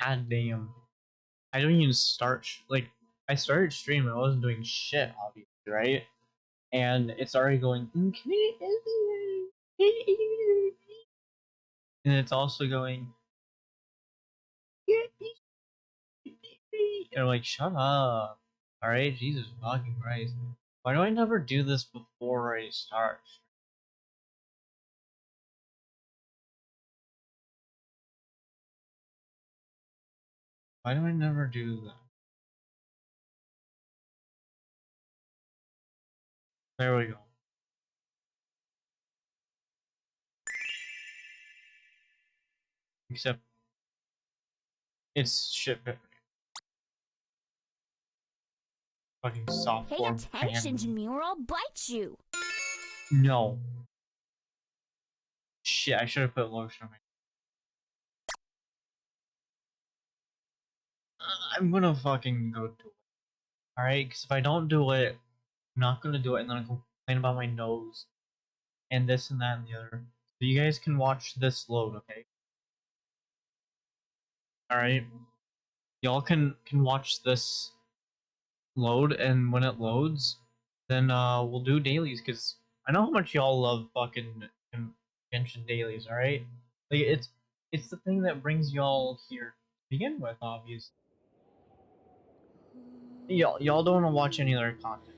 God damn. I don't even start, like, I started streaming, I wasn't doing shit, obviously, right? And it's already going, and it's also going, and I'm like, shut up. Alright, Jesus fucking Christ. Why do I never do this before I start? Why do I never do that? There we go. Except, it's shit. Fucking Pay softcore attention to me or I'll bite you. No. Shit, I should have put lotion on my. I'm gonna fucking go do it. Alright? Because if I don't do it, I'm not gonna do it and then I'll complain about my nose and this and that and the other. So you guys can watch this load, okay? Alright? Y'all can watch this load, and when it loads, then we'll do dailies, because I know how much y'all love fucking Genshin dailies, alright? Like, it's the thing that brings y'all here to begin with, obviously. Y'all don't want to watch any other content.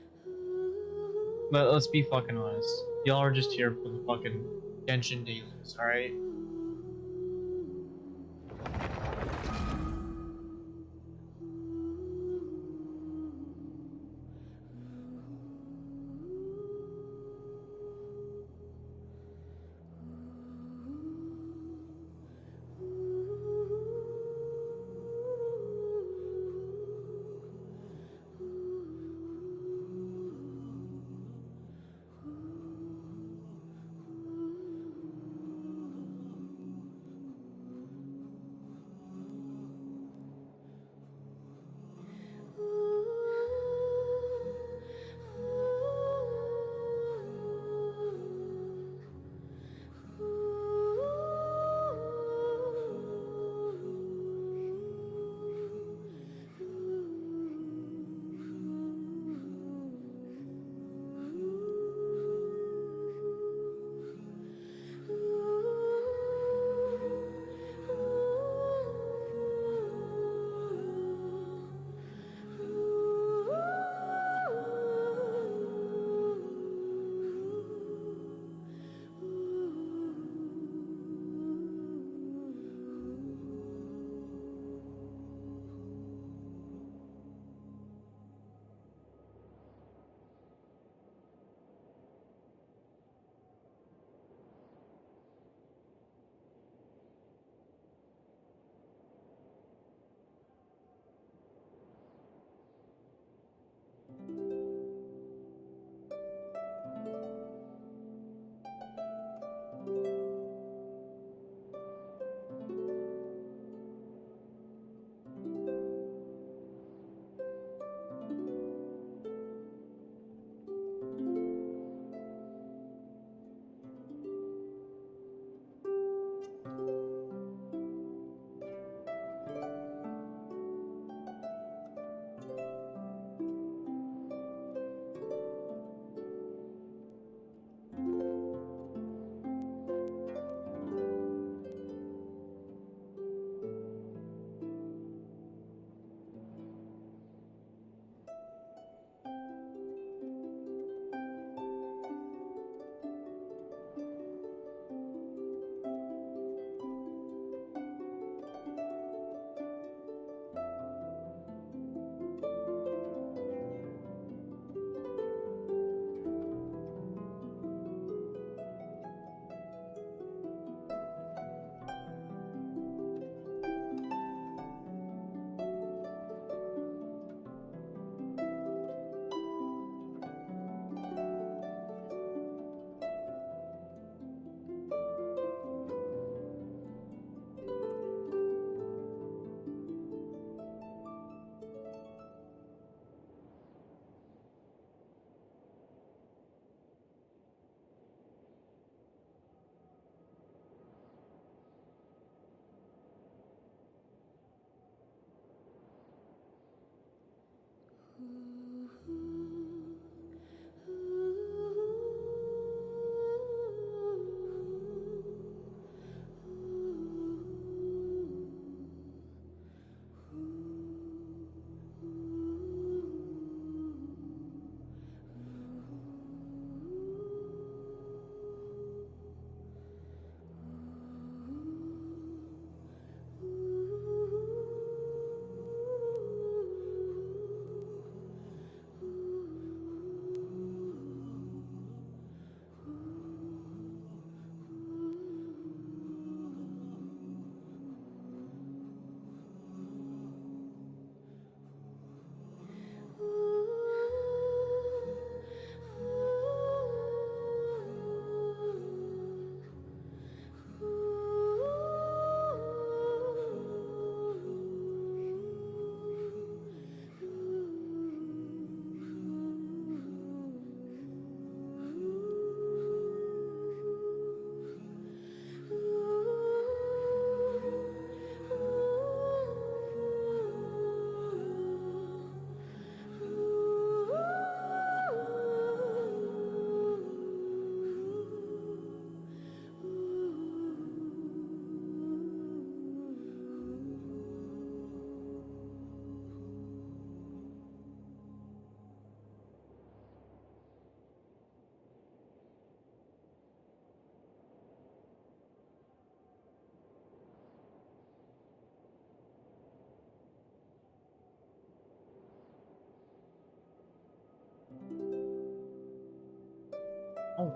But let's be fucking honest. Y'all are just here for the fucking Genshin dailies, alright?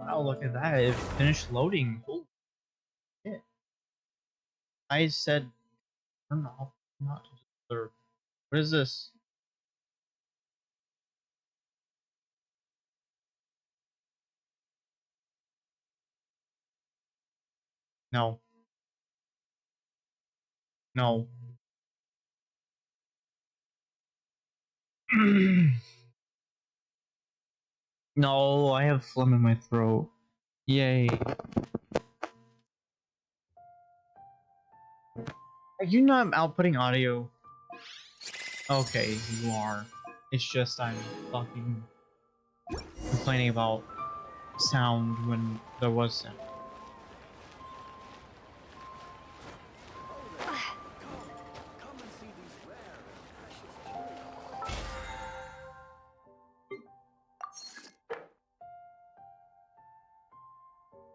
Wow, look at that. It finished loading. Holy shit. I said turn off, not disturb. What is this? No. No. No, I have phlegm in my throat. Yay. Are you not outputting audio? Okay, you are. It's just I'm fucking complaining about sound when there was sound.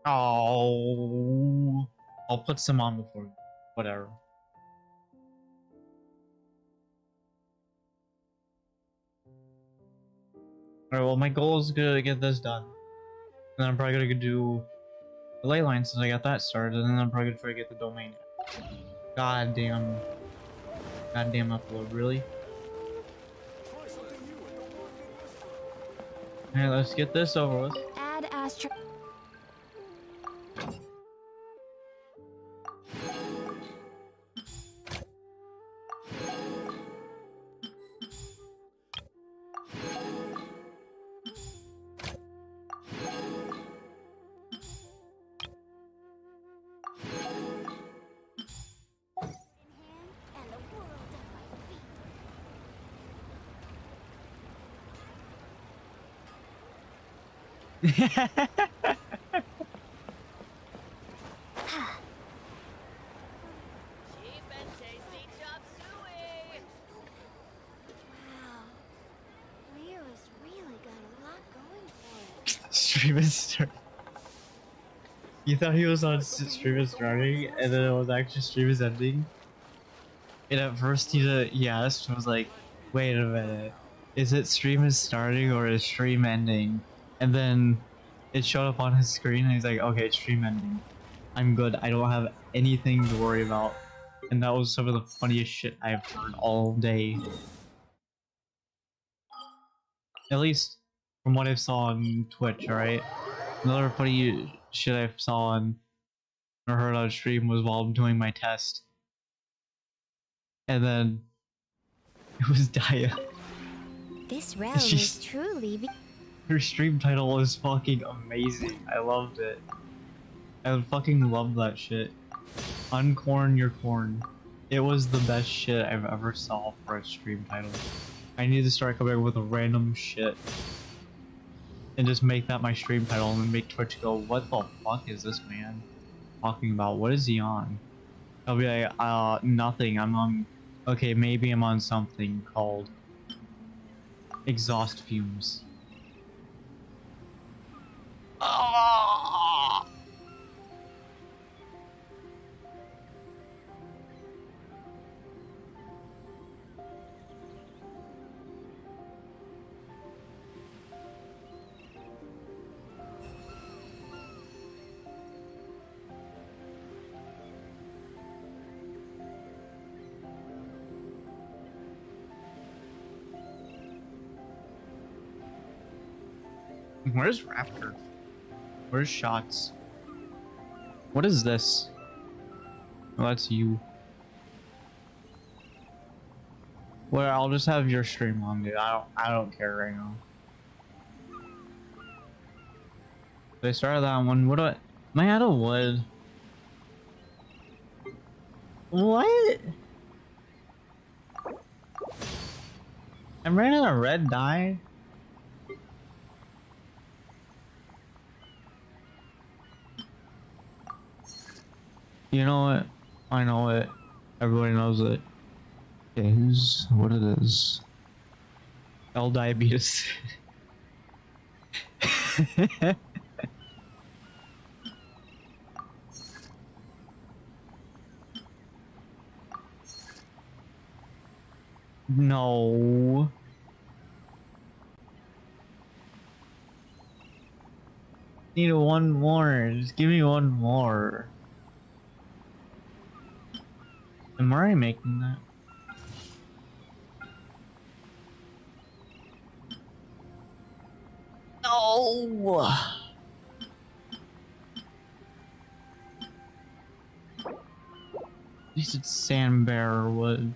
Oh, I'll put some on before you. Whatever. Alright, well, my goal is to get this done. And then I'm probably gonna do the ley line since I got that started, and then I'm probably gonna try to get the domain. Goddamn. Goddamn upload, really? Alright, let's get this over with. Add Astro. And the world Cheap and tasty chop suey! Wow. Leo's really got a lot going for it. Stream is starting. You thought he was on stream is starting, and then it was actually stream is ending. And at first he asked, I was like, wait a minute, is it stream is starting or is stream ending? And then it showed up on his screen and he's like, okay, it's stream ending. I'm good, I don't have anything to worry about. And that was some of the funniest shit I've heard all day. At least from what I saw on Twitch, alright? Another funny shit I saw on or heard on stream was while I'm doing my test. And then it was Daya. This realm She's- is truly. Her stream title was fucking amazing. I loved it. I fucking loved that shit. Uncorn your corn. It was the best shit I've ever saw for a stream title. I need to start coming up with a random shit. And just make that my stream title and then make Twitch go, what the fuck is this man talking about? What is he on? I'll be like, nothing. I'm on... Okay, maybe I'm on something called exhaust fumes. Ah! Where's Raptor? Where's Shots? What is this? Oh, that's you. Well, I'll just have your stream on, dude. I don't care right now. So I started that one. What do I... Am I out of wood? What? I'm running out of red dye? You know what? I know it. Everybody knows it. Is what it is. L diabetes. No. Need one more. Just give me one more. Am I already making that? No! At least it's sandbearer wood.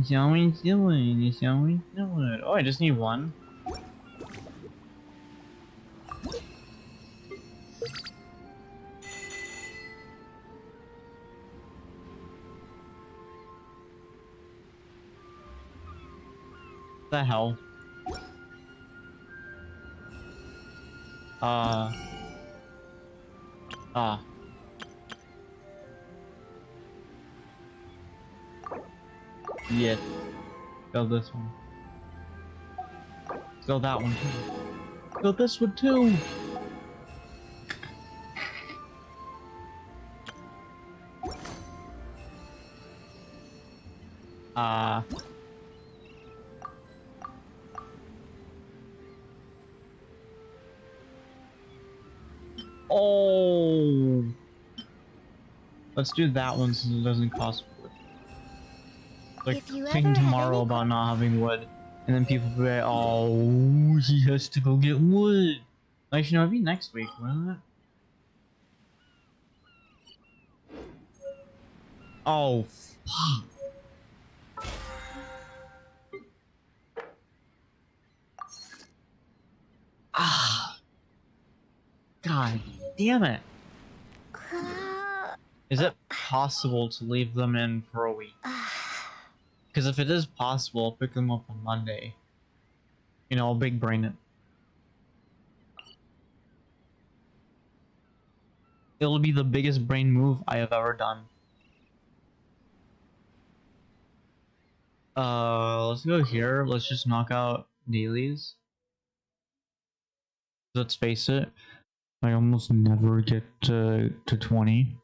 Shall we do it? Shall we do it? Oh, I just need one. The hell? Yeah. Go this one. Go that one too. Go this one too. Oh. Let's do that one since it doesn't cost wood. Like If you saying ever have tomorrow any about not having wood, and then people be like, "Oh, he has to go get wood." Actually, no, it'd be next week, wouldn't it? Oh, fuck. Ah, God damn it. Is it possible to leave them in for a week? Because if it is possible, I'll pick them up on Monday. You know, I'll big brain it. It'll be the biggest brain move I have ever done. Let's go here. Let's just knock out dailies. Let's face it, I almost never get to 20.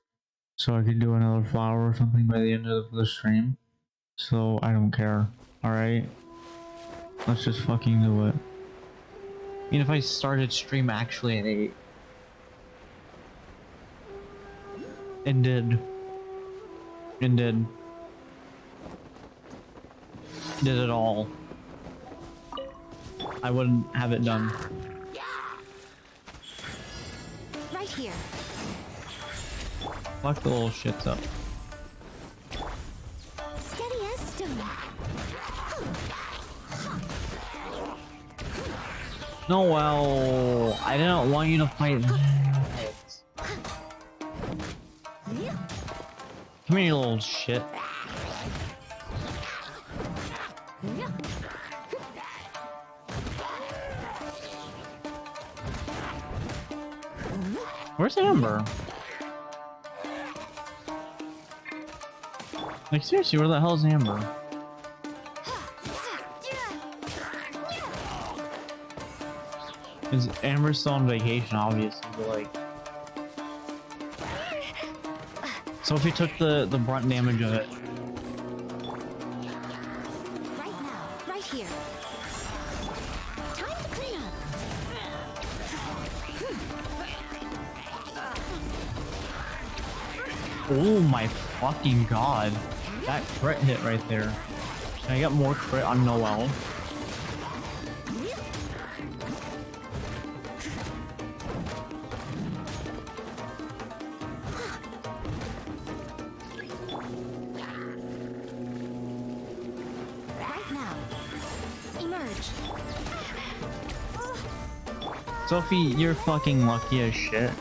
So I could do another flower or something by the end of the stream. So I don't care. Alright? Let's just fucking do it. I mean, if I started stream actually at 8. And did. And did. Did it all. I wouldn't have it done. Right here. Fuck the little shits up. Steady as stone. No, well, I didn't want you to fight that. Come here, you little shit. Where's Amber? Like, seriously, where the hell's Amber? Is Amber still on vacation, obviously, but like... Sophie took the brunt damage of it. Right now. Right here. Time to clean up. Oh my fucking god. That crit hit right there. Can I get more crit on Noelle? Right now. Emerge. Sophie, you're fucking lucky as shit.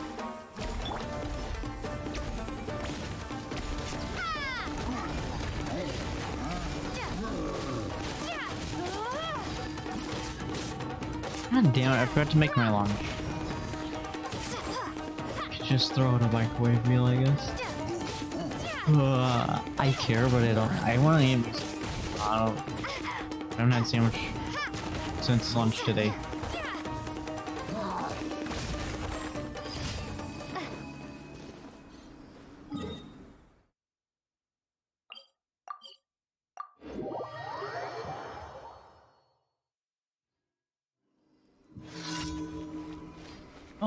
God damn it, I forgot to make my lunch. Just throw it a microwave meal, I guess. I care, but I don't. I want to eat. I haven't had sandwich since lunch today.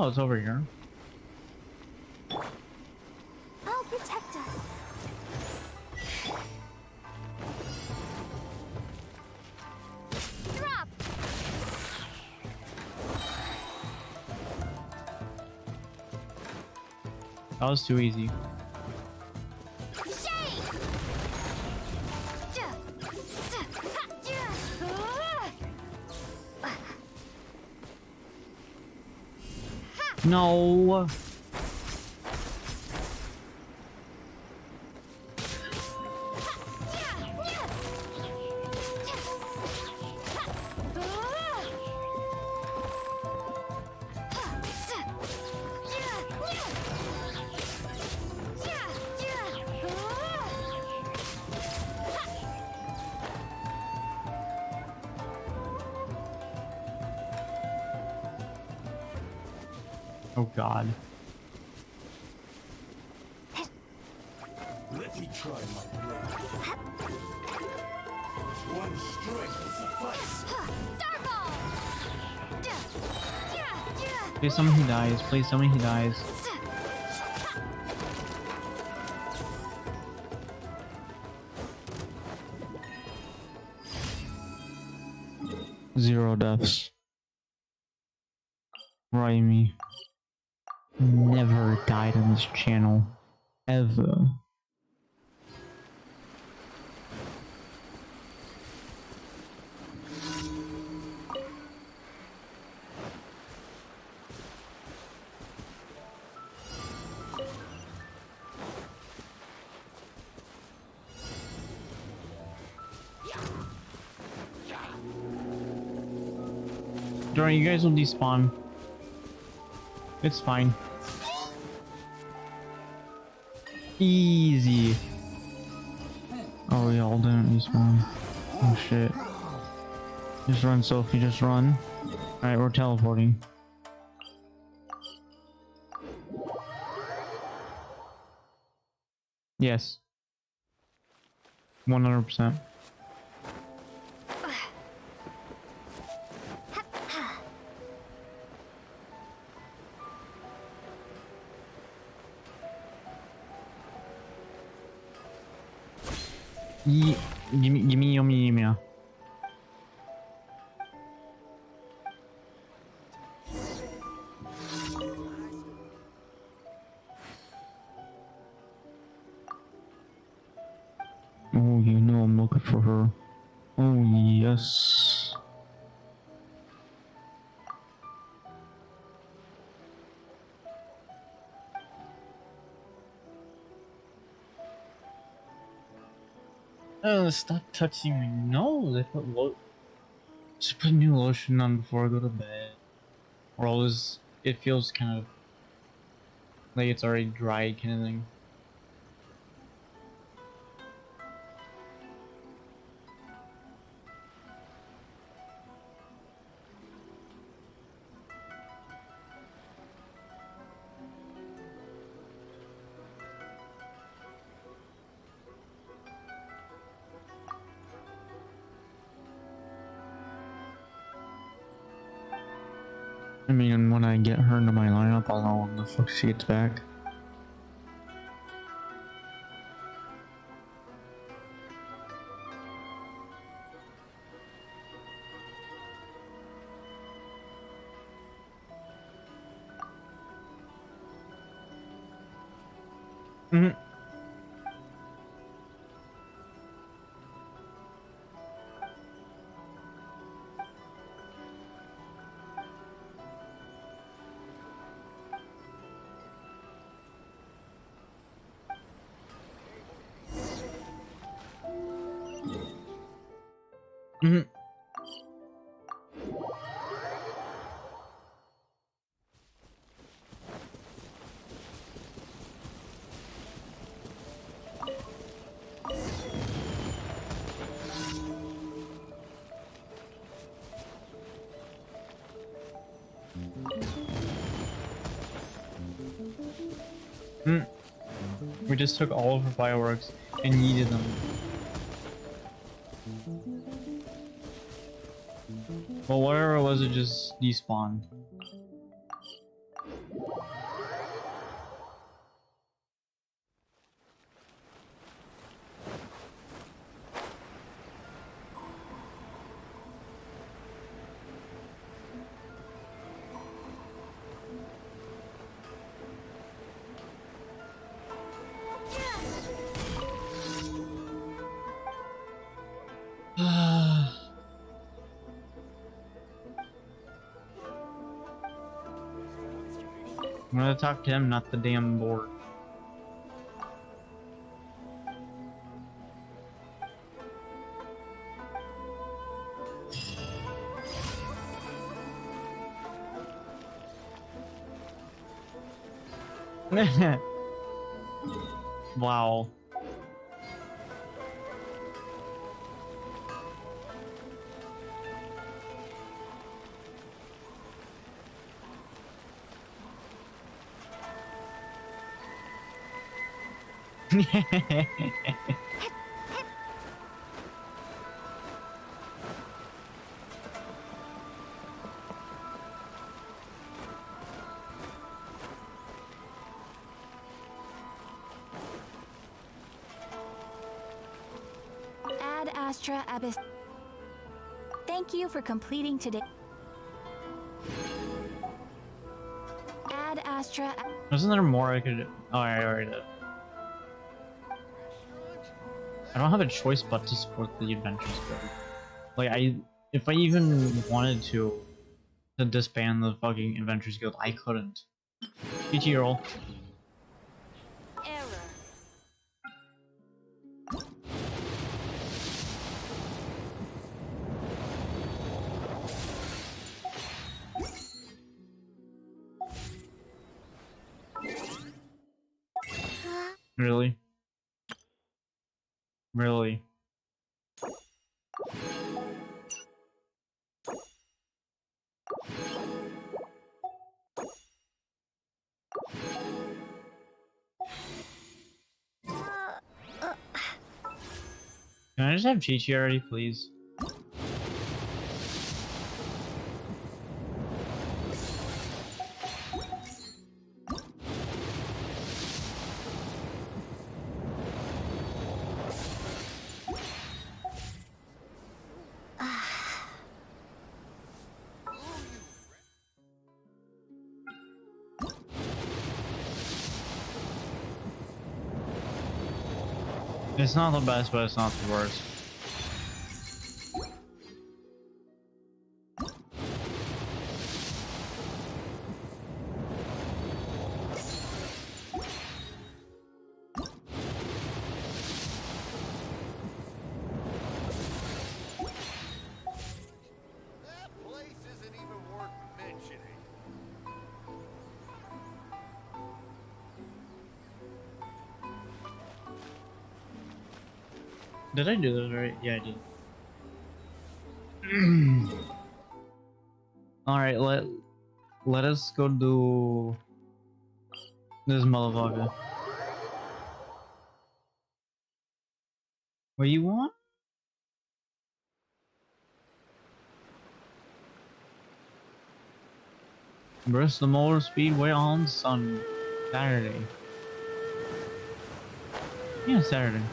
Oh, it's over here. I'll protect us. Drop. That was too easy. Shade. No. Oh God. Let me try my blade. One strike will suffice. Starball. Please tell me he dies. Please tell me he dies. Zero deaths. Raimi never died on this channel. Ever. During you guys will despawn. It's fine. Easy. Oh, y'all didn't respawn. Oh shit. Just run, Sophie, just run. Alright, we're teleporting. Yes. 100%. Gimme, yummy. Oh, you know I'm looking for her. Oh, yes. Stop touching my nose. I put just put new lotion on before I go to bed. Or else it feels kind of like it's already dry kind of thing. I mean, when I get her into my lineup, I'll know when the fuck she gets back. Mm-hmm. Mm-hmm. We just took all of her fireworks and yeeted them. Well, whatever it was, it just despawned. I'm gonna talk to him, not the damn board. Wow. Ad Astra Abyss. Thank you for completing today. Ad Astra. Wasn't there more I could do? Oh, I already did. I don't have a choice but to support the Adventures Guild. Like, if I even wanted to disband the fucking Adventures Guild, I couldn't. GG roll. Error. Really? Really? Can I just have Chi-Chi already, please? It's not the best, but it's not the worst. That place isn't even worth mentioning. Did I do this right? Yeah, I did. Alright, let us go do this motherfucker. What do you want? Bristol Motor Speedway on Saturday. Yeah, Saturday.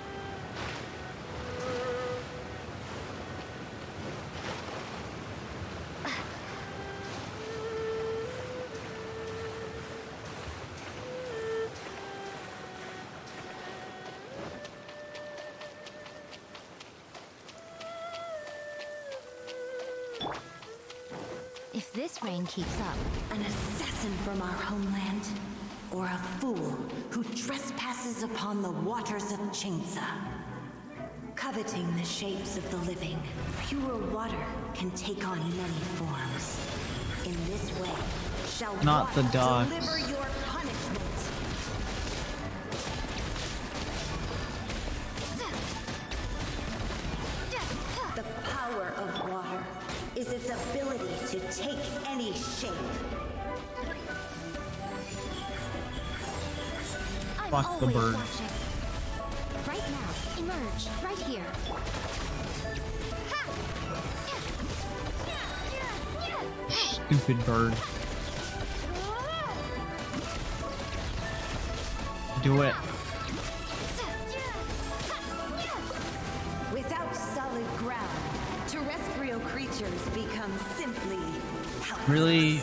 If this rain keeps up, An assassin from our homeland, or a fool who trespasses upon the waters of Chingsa. Coveting the shapes of the living, pure water can take on many forms. In this way, shall Not the water dogs. deliver your punishment. The power of water is its ability to take any shape. I'm Fuck the always bird. watching. Right now, emerge right here. Stupid bird. Do it. Without solid ground, terrestrial creatures become simply helpless. Really?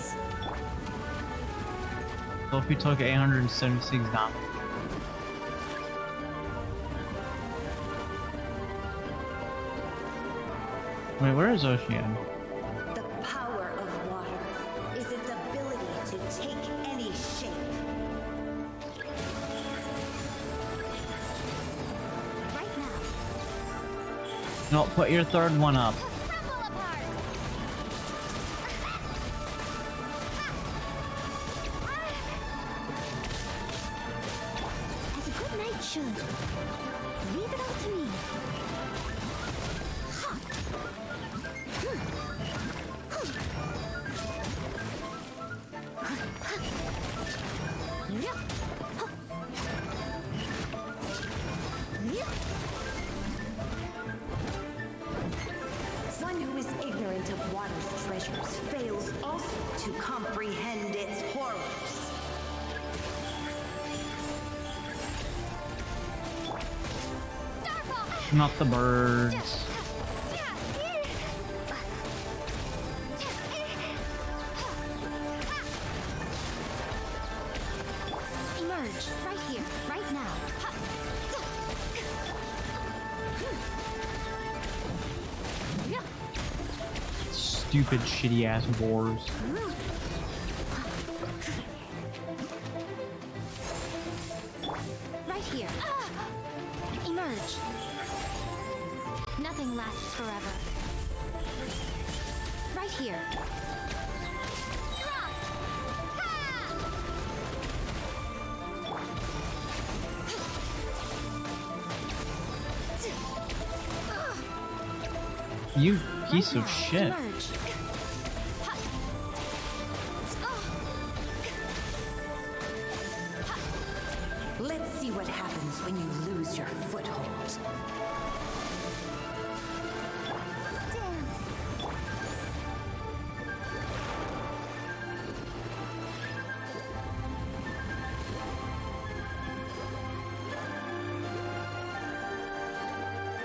So if you took 876 damage. Wait, where is Ocean? The power of water is its ability to take any shape. Right now. No, put your third one up. Crumble apart. As a good knight should. Leave it all to me. One who is ignorant of water's treasures fails also to comprehend its horrors. Starfall. Not the birds. Emerge. Right here. Right now. Stupid, shitty ass boars. Right here. Emerge. Nothing lasts forever. Right here. You piece Right of now. shit. Emerge. Let's see what happens when you lose your foothold.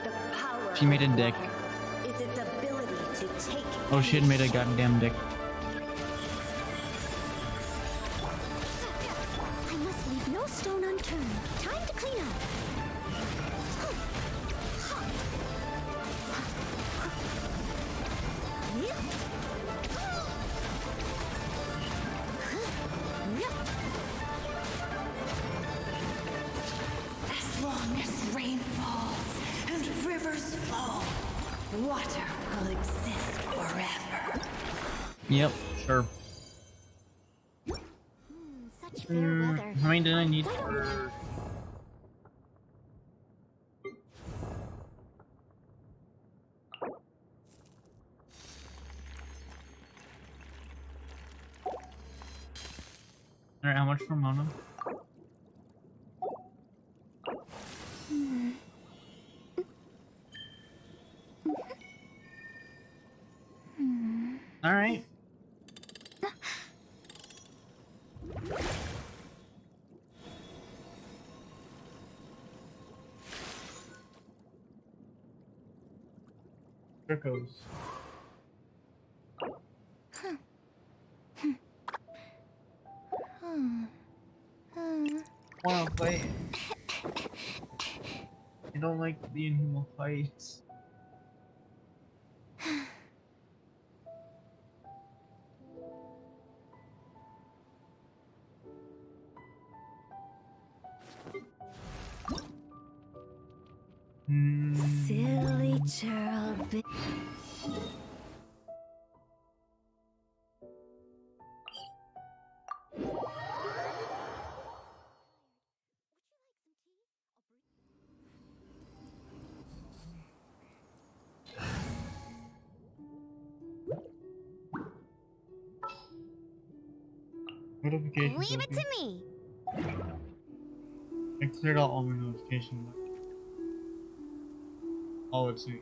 The power She made a of dick. water is its ability to take Oh, she had made a goddamn dick. I must leave no stone unturned. Time to clean up. As long as rain falls and rivers flow, water will exist forever. Yep, sure. Such fair weather. How many did I need Why don't we- for... Alright, how much for Mona? Alright. There goes. Wanna fight? I don't like the inhuman fights. Silly churl. Notifications. Leave it open. to me. I cleared out all my notifications. Oh, it's me.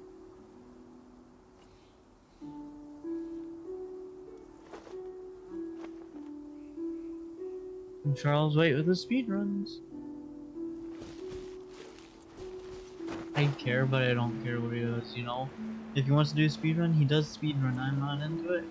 And Charles White with the speed runs. I care, but I don't care what he does, you know? If he wants to do a speed run, he does speed run. I'm not into it.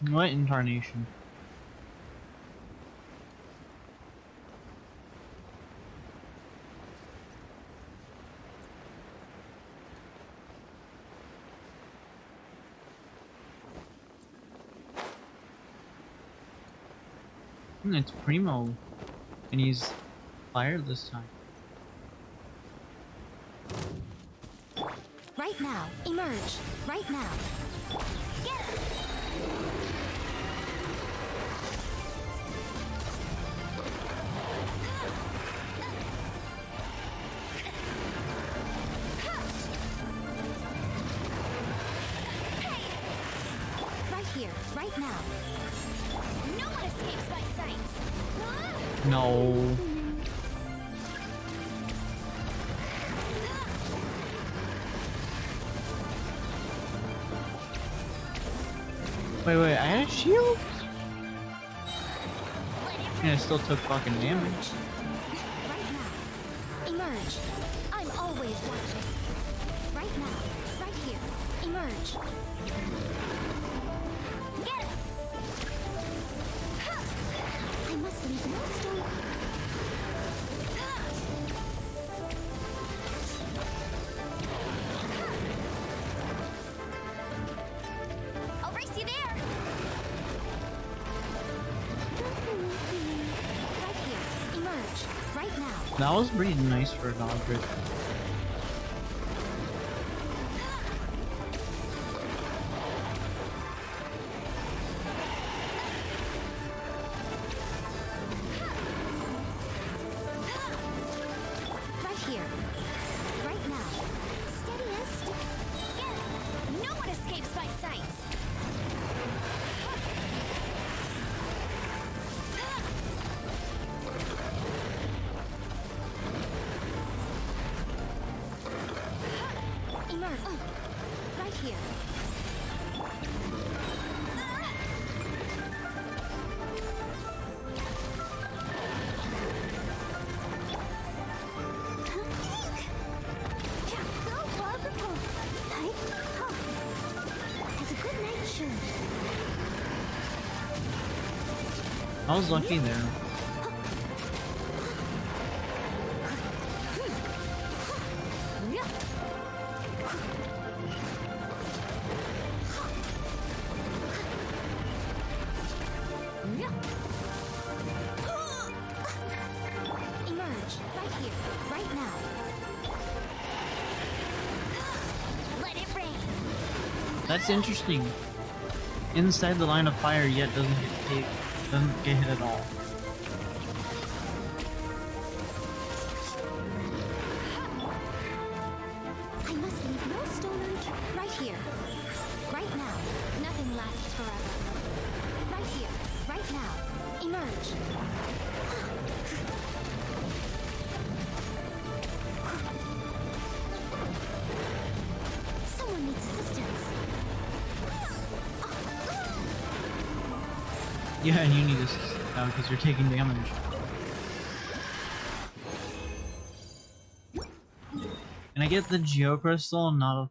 What incarnation? It's Primo, and he's fire this time. Right now. Emerge. Right now. Get it! Right here. Right now. No one escapes my sights! No. Wait, I had a shield? And I still took fucking damage. Right now. Emerge. I'm always watching. Right now. Right here. Emerge. Get it! I must leave no stone. I'll race you there! Right here. Emerge. Right now. That was pretty nice for a dodger. Right here. Right now. Steadiest! Get it! No one escapes my sights! Emerge. Right here. So wonderful! It's a good night show. I was lucky there. Emerge. Right here. Right now. Let it rain! That's interesting. Inside the line of fire, yet doesn't get hit at all. I must leave no stone unturned. Right here. Right now. Nothing lasts forever. Right here. Right now. Emerge. Someone needs assistance. Yeah, and you need this now because you're taking damage. Can I get the Geocrystal and not a...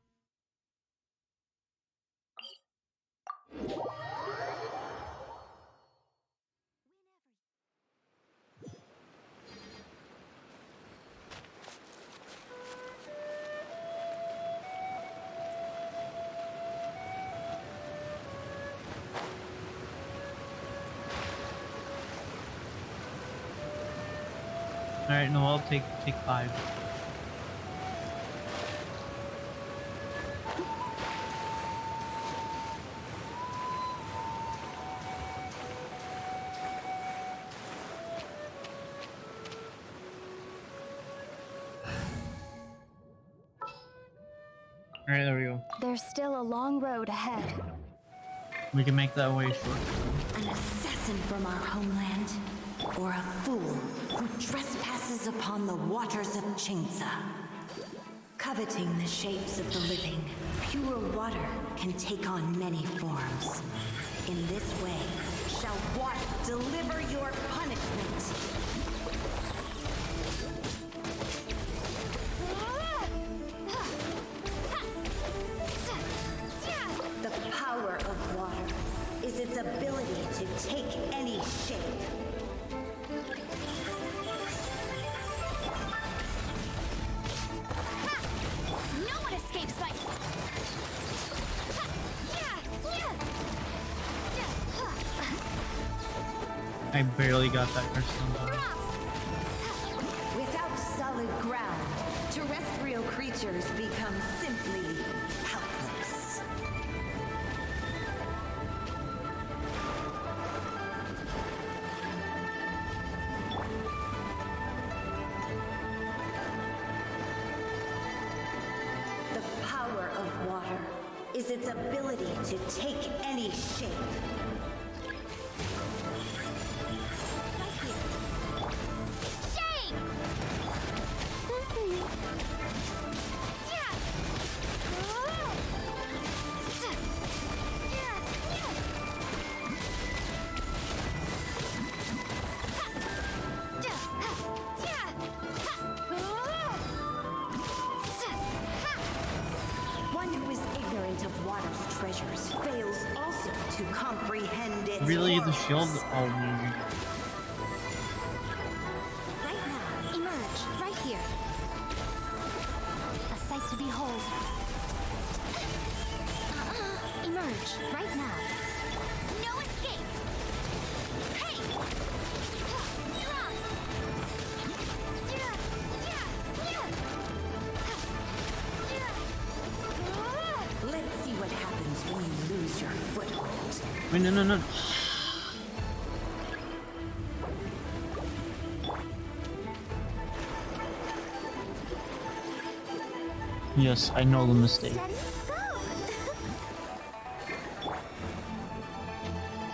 Alright, no, I'll take 5. Alright, there we go. There's still a long road ahead. We can make that way short. An assassin from our homeland, or a fool who trespasses upon the waters of Chingsa. Coveting the shapes of the living, pure water can take on many forms. In this way, shall water deliver your punishment. The power of water is its I barely got that crystal though. Without solid ground, terrestrial creatures become simply helpless. The power of water is its ability to take any shape. Shade! Yeah! Oh! One who is ignorant of water's treasures fails also to comprehend its Really, the horrors. shield? Oh, maybe. Right now, emerge. Right here. A sight to behold. Emerge. Right now. No escape! Hey! Drop! Yeah! Let's see what happens when you lose your foothold. Wait, no, no, no. Yes, I know the mistake. Steady, go!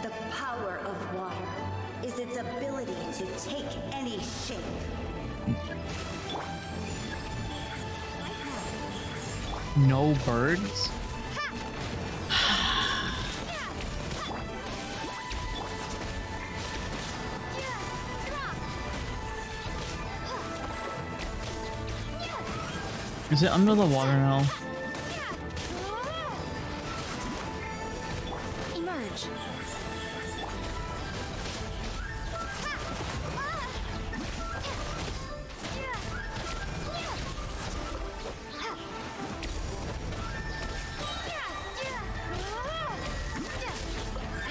The power of water is its ability to take any shape. No birds? Is it under the water now? Emerge.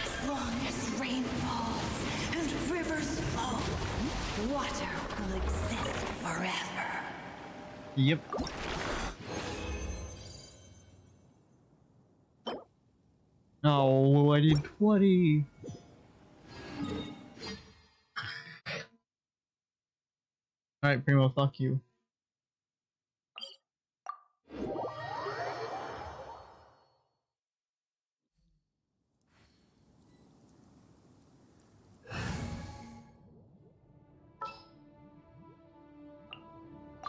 As long as rain falls and rivers flow, water will exist forever. Yep. Oh, I did 20. Alright, Primo, fuck you.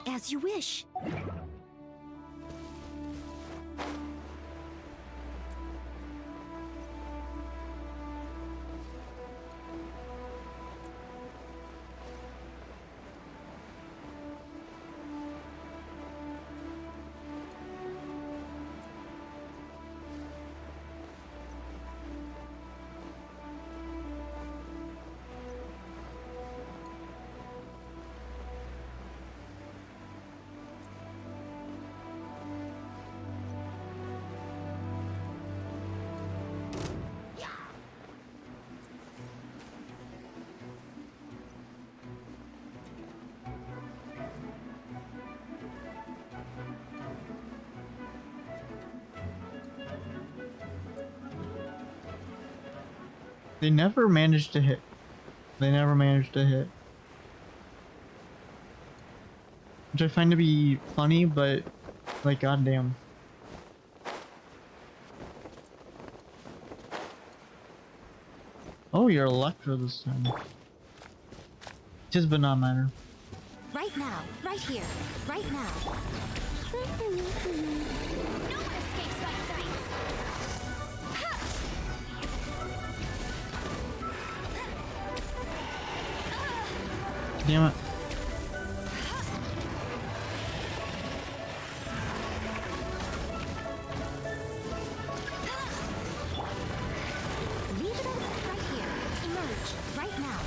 As you wish. They never managed to hit. They never managed to hit. Which I find to be funny, but like goddamn. Oh, you're Electro this time. Just but not matter. Right now. Right here. Right now. No one escapes my sight! Damn it. Leave it out. Right here. Emerge. Right now.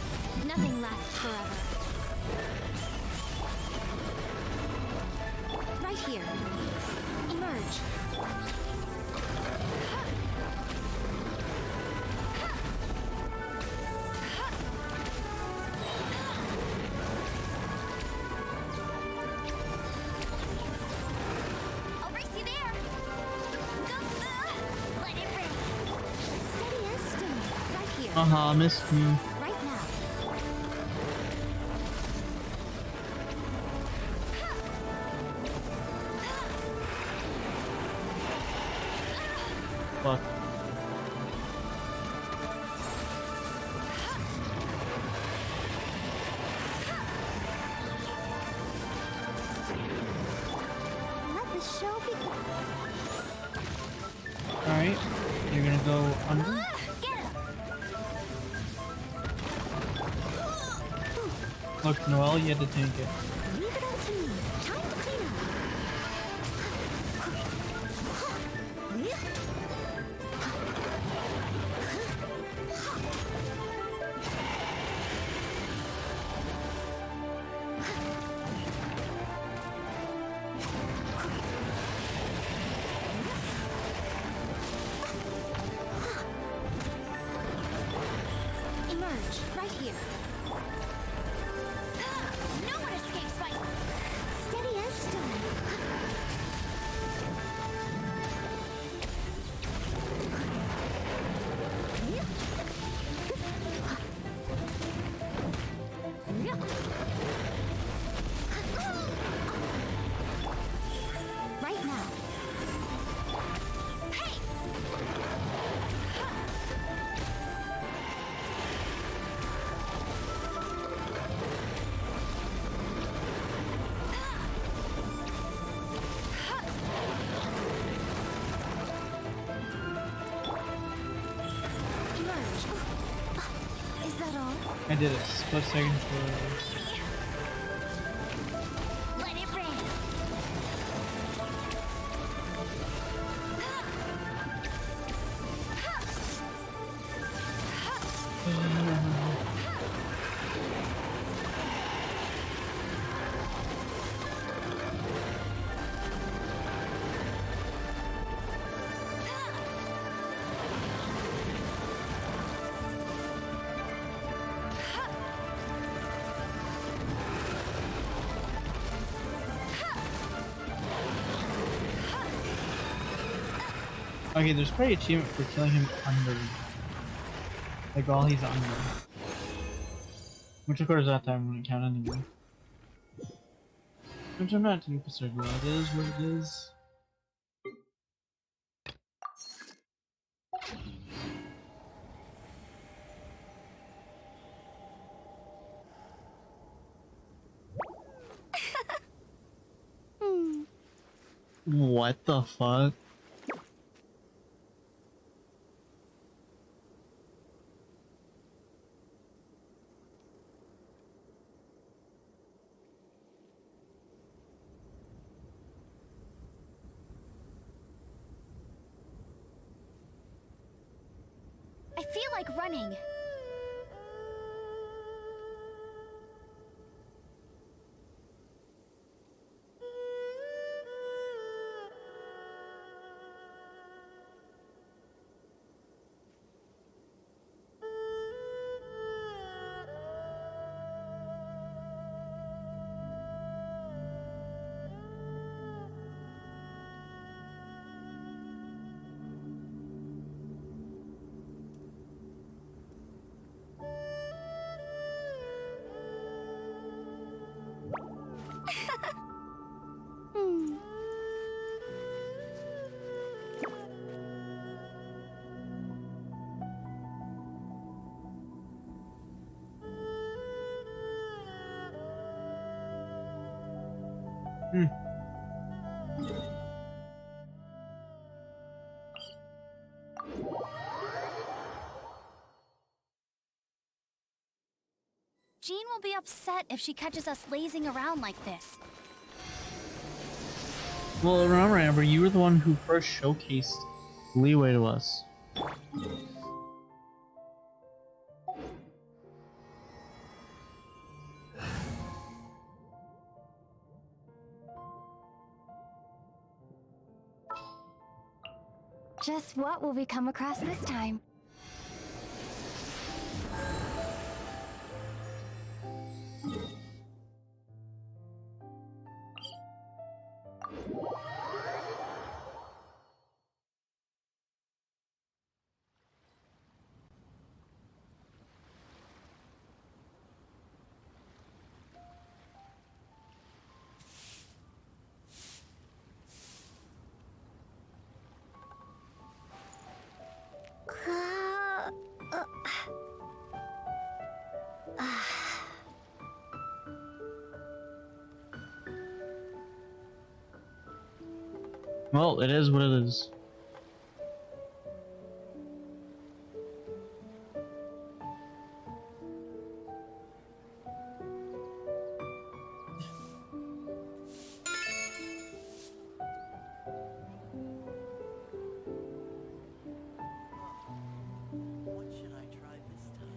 Nothing lasts forever. Right here. Emerge. Haha, missed me. Right now. Fuck. Let the show begin. Alright, you're gonna go under? Look, Noelle, you had to tank it. Leave it up to me. Time to clean up. Emerge right here. No one escapes by... Steady as stone. Right now. Hey! Emerge. Is that all? I did it. Split second for... Let it rain! Okay, there's probably an achievement for killing him under. Like while he's under. Which of course that time wouldn't count anyway. Which I'm not too concerned with. It is what it is. What the fuck? I feel like running. Hmm. Jean will be upset if she catches us lazing around like this. Well, remember, Amber, you were the one who first showcased leeway to us. Just what will we come across this time? Well, it is what it is. What should I try this time?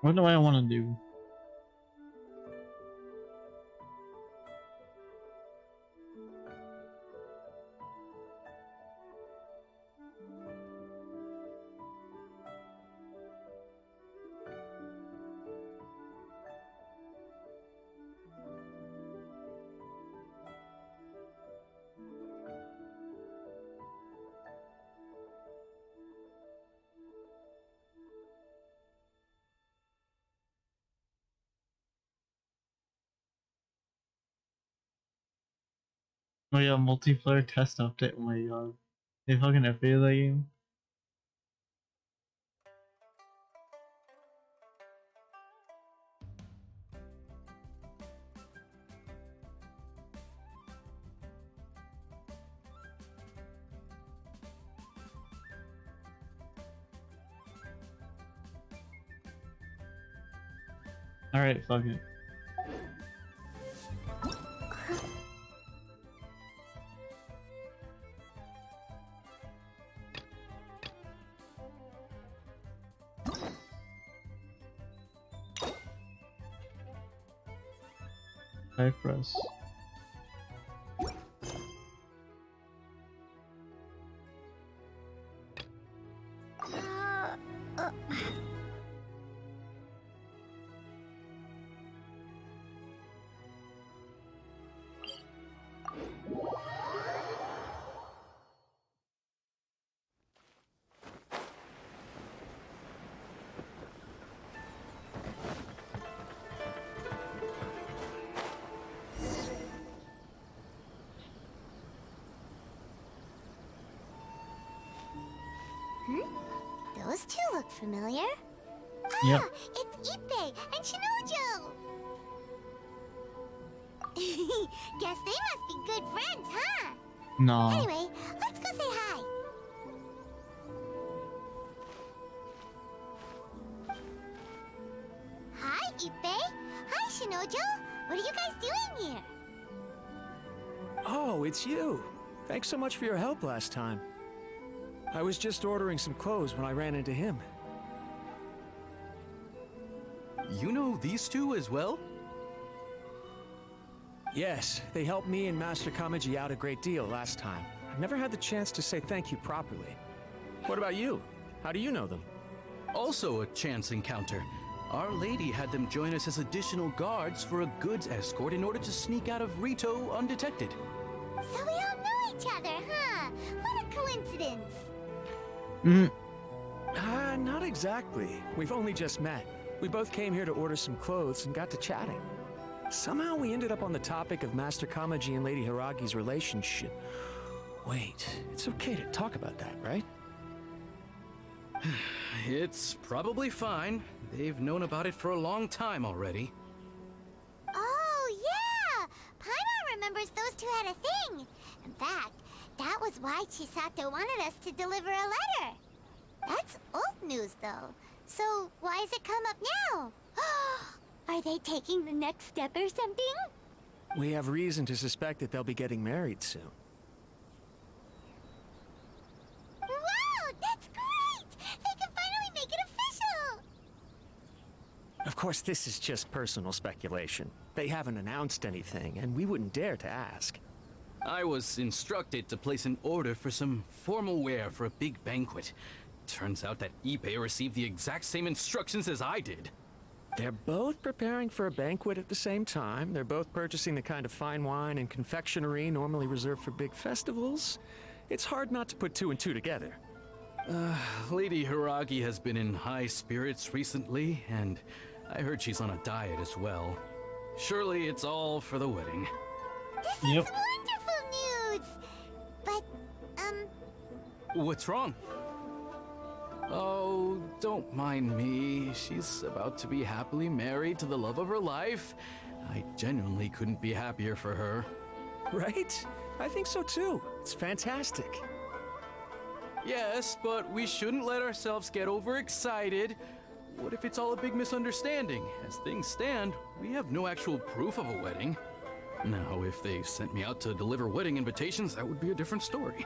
What do I want to do? Oh yeah, multiplayer test update. Oh my god. They fucking updated that game. Alright, fuck it. I press. Those two look familiar. Yep. It's Ippei and Shinojo! Guess they must be good friends, huh? No. Anyway, let's go say hi. Hi, Ippei. Hi, Shinojo. What are you guys doing here? Oh, it's you. Thanks so much for your help last time. I was just ordering some clothes when I ran into him. You know these two as well? Yes, they helped me and Master Kamaji out a great deal last time. I've never had the chance to say thank you properly. What about you? How do you know them? Also a chance encounter. Our lady had them join us as additional guards for a goods escort in order to sneak out of Rito undetected. So we all know each other, huh? What a coincidence. Not exactly. We've only just met. We both came here to order some clothes and got to chatting. Somehow we ended up on the topic of Master Kamaji and Lady Hiragi's relationship. Wait, it's okay to talk about that, right? It's probably fine. They've known about it for a long time already. Oh, yeah! Paimon remembers those two had a thing. In fact, that was why Chisato wanted us to deliver a letter. That's old news, though. So why has it come up now? Are they taking the next step or something? We have reason to suspect that they'll be getting married soon. Wow, that's great! They can finally make it official! Of course, this is just personal speculation. They haven't announced anything, and we wouldn't dare to ask. I was instructed to place an order for some formal wear for a big banquet. Turns out that Ippei received the exact same instructions as I did. They're both preparing for a banquet at the same time. They're both purchasing the kind of fine wine and confectionery normally reserved for big festivals. It's hard not to put two and two together. Lady Hiragi has been in high spirits recently, and I heard she's on a diet as well. Surely it's all for the wedding. This Yep. is wonderful news! But, What's wrong? Oh, don't mind me. She's about to be happily married to the love of her life. I genuinely couldn't be happier for her. Right? I think so too. It's fantastic. Yes, but we shouldn't let ourselves get overexcited. What if it's all a big misunderstanding? As things stand, we have no actual proof of a wedding. Now, if they sent me out to deliver wedding invitations, that would be a different story.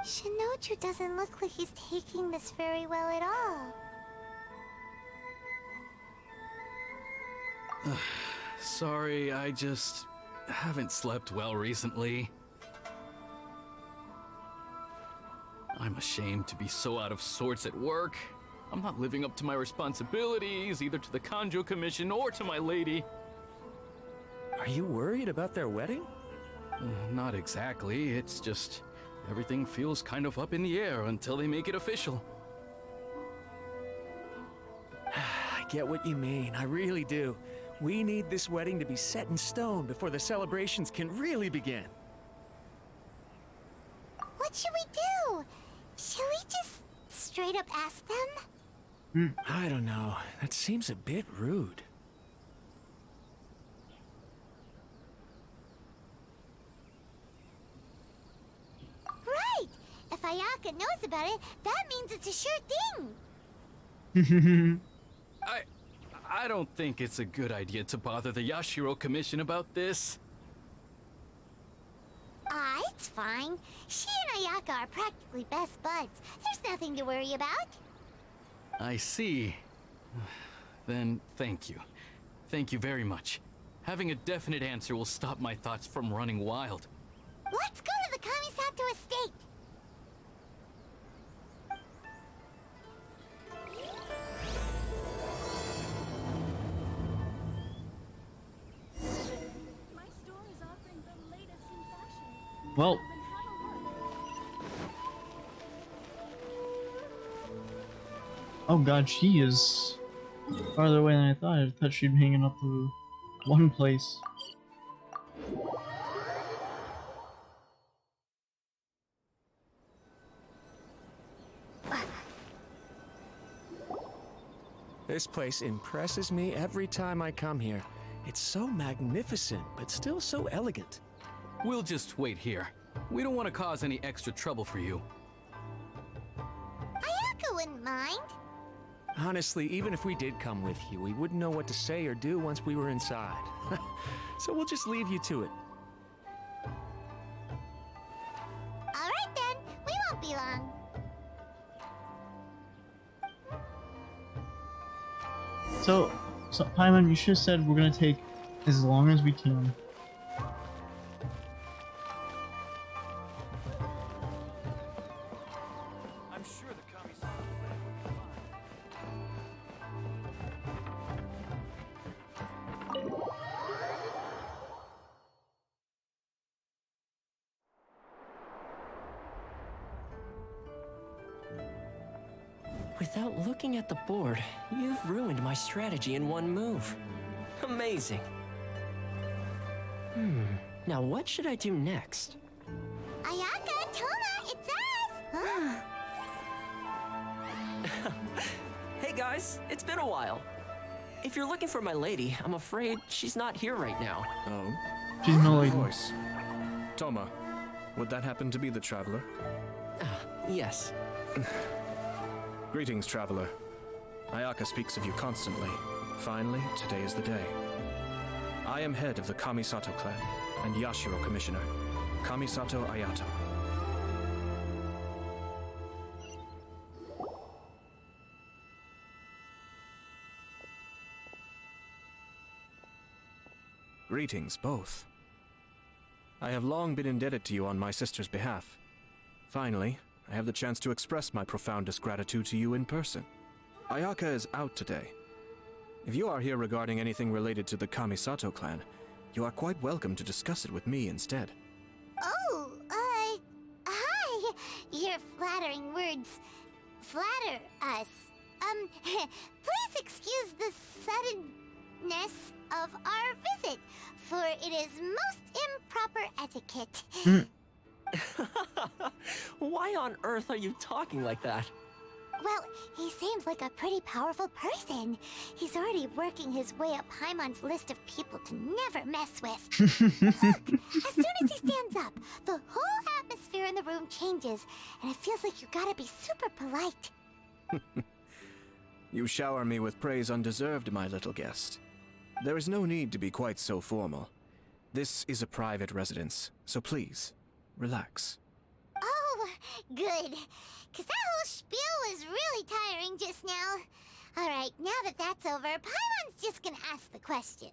Shinoju doesn't look like he's taking this very well at all. Sorry, I just haven't slept well recently. I'm ashamed to be so out of sorts at work. I'm not living up to my responsibilities, either to the Kanjo Commission or to my lady. Are you worried about their wedding? Not exactly, it's just everything feels kind of up in the air until they make it official. I get what you mean, I really do. We need this wedding to be set in stone before the celebrations can really begin. What should we do? Should we just straight up ask them? I don't know. That seems a bit rude. Right! If Ayaka knows about it, that means it's a sure thing. I don't think it's a good idea to bother the Yashiro Commission about this. It's fine. She and Ayaka are practically best buds. There's nothing to worry about. I see. Then thank you. Thank you very much. Having a definite answer will stop my thoughts from running wild. Let's go to the Kamisato estate. My store is offering the latest in fashion. Well, oh god, she is farther away than I thought. I thought she'd be hanging up to one place. This place impresses me every time I come here. It's so magnificent, but still so elegant. We'll just wait here. We don't want to cause any extra trouble for you. Ayaka wouldn't mind. Honestly, even if we did come with you, we wouldn't know what to say or do once we were inside. So we'll just leave you to it. Alright then, we won't be long. So Paimon, you should have said we're gonna take as long as we can. I'm sure the Kamisato wedding will be Without looking at the board, you've ruined my strategy in one move. Amazing. Now what should I do next? Ayaka, Toma, it's us! Hey guys, it's been a while. If you're looking for my lady, I'm afraid she's not here right now. Oh? She's no lady. Voice. Toma, would that happen to be the traveler? Yes. Greetings, traveler. Ayaka speaks of you constantly. Finally, today is the day. I am head of the Kamisato clan and Yashiro commissioner, Kamisato Ayato. Greetings, both. I have long been indebted to you on my sister's behalf. Finally, I have the chance to express my profoundest gratitude to you in person. Ayaka is out today. If you are here regarding anything related to the Kamisato clan, you are quite welcome to discuss it with me instead. Oh, hi! Your flattering words flatter us. Please excuse the sudden appropriateness of our visit, for it is most improper etiquette. Why on earth are you talking like that? Well, he seems like a pretty powerful person. He's already working his way up Paimon's list of people to never mess with. Look, as soon as he stands up, the whole atmosphere in the room changes, and it feels like you gotta be super polite. You shower me with praise undeserved, my little guest. There is no need to be quite so formal. This is a private residence, so please, relax. Oh, good. Because that whole spiel was really tiring just now. Alright, now that that's over, Paimon's just gonna ask the question.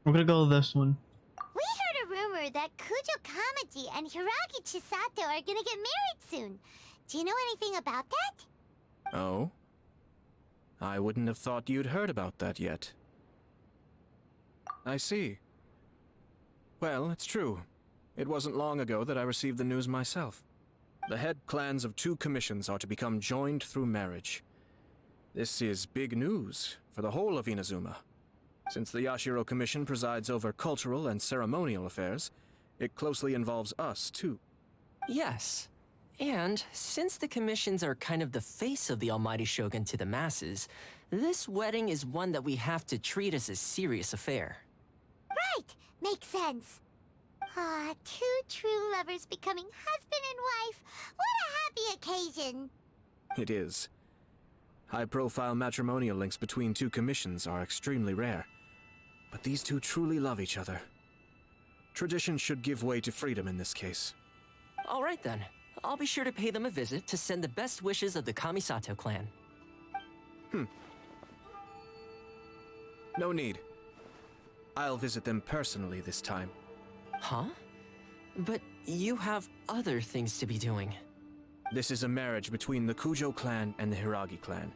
We're gonna go with this one. We heard a rumor that Kujo Kamaji and Hiragi Chisato are gonna get married soon. Do you know anything about that? Oh? I wouldn't have thought you'd heard about that yet. I see. Well, it's true. It wasn't long ago that I received the news myself. The head clans of 2 commissions are to become joined through marriage. This is big news for the whole of Inazuma. Since the Yashiro Commission presides over cultural and ceremonial affairs, it closely involves us, too. Yes. And since the commissions are kind of the face of the Almighty Shogun to the masses, this wedding is one that we have to treat as a serious affair. Right, makes sense. Ah, 2 true lovers becoming husband and wife. What a happy occasion. It is. High-profile matrimonial links between 2 commissions are extremely rare. But these 2 truly love each other. Tradition should give way to freedom in this case. All right then. I'll be sure to pay them a visit to send the best wishes of the Kamisato clan. No need. I'll visit them personally this time. Huh? But you have other things to be doing. This is a marriage between the Kujo clan and the Hiragi clan.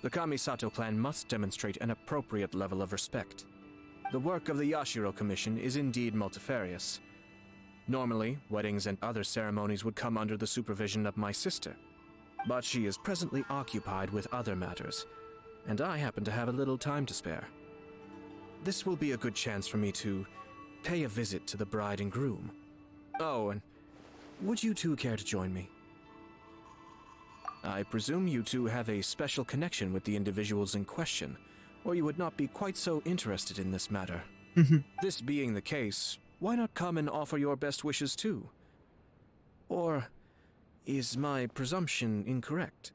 The Kamisato clan must demonstrate an appropriate level of respect. The work of the Yashiro Commission is indeed multifarious. Normally, weddings and other ceremonies would come under the supervision of my sister. But she is presently occupied with other matters, and I happen to have a little time to spare. This will be a good chance for me to pay a visit to the bride and groom. Oh, and would you 2 care to join me? I presume you 2 have a special connection with the individuals in question, or you would not be quite so interested in this matter. This being the case, why not come and offer your best wishes too? Or is my presumption incorrect?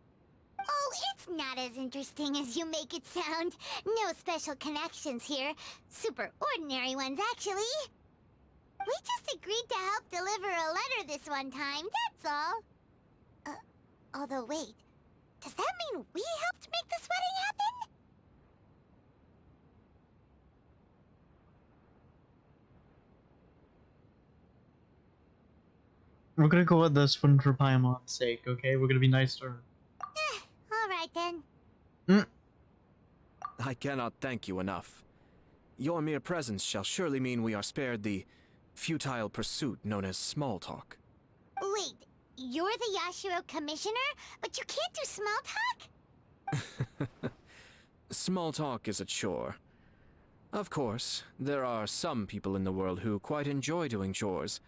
Oh, it's not as interesting as you make it sound. No special connections here. Super ordinary ones, actually. We just agreed to help deliver a letter this one time, that's all. Although wait, does that mean we helped make this wedding happen? We're gonna go with this one for Paimon's sake, okay? We're gonna be nice to her. Alright then. I cannot thank you enough. Your mere presence shall surely mean we are spared the futile pursuit known as small talk. Wait, you're the Yashiro Commissioner, but you can't do small talk? Small talk is a chore. Of course, there are some people in the world who quite enjoy doing chores,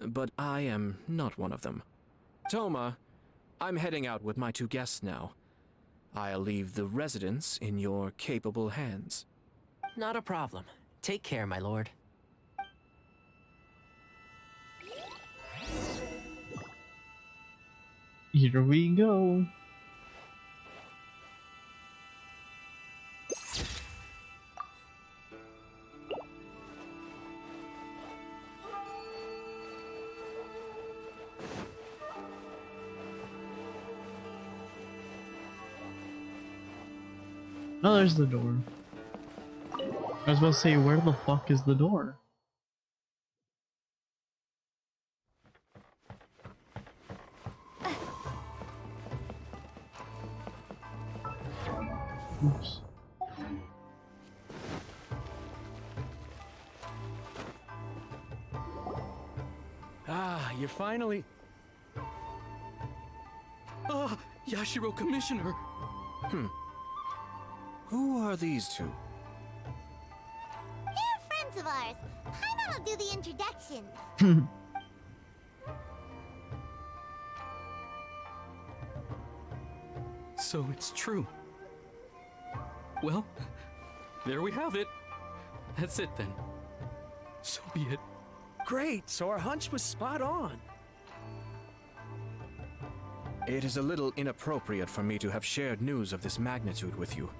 but I am not one of them. Toma, I'm heading out with my 2 guests now. I'll leave the residence in your capable hands. Not a problem. Take care, my lord. Here we go. Oh, there's the door. I was about to say, where the fuck is the door? Oops. Ah, you're finally... Oh, Yashiro Commissioner. Who are these two? They're friends of ours. Paimon will do the introductions. So it's true. Well, there we have it. That's it then. So be it. Great, so our hunch was spot on. It is a little inappropriate for me to have shared news of this magnitude with you.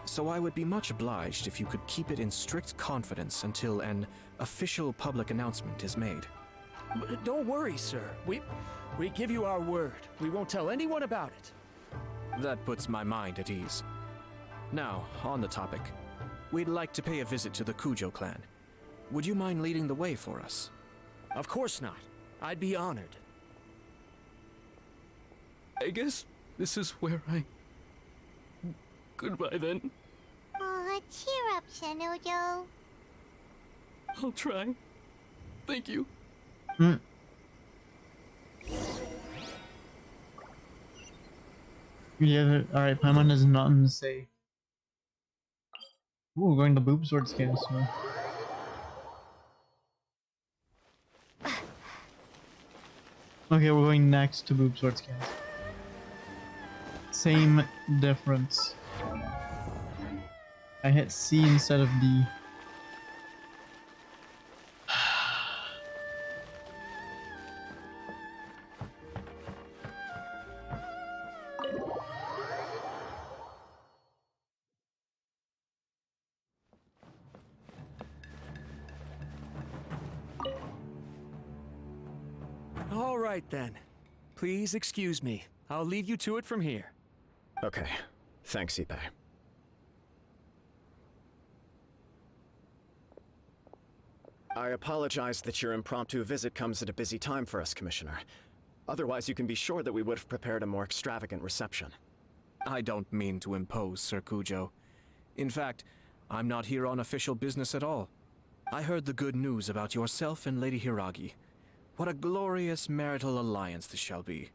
So I would be much obliged if you could keep it in strict confidence until an official public announcement is made. Don't worry, sir. We give you our word. We won't tell anyone about it. That puts my mind at ease. Now, on the topic. We'd like to pay a visit to the Kujo clan. Would you mind leading the way for us? Of course not. I'd be honored. I guess this is where I... Goodbye then. Aw, cheer up, Shanojo. I'll try. Thank you. Yeah, alright, Paimon has nothing to say. Ooh, we're going to boob sword scans soon. Okay, we're going next to boob sword scans. Same difference. I hit C instead of D. All right then. Please excuse me. I'll leave you to it from here. Okay. Thanks, Ippei. I apologize that your impromptu visit comes at a busy time for us, Commissioner. Otherwise, you can be sure that we would have prepared a more extravagant reception. I don't mean to impose, Sir Kujo. In fact, I'm not here on official business at all. I heard the good news about yourself and Lady Hiragi. What a glorious marital alliance this shall be.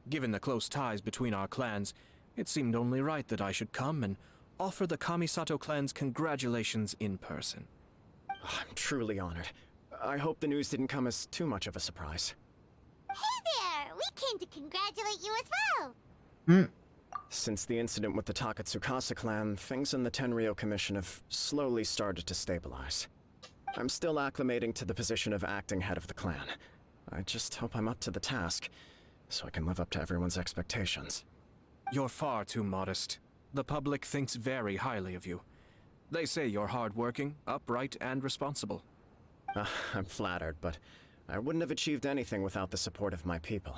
Given the close ties between our clans, it seemed only right that I should come and offer the Kamisato clan's congratulations in person. I'm truly honored. I hope the news didn't come as too much of a surprise. Hey there! We came to congratulate you as well! Since the incident with the Takatsukasa clan, things in the Tenryou Commission have slowly started to stabilize. I'm still acclimating to the position of acting head of the clan. I just hope I'm up to the task, so I can live up to everyone's expectations. You're far too modest. The public thinks very highly of you. They say you're hardworking, upright, and responsible. I'm flattered, but I wouldn't have achieved anything without the support of my people.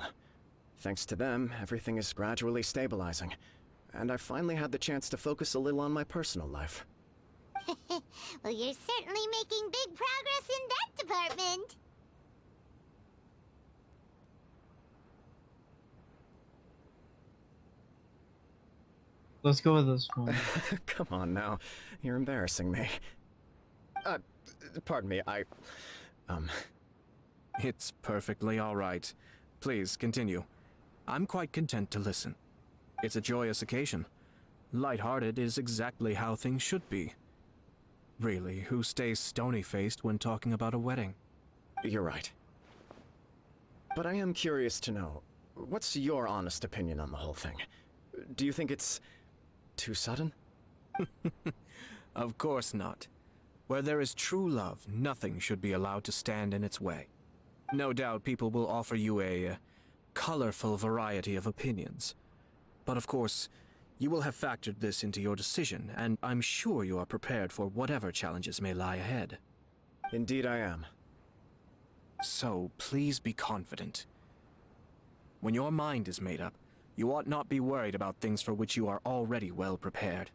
Thanks to them, everything is gradually stabilizing, and I've finally had the chance to focus a little on my personal life. Well, you're certainly making big progress in that department. Let's go with this one. Come on now, you're embarrassing me. Pardon me, It's perfectly all right. Please, continue. I'm quite content to listen. It's a joyous occasion. Light-hearted is exactly how things should be. Really, who stays stony-faced when talking about a wedding? You're right. But I am curious to know, what's your honest opinion on the whole thing? Do you think it's too sudden? Of course not. Where there is true love, nothing should be allowed to stand in its way. No doubt people will offer you a colorful variety of opinions. But of course, you will have factored this into your decision, and I'm sure you are prepared for whatever challenges may lie ahead. Indeed I am. So, please be confident. When your mind is made up, you ought not be worried about things for which you are already well prepared.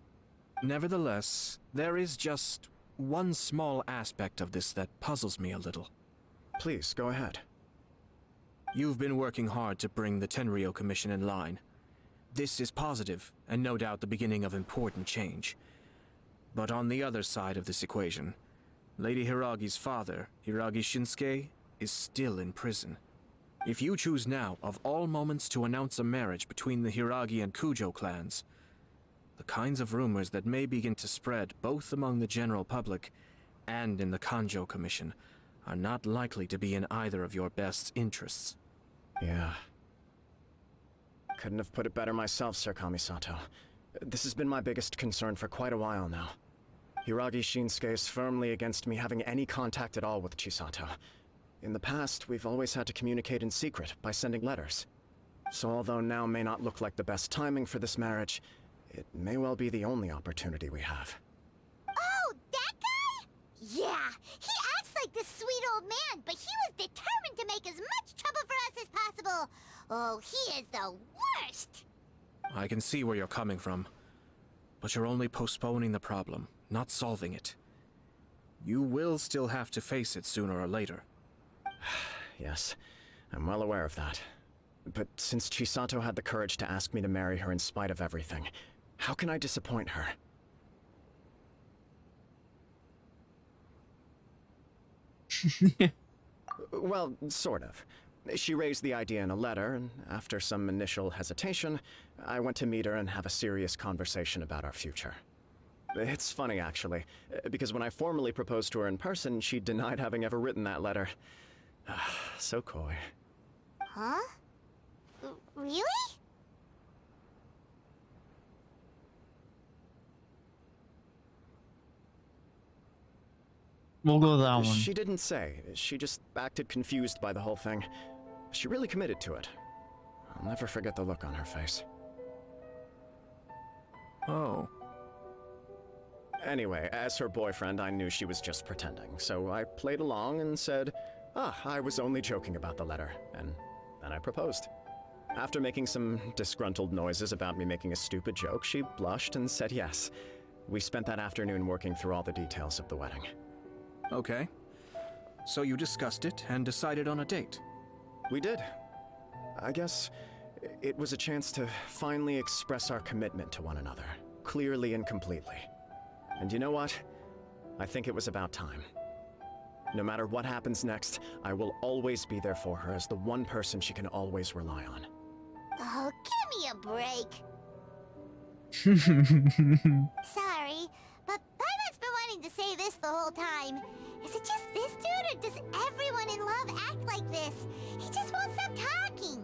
Nevertheless, there is just one small aspect of this that puzzles me a little. Please, go ahead. You've been working hard to bring the Tenryou Commission in line. This is positive, and no doubt the beginning of important change. But on the other side of this equation, Lady Hiragi's father, Hiragi Shinsuke, is still in prison. If you choose now, of all moments, to announce a marriage between the Hiragi and Kujo clans, the kinds of rumors that may begin to spread both among the general public and in the Kanjo Commission are not likely to be in either of your best interests. Yeah. Couldn't have put it better myself, Sir Kamisato. This has been my biggest concern for quite a while now. Hiragi Shinsuke is firmly against me having any contact at all with Chisato. In the past, we've always had to communicate in secret by sending letters. So although now may not look like the best timing for this marriage, it may well be the only opportunity we have. Oh, that guy? Yeah, he acts like this sweet old man, but he was determined to make as much trouble for us as possible. Oh, he is the worst! I can see where you're coming from, but you're only postponing the problem, not solving it. You will still have to face it sooner or later. Yes, I'm well aware of that. But since Chisato had the courage to ask me to marry her in spite of everything, how can I disappoint her? Well, sort of. She raised the idea in a letter, and after some initial hesitation, I went to meet her and have a serious conversation about our future. It's funny, actually, because when I formally proposed to her in person, she denied having ever written that letter. So coy. Huh? Really? We'll go with that one. She didn't say. She just acted confused by the whole thing. She really committed to it. I'll never forget the look on her face. Oh. Anyway, as her boyfriend, I knew she was just pretending, so I played along and said, I was only joking about the letter, and then I proposed. After making some disgruntled noises about me making a stupid joke, she blushed and said yes. We spent that afternoon working through all the details of the wedding. Okay. So you discussed it and decided on a date? We did. I guess it was a chance to finally express our commitment to one another, clearly and completely. And you know what? I think it was about time. No matter what happens next, I will always be there for her as the one person she can always rely on. Oh, give me a break. Sorry, but Paimon's been wanting to say this the whole time. Is it just this dude, or does everyone in love act like this? He just won't stop talking.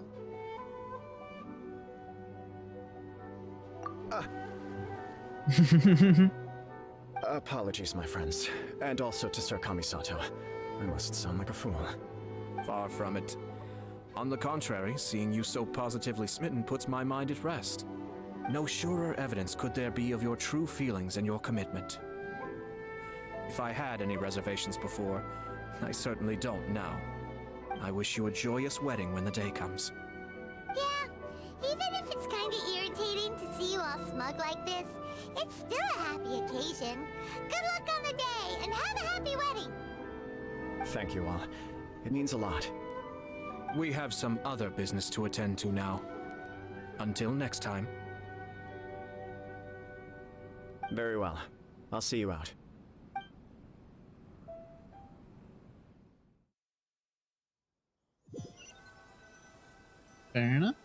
Apologies, my friends. And also to Sir Kamisato. I must sound like a fool. Far from it. On the contrary, seeing you so positively smitten puts my mind at rest. No surer evidence could there be of your true feelings and your commitment. If I had any reservations before, I certainly don't now. I wish you a joyous wedding when the day comes. Yeah, even if it's kinda irritating to see you all smug like this, it's still a happy occasion. Good luck on the day, and have a happy wedding! Thank you all. It means a lot. We have some other business to attend to now. Until next time. Very well. I'll see you out. Fair enough.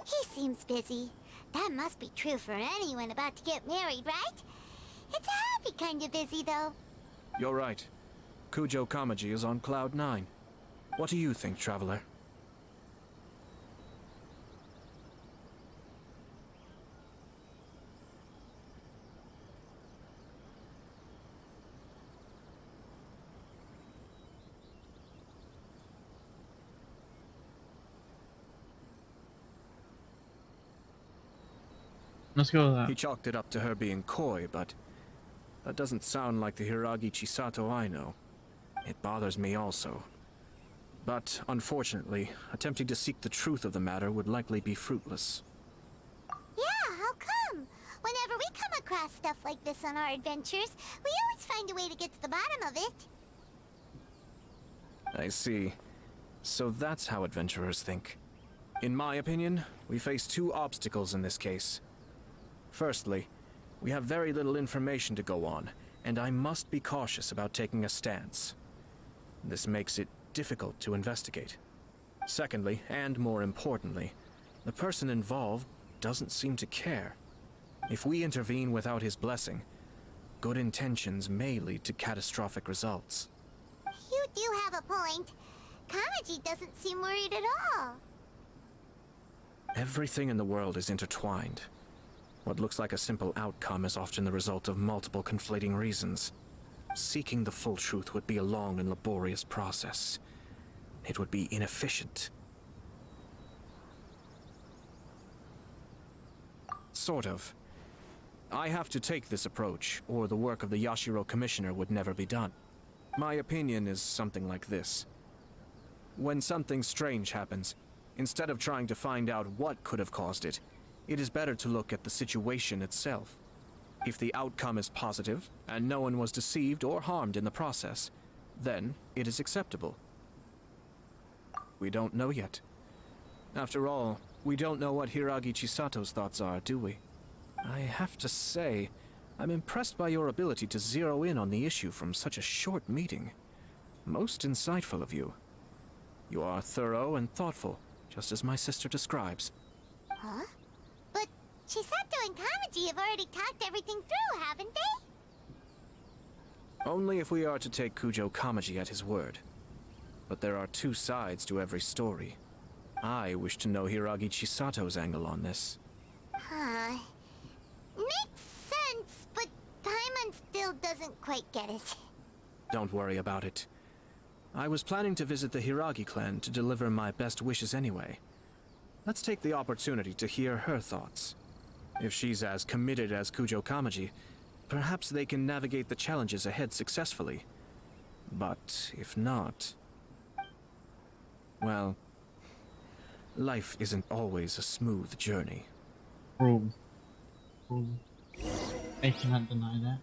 He seems busy. That must be true for anyone about to get married, right? It's a happy kind of busy, though. You're right. Kujo Kamaji is on Cloud 9. What do you think, Traveler? Let's go with that. He chalked it up to her being coy, but that doesn't sound like the Hiragi Chisato I know. It bothers me also. But, unfortunately, attempting to seek the truth of the matter would likely be fruitless. Yeah, how come? Whenever we come across stuff like this on our adventures, we always find a way to get to the bottom of it. I see. So that's how adventurers think. In my opinion, we face two obstacles in this case. Firstly, we have very little information to go on, and I must be cautious about taking a stance. This makes it difficult to investigate. Secondly, and more importantly, the person involved doesn't seem to care. If we intervene without his blessing, good intentions may lead to catastrophic results. You do have a point. Kamaji doesn't seem worried at all. Everything in the world is intertwined. What looks like a simple outcome is often the result of multiple conflating reasons. Seeking the full truth would be a long and laborious process. It would be inefficient. Sort of. I have to take this approach, or the work of the Yashiro Commissioner would never be done. My opinion is something like this. When something strange happens, instead of trying to find out what could have caused it, it is better to look at the situation itself. If the outcome is positive, and no one was deceived or harmed in the process, then it is acceptable. We don't know yet. After all, we don't know what Hiragi Chisato's thoughts are, do we? I have to say, I'm impressed by your ability to zero in on the issue from such a short meeting. Most insightful of you. You are thorough and thoughtful, just as my sister describes. Huh? But Chisato and Kamaji have already talked everything through, haven't they? Only if we are to take Kujo Kamaji at his word. But there are two sides to every story. I wish to know Hiragi Chisato's angle on this. Huh. Makes sense, but Paimon still doesn't quite get it. Don't worry about it. I was planning to visit the Hiragi clan to deliver my best wishes anyway. Let's take the opportunity to hear her thoughts. If she's as committed as Kujo Kamaji, perhaps they can navigate the challenges ahead successfully. But if not... well, life isn't always a smooth journey. True. True. I cannot deny that.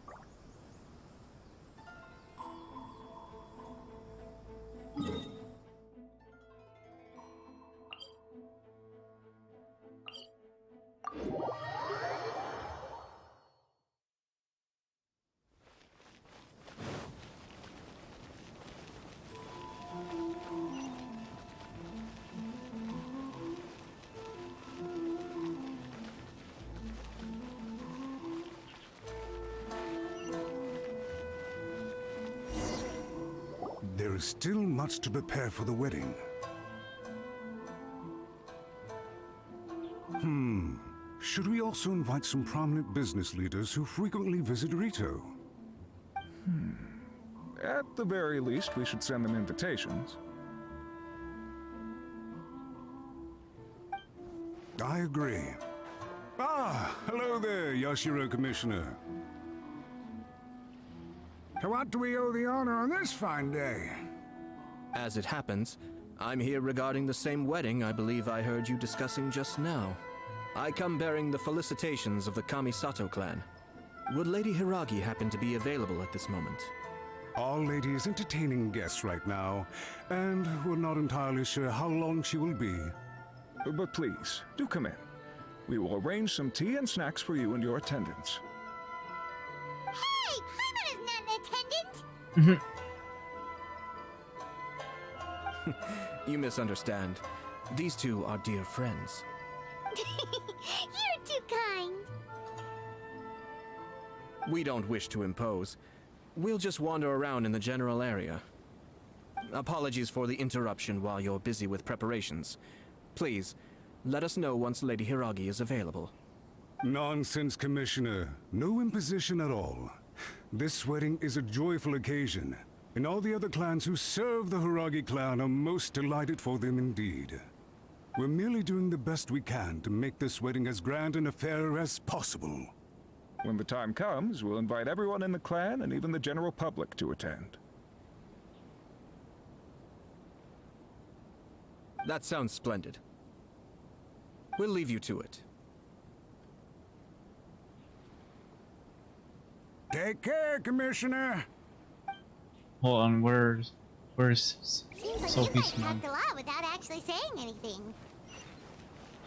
There is still much to prepare for the wedding. Should we also invite some prominent business leaders who frequently visit Rito? At the very least, we should send them invitations. I agree. Ah, hello there, Yashiro Commissioner. To what do we owe the honor on this fine day? As it happens, I'm here regarding the same wedding I believe I heard you discussing just now. I come bearing the felicitations of the Kamisato clan. Would Lady Hiragi happen to be available at this moment? Our lady is entertaining guests right now, and we're not entirely sure how long she will be. But please, do come in. We will arrange some tea and snacks for you and your attendants. Hey! Paimon is not an attendant! You misunderstand. These two are dear friends. You're too kind. We don't wish to impose. We'll just wander around in the general area. Apologies for the interruption while you're busy with preparations. Please, let us know once Lady Hiragi is available. Nonsense, Commissioner. No imposition at all. This wedding is a joyful occasion, and all the other clans who serve the Hiragi clan are most delighted for them indeed. We're merely doing the best we can to make this wedding as grand an affair as possible. When the time comes, we'll invite everyone in the clan and even the general public to attend. That sounds splendid. We'll leave you to it. Take care, Commissioner! Hold on, where's Seems like Sophie's you guys mom? talked a lot without actually saying anything.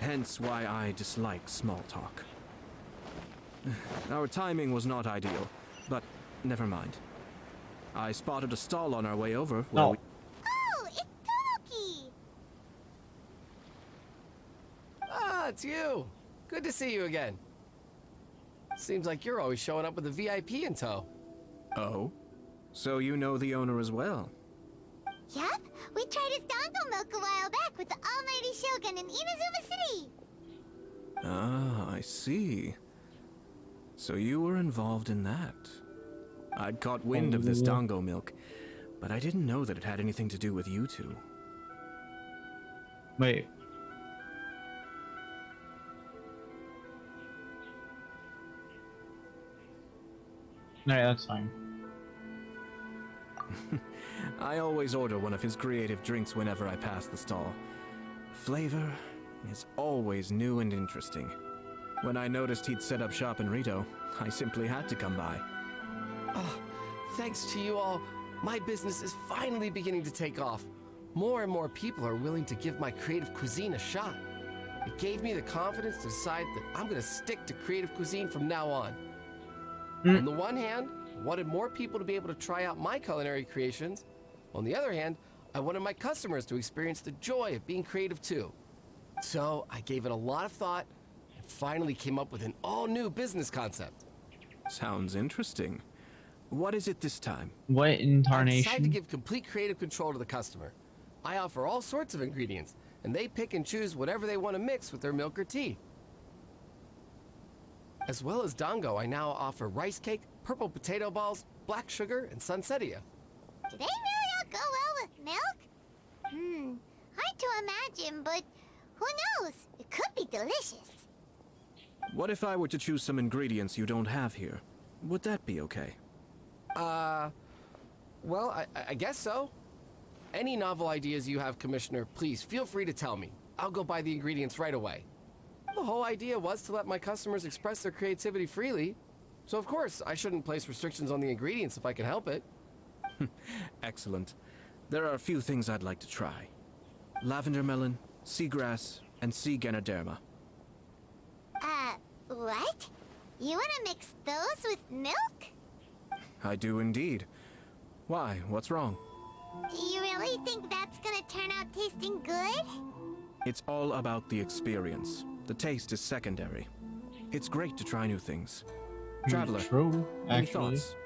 Hence why I dislike small talk. Our timing was not ideal, but never mind. I spotted a stall on our way over where No. we... Oh, it's Tomoki! it's you. Good to see you again. Seems like you're always showing up with a VIP in tow. Oh? So you know the owner as well? Yep, we tried his dongo milk a while back with the Almighty Shogun in Inazuma City. Ah, I see. So you were involved in that. I'd caught wind of this dongo milk, but I didn't know that it had anything to do with you two. Wait. No, that's fine. I always order one of his creative drinks whenever I pass the stall. The flavor is always new and interesting. When I noticed he'd set up shop in Rito, I simply had to come by. Oh, thanks to you all, my business is finally beginning to take off. More and more people are willing to give my creative cuisine a shot. It gave me the confidence to decide that I'm going to stick to creative cuisine from now on. On the one hand, I wanted more people to be able to try out my culinary creations. On the other hand, I wanted my customers to experience the joy of being creative too. So I gave it a lot of thought and finally came up with an all-new business concept. Sounds interesting. What is it this time? What I incarnation? decided to give complete creative control to the customer. I offer all sorts of ingredients, and they pick and choose whatever they want to mix with their milk or tea. As well as Dango, I now offer rice cake, purple potato balls, black sugar, and sunsettia. Do they really all go well with milk? Hard to imagine, but who knows? It could be delicious. What if I were to choose some ingredients you don't have here? Would that be okay? Well, I guess so. Any novel ideas you have, Commissioner, please feel free to tell me. I'll go buy the ingredients right away. The whole idea was to let my customers express their creativity freely. So of course, I shouldn't place restrictions on the ingredients if I can help it. Excellent. There are a few things I'd like to try. Lavender melon, seagrass, and sea ganoderma. What? You want to mix those with milk? I do indeed. Why? What's wrong? You really think that's gonna turn out tasting good? It's all about the experience. The taste is secondary. It's great to try new things. Traveler, True, any actually. thoughts?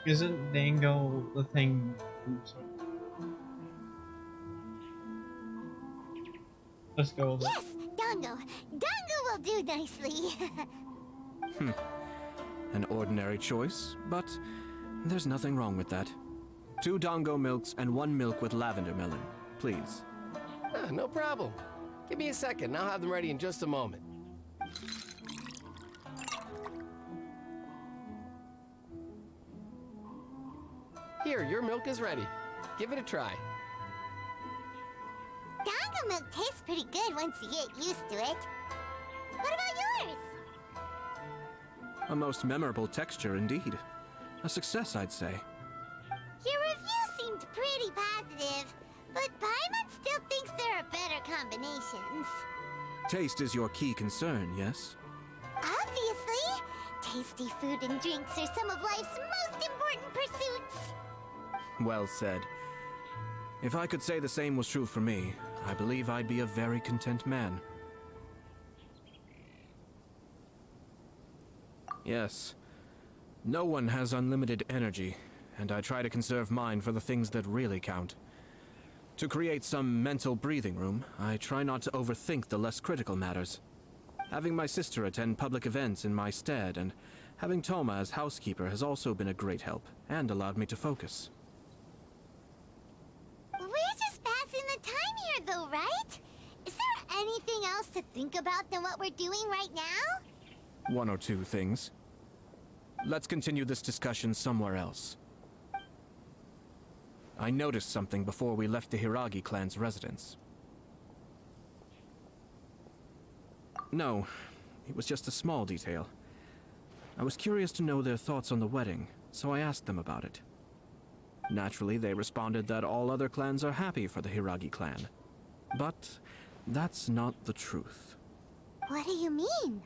Isn't Dango the thing? Oops, sorry. Let's go with it. Yes, Dango. Dango will do nicely. An ordinary choice, but there's nothing wrong with that. 2 Dango milks and 1 milk with lavender melon, please. No problem. Give me a second, and I'll have them ready in just a moment. Here, your milk is ready. Give it a try. Dango milk tastes pretty good once you get used to it. What about yours? A most memorable texture indeed. A success, I'd say. Your review seemed pretty positive, but Paimon still thinks there are better combinations. Taste is your key concern, yes? Obviously! Tasty food and drinks are some of life's most important pursuits. Well said. If I could say the same was true for me, I believe I'd be a very content man. Yes. No one has unlimited energy, and I try to conserve mine for the things that really count. To create some mental breathing room, I try not to overthink the less critical matters. Having my sister attend public events in my stead, and having Toma as housekeeper has also been a great help, and allowed me to focus. We're just passing the time here though, right? Is there anything else to think about than what we're doing right now? 1 or 2 things. Let's continue this discussion somewhere else. I noticed something before we left the Hiragi clan's residence. No, it was just a small detail. I was curious to know their thoughts on the wedding, so I asked them about it. Naturally, they responded that all other clans are happy for the Hiragi clan. But that's not the truth. What do you mean?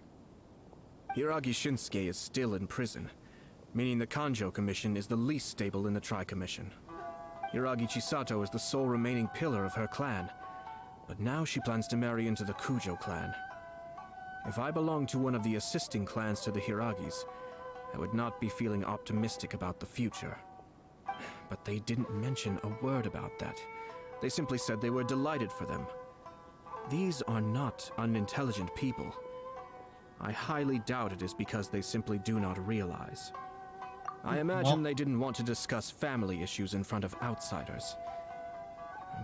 Hiragi Shinsuke is still in prison, meaning the Kanjo Commission is the least stable in the Tri-Commission. Hiragi Chisato is the sole remaining pillar of her clan, but now she plans to marry into the Kujo clan. If I belonged to one of the assisting clans to the Hiragis, I would not be feeling optimistic about the future. But they didn't mention a word about that. They simply said they were delighted for them. These are not unintelligent people. I highly doubt it is because they simply do not realize. I imagine they didn't want to discuss family issues in front of outsiders.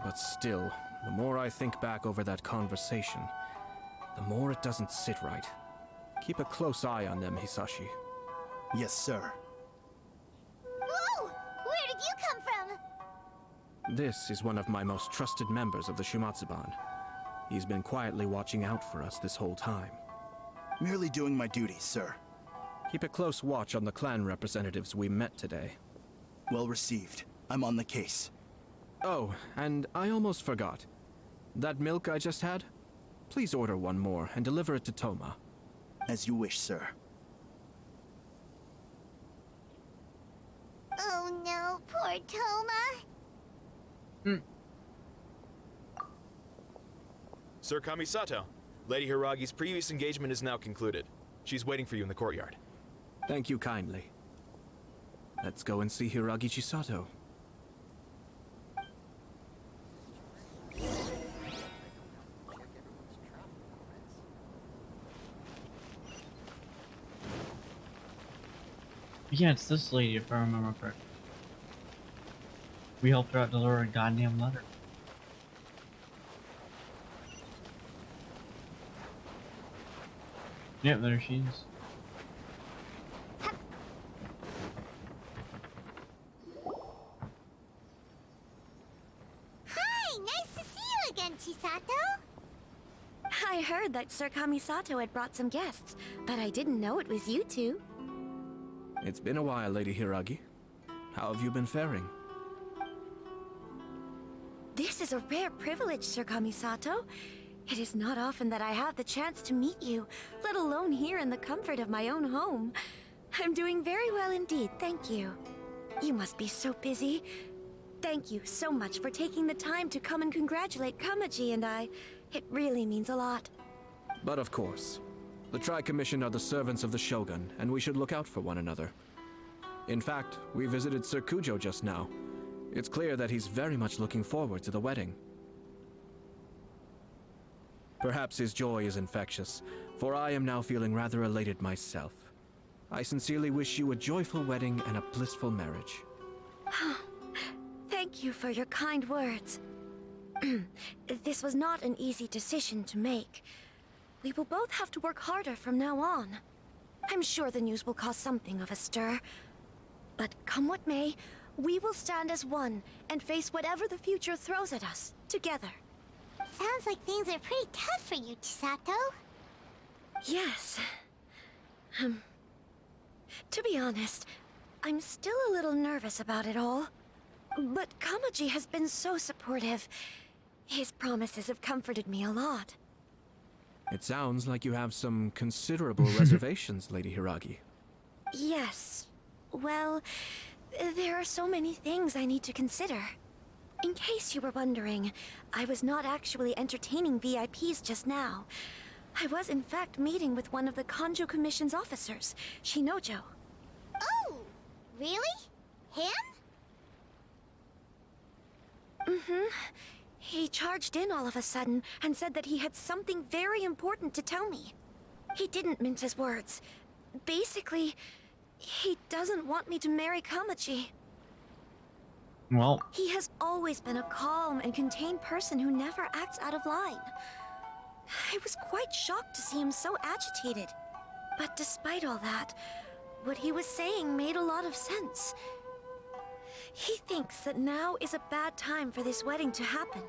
But still, the more I think back over that conversation, the more it doesn't sit right. Keep a close eye on them, Hisashi. Yes, sir. Whoa! Where did you come from? This is one of my most trusted members of the Shumatsuban. He's been quietly watching out for us this whole time. Merely doing my duty, sir. Keep a close watch on the clan representatives we met today. Well received. I'm on the case. Oh, and I almost forgot. That milk I just had? Please order one more and deliver it to Toma. As you wish, sir. Oh no, poor Toma. Sir Kamisato, Lady Hiragi's previous engagement is now concluded. She's waiting for you in the courtyard. Thank you kindly. Let's go and see Hiragi Chisato. Yeah, it's this lady if I remember correctly. We helped her out deliver a goddamn letter. Yep, there she is. Hi, nice to see you again, Chisato. I heard that Sir Kamisato had brought some guests, but I didn't know it was you two. It's been a while, Lady Hiragi. How have you been faring? This is a rare privilege, Sir Kamisato. It is not often that I have the chance to meet you, let alone here in the comfort of my own home. I'm doing very well indeed, thank you. You must be so busy. Thank you so much for taking the time to come and congratulate Kamaji and I. It really means a lot. But of course. The Tri-Commission are the servants of the Shogun, and we should look out for one another. In fact, we visited Sir Kujo just now. It's clear that he's very much looking forward to the wedding. Perhaps his joy is infectious, for I am now feeling rather elated myself. I sincerely wish you a joyful wedding and a blissful marriage. Thank you for your kind words. This was not an easy decision to make. We will both have to work harder from now on. I'm sure the news will cause something of a stir. But come what may, we will stand as one and face whatever the future throws at us, together. Sounds like things are pretty tough for you, Chisato. Yes. To be honest, I'm still a little nervous about it all. But Kamaji has been so supportive. His promises have comforted me a lot. It sounds like you have some considerable reservations, Lady Hiragi. Yes. Well, there are so many things I need to consider. In case you were wondering, I was not actually entertaining VIPs just now. I was in fact meeting with one of the Kanjo Commission's officers, Shinojo. Oh, really? Him? Mm-hmm. He charged in all of a sudden and said that he had something very important to tell me. He didn't mince his words. Basically, he doesn't want me to marry Kamaji. Well, he has always been a calm and contained person who never acts out of line. I was quite shocked to see him so agitated. But despite all that, what he was saying made a lot of sense. He thinks that now is a bad time for this wedding to happen.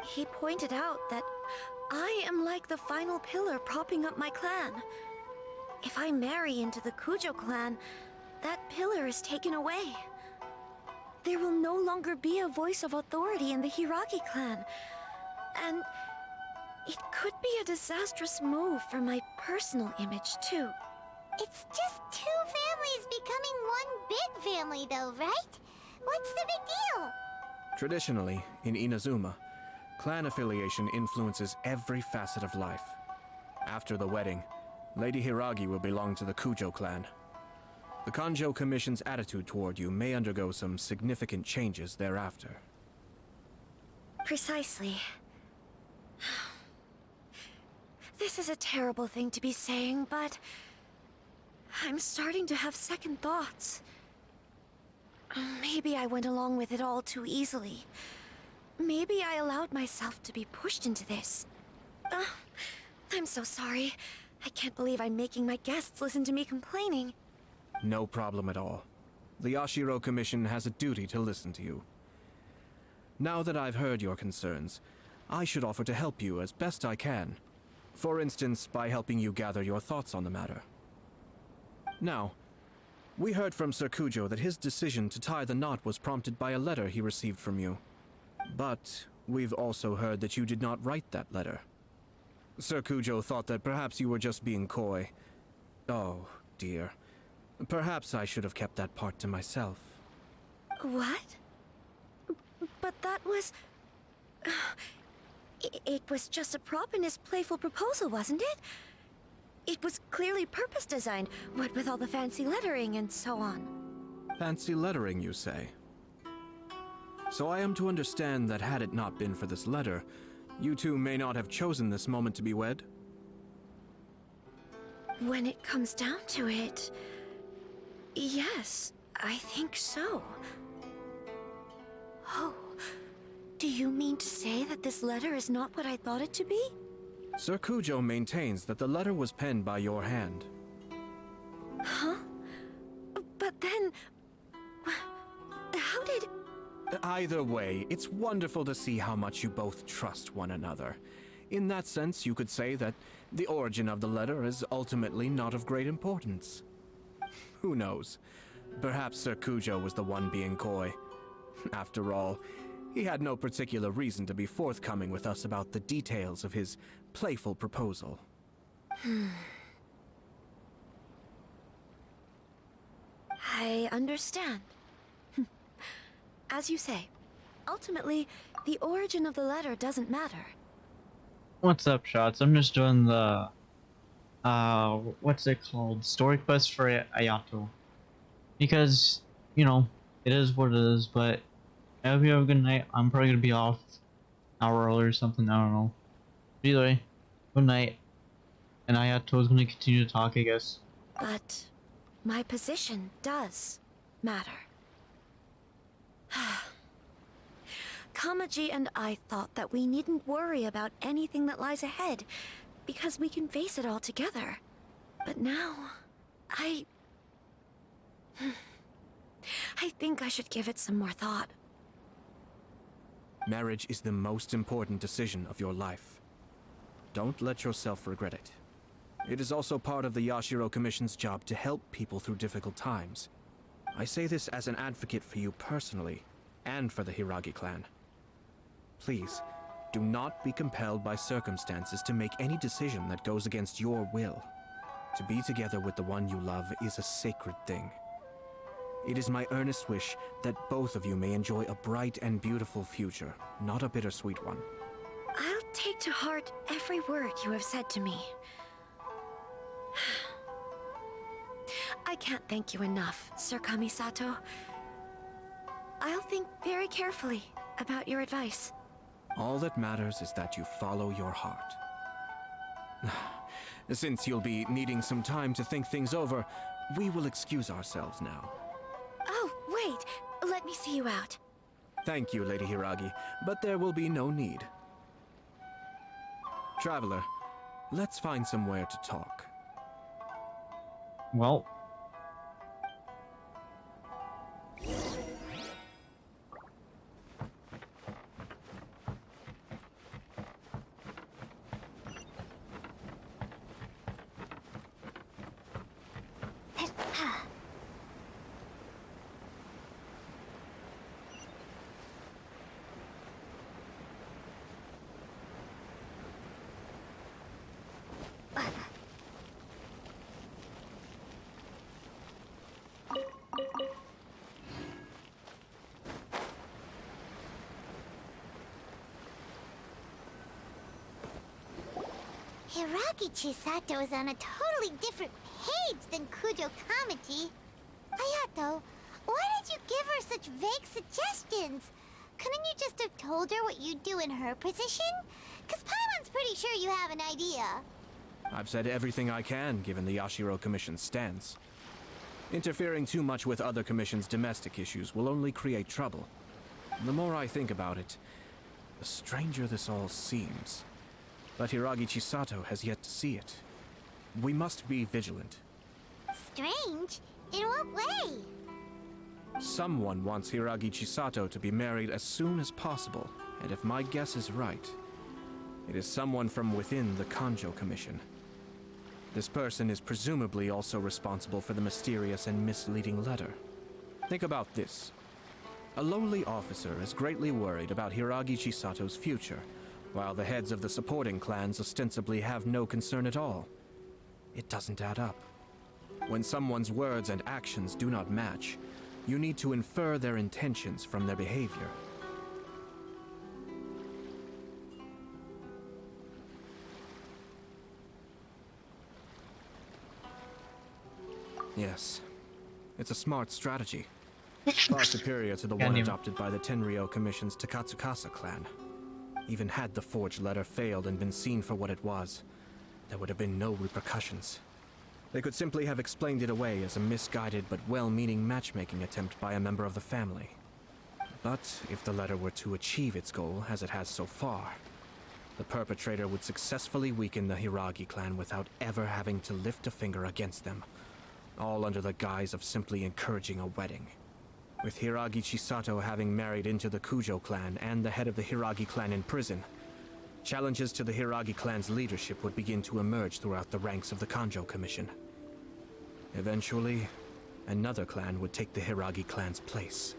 He pointed out that I am like the final pillar propping up my clan. If I marry into the Kujo clan, that pillar is taken away. There will no longer be a voice of authority in the Hiragi clan. And it could be a disastrous move for my personal image, too. It's just two families becoming one big family, though, right? What's the big deal? Traditionally, in Inazuma, clan affiliation influences every facet of life. After the wedding, Lady Hiragi will belong to the Kujo clan. The Kanjo Commission's attitude toward you may undergo some significant changes thereafter. Precisely. This is a terrible thing to be saying, but I'm starting to have second thoughts. Maybe I went along with it all too easily. Maybe I allowed myself to be pushed into this. I'm so sorry. I can't believe I'm making my guests listen to me complaining. No problem at all. The Yashiro Commission has a duty to listen to you. Now that I've heard your concerns, I should offer to help you as best I can. For instance, by helping you gather your thoughts on the matter. Now, we heard from Sir Kujo that his decision to tie the knot was prompted by a letter he received from you. But we've also heard that you did not write that letter. Sir Kujo thought that perhaps you were just being coy. Oh, dear. Perhaps I should have kept that part to myself. What? But that was... It was just a prop in his playful proposal, wasn't it? It was clearly purpose designed, what with all the fancy lettering and so on. Fancy lettering, you say? So I am to understand that had it not been for this letter, you two may not have chosen this moment to be wed? When it comes down to it... Yes, I think so. Oh, do you mean to say that this letter is not what I thought it to be? Sir Kujo maintains that the letter was penned by your hand. Huh? But then... How did... Either way, it's wonderful to see how much you both trust one another. In that sense, you could say that the origin of the letter is ultimately not of great importance. Who knows? Perhaps Sir Kujo was the one being coy. After all, he had no particular reason to be forthcoming with us about the details of his playful proposal. I understand. As you say, ultimately, the origin of the letter doesn't matter. What's up, Shots? I'm just doing the what's it called? Story quest for Ayato. Because, you know, it is what it is, but I hope you have a good night. I'm probably gonna be off an hour early or something, I don't know. But either way, good night. And Ayato is gonna continue to talk, I guess. But my position does matter. Kamaji and I thought that we needn't worry about anything that lies ahead, because we can face it all together. But now, I think I should give it some more thought. Marriage is the most important decision of your life. Don't let yourself regret it. It is also part of the Yashiro Commission's job to help people through difficult times. I say this as an advocate for you personally, and for the Hiragi clan. Please, do not be compelled by circumstances to make any decision that goes against your will. To be together with the one you love is a sacred thing. It is my earnest wish that both of you may enjoy a bright and beautiful future, not a bittersweet one. I'll take to heart every word you have said to me. I can't thank you enough, Sir Kamisato. I'll think very carefully about your advice. All that matters is that you follow your heart. Since you'll be needing some time to think things over, we will excuse ourselves now. Oh, wait! Let me see you out. Thank you, Lady Hiragi, but there will be no need. Traveler, let's find somewhere to talk. Well... Hiragi Chisato is on a totally different page than Kujo Kamaji. Hayato, why did you give her such vague suggestions? Couldn't you just have told her what you'd do in her position? Because Paimon's pretty sure you have an idea. I've said everything I can, given the Yashiro Commission's stance. Interfering too much with other commissions' domestic issues will only create trouble. The more I think about it, the stranger this all seems. But Hiragi Chisato has yet to see it. We must be vigilant. Strange? In what way? Someone wants Hiragi Chisato to be married as soon as possible, and if my guess is right, it is someone from within the Kanjo Commission. This person is presumably also responsible for the mysterious and misleading letter. Think about this. A lowly officer is greatly worried about Hiragi Chisato's future, while the heads of the supporting clans ostensibly have no concern at all. It doesn't add up. When someone's words and actions do not match, you need to infer their intentions from their behavior. Yes, it's a smart strategy. Far superior to the one adopted by the Tenryou Commission's Takatsukasa clan. Even had the forged letter failed and been seen for what it was, there would have been no repercussions. They could simply have explained it away as a misguided but well-meaning matchmaking attempt by a member of the family. But if the letter were to achieve its goal, as it has so far, the perpetrator would successfully weaken the Hiragi clan without ever having to lift a finger against them, all under the guise of simply encouraging a wedding. With Hiragi Chisato having married into the Kujo clan and the head of the Hiragi clan in prison, challenges to the Hiragi clan's leadership would begin to emerge throughout the ranks of the Kanjo Commission. Eventually, another clan would take the Hiragi clan's place.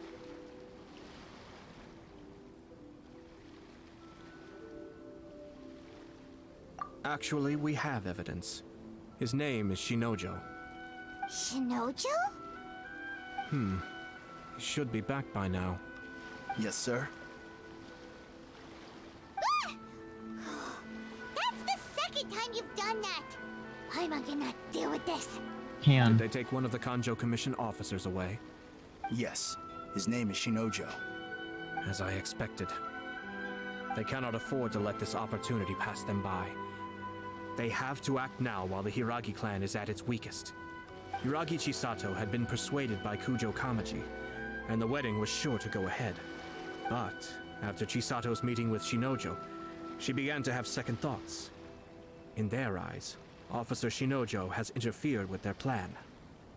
Actually, we have evidence. His name is Shinojo. Shinojo? He should be back by now. Yes, sir. Ah! That's the second time you've done that! Paimon cannot deal with this. Did they take one of the Kanjo Commission officers away? Yes. His name is Shinojo. As I expected. They cannot afford to let this opportunity pass them by. They have to act now while the Hiragi clan is at its weakest. Hiragi Chisato had been persuaded by Kujo Kamaji, and the wedding was sure to go ahead. But after Chisato's meeting with Shinojo, she began to have second thoughts. In their eyes, Officer Shinojo has interfered with their plan.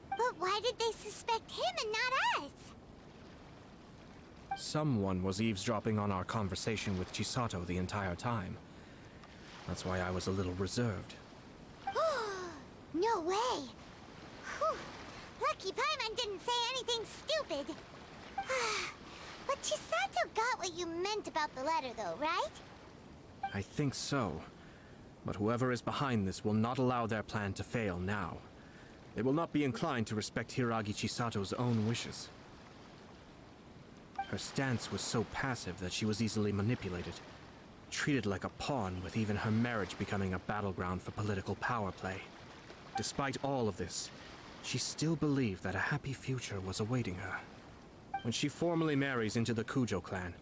But why did they suspect him and not us? Someone was eavesdropping on our conversation with Chisato the entire time. That's why I was a little reserved. No way! Whew. Lucky Paimon didn't say anything stupid. But Chisato got what you meant about the letter though, right? I think so. But whoever is behind this will not allow their plan to fail now. They will not be inclined to respect Hiragi Chisato's own wishes. Her stance was so passive that she was easily manipulated. Treated like a pawn, with even her marriage becoming a battleground for political power play. Despite all of this, she still believed that a happy future was awaiting her. When she formally marries into the Kujo clan,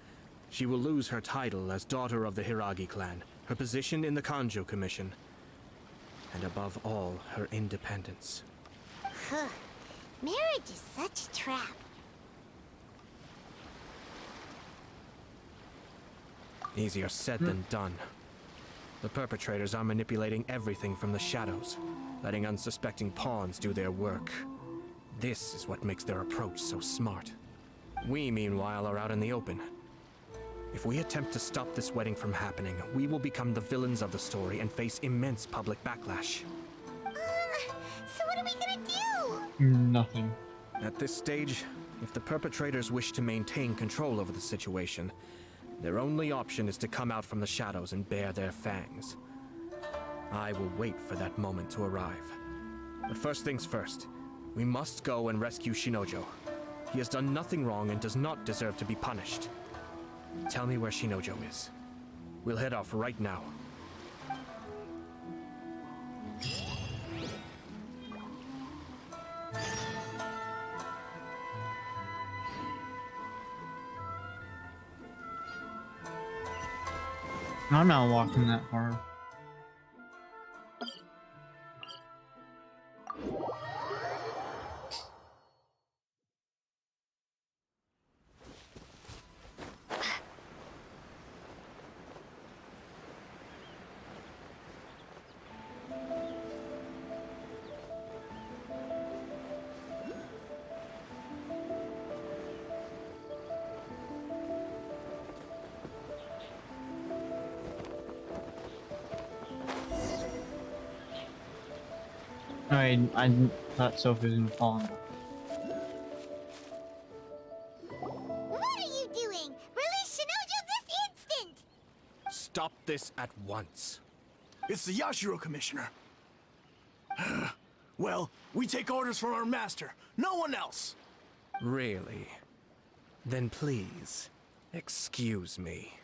she will lose her title as daughter of the Hiragi clan, her position in the Kanjo Commission, and above all, her independence. Marriage is such a trap. Easier said than done. The perpetrators are manipulating everything from the shadows, letting unsuspecting pawns do their work. This is what makes their approach so smart. We, meanwhile, are out in the open. If we attempt to stop this wedding from happening, we will become the villains of the story and face immense public backlash. So what are we gonna do? Nothing. At this stage, if the perpetrators wish to maintain control over the situation, their only option is to come out from the shadows and bare their fangs. I will wait for that moment to arrive. But first things first, we must go and rescue Shinojo. He has done nothing wrong and does not deserve to be punished. Tell me where Shinojo is. We'll head off right now. I'm not walking that far. I thought Sophie was gonna fall in. What are you doing? Release Shinojo this instant! Stop this at once. It's the Yashiro Commissioner. Well, we take orders from our master, no one else. Really? Then please, excuse me.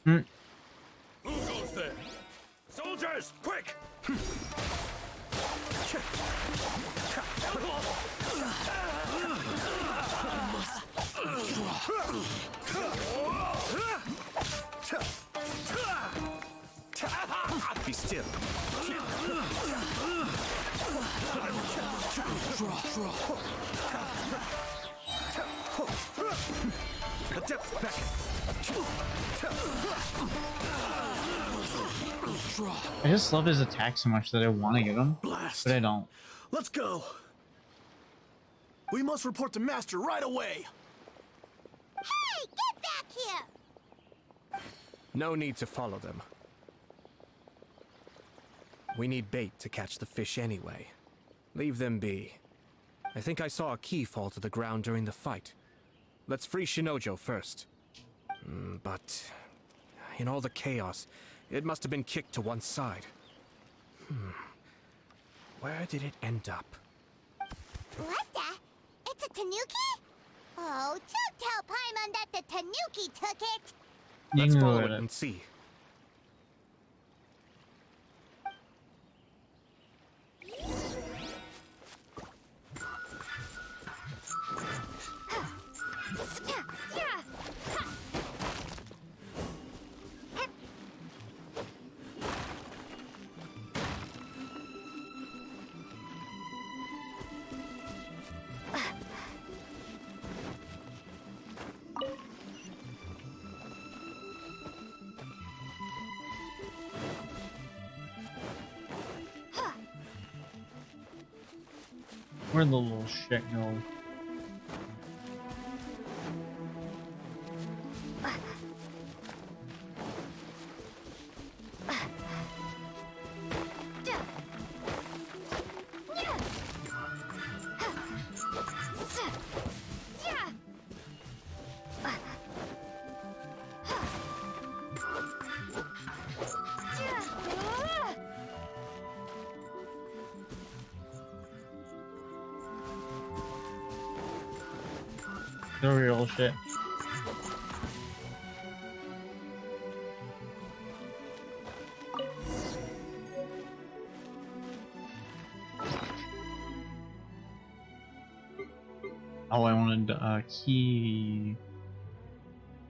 Who goes there? Soldiers, quick! Be still. Adepts back. I just love his attack so much that I want to get him, Blast. but I don't. Let's go. We must report to Master right away. Hey, get back here! No need to follow them. We need bait to catch the fish anyway. Leave them be. I think I saw a key fall to the ground during the fight. Let's free Shinojo first. But in all the chaos, it must have been kicked to one side. Where did it end up? What the? It's a tanuki? Oh, don't tell Paimon that the tanuki took it! Let's follow it and see. Where'd the little shit go? The real shit. Oh, I wanted key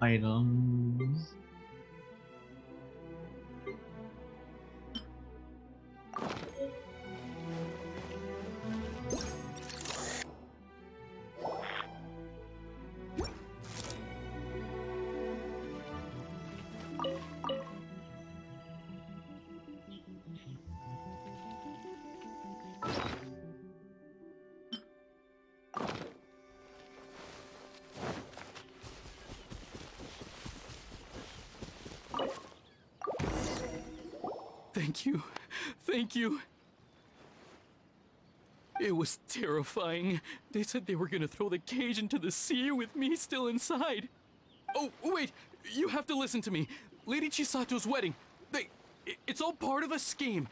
items. Thank you. Thank you. It was terrifying. They said they were gonna throw the cage into the sea with me still inside. Oh, wait! You have to listen to me. Lady Chisato's wedding. It's all part of a scheme.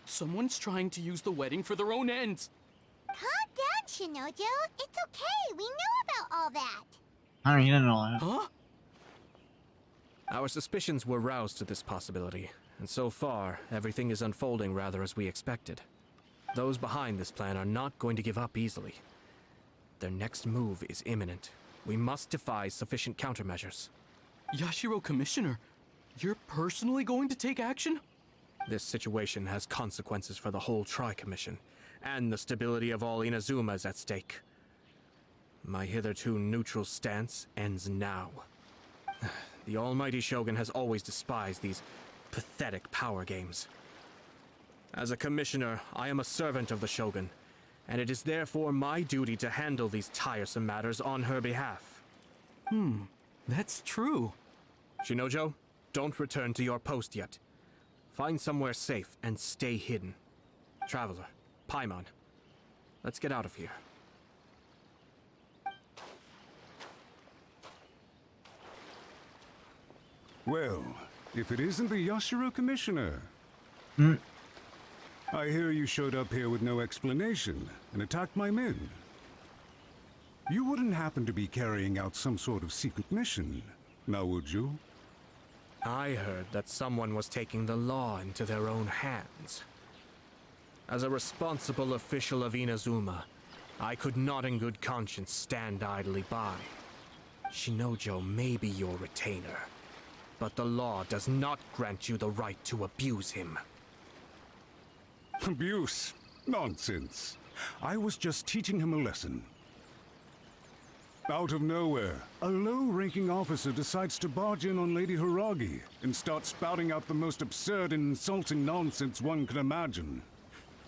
Someone's trying to use the wedding for their own ends. Calm down, Shinojo. It's okay. We know about all that. I mean, you didn't know that. Huh? Our suspicions were roused to this possibility, and so far, everything is unfolding rather as we expected. Those behind this plan are not going to give up easily. Their next move is imminent. We must devise sufficient countermeasures. Yashiro Commissioner, You're personally going to take action? This situation has consequences for the whole Tri-Commission, and the stability of all Inazuma is at stake. My hitherto neutral stance ends now. The almighty Shogun has always despised these pathetic power games. As a commissioner, I am a servant of the Shogun, and it is therefore my duty to handle these tiresome matters on her behalf. That's true. Shinojo, don't return to your post yet. Find somewhere safe and stay hidden. Traveler, Paimon, let's get out of here. Well, if it isn't the Yashiro Commissioner. I hear you showed up here with no explanation and attacked my men. You wouldn't happen to be carrying out some sort of secret mission, now would you? I heard that someone was taking the law into their own hands. As a responsible official of Inazuma, I could not in good conscience stand idly by. Shinojo may be your retainer, but the law does not grant you the right to abuse him. Abuse? Nonsense. I was just teaching him a lesson. Out of nowhere, a low-ranking officer decides to barge in on Lady Hiragi and start spouting out the most absurd and insulting nonsense one can imagine.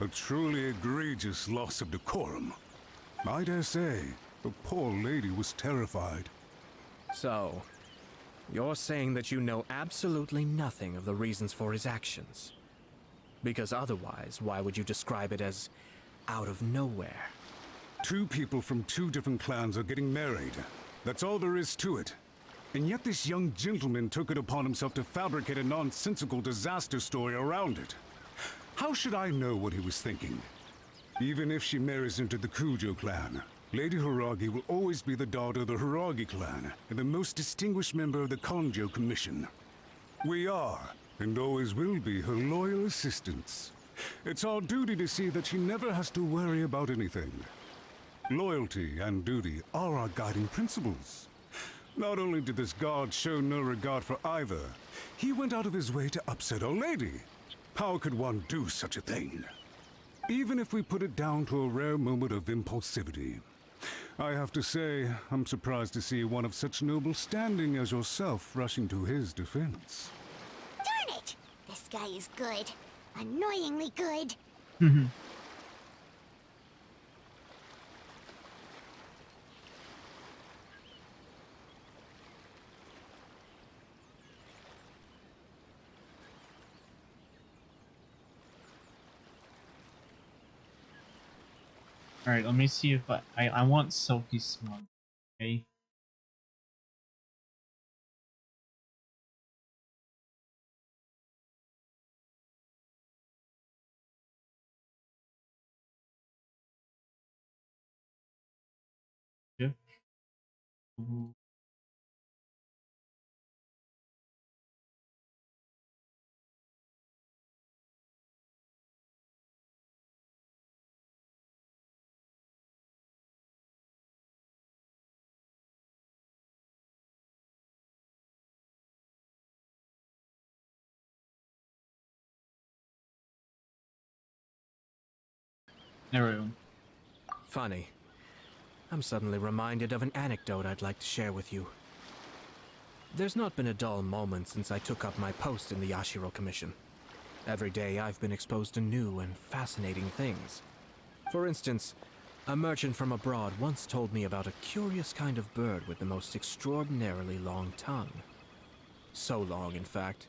A truly egregious loss of decorum. I dare say, the poor lady was terrified. So, you're saying that you know absolutely nothing of the reasons for his actions? Because otherwise, why would you describe it as out of nowhere? Two people from two different clans are getting married. That's all there is to it. And yet this young gentleman took it upon himself to fabricate a nonsensical disaster story around it. How should I know what he was thinking? Even if she marries into the Kujo clan, Lady Hiragi will always be the daughter of the Hiragi clan and the most distinguished member of the Konjo Commission. We are, and always will be, her loyal assistants. It's our duty to see that she never has to worry about anything. Loyalty and duty are our guiding principles. Not only did this guard show no regard for either, he went out of his way to upset our lady. How could one do such a thing? Even if we put it down to a rare moment of impulsivity. I have to say, I'm surprised to see one of such noble standing as yourself rushing to his defense. Darn it! This guy is good. Annoyingly good. Alright, let me see if I want Sophie Smug, okay? Yeah. There we go. Funny. I'm suddenly reminded of an anecdote I'd like to share with you. There's not been a dull moment since I took up my post in the Yashiro Commission. Every day I've been exposed to new and fascinating things. For instance, a merchant from abroad once told me about a curious kind of bird with the most extraordinarily long tongue. So long, in fact,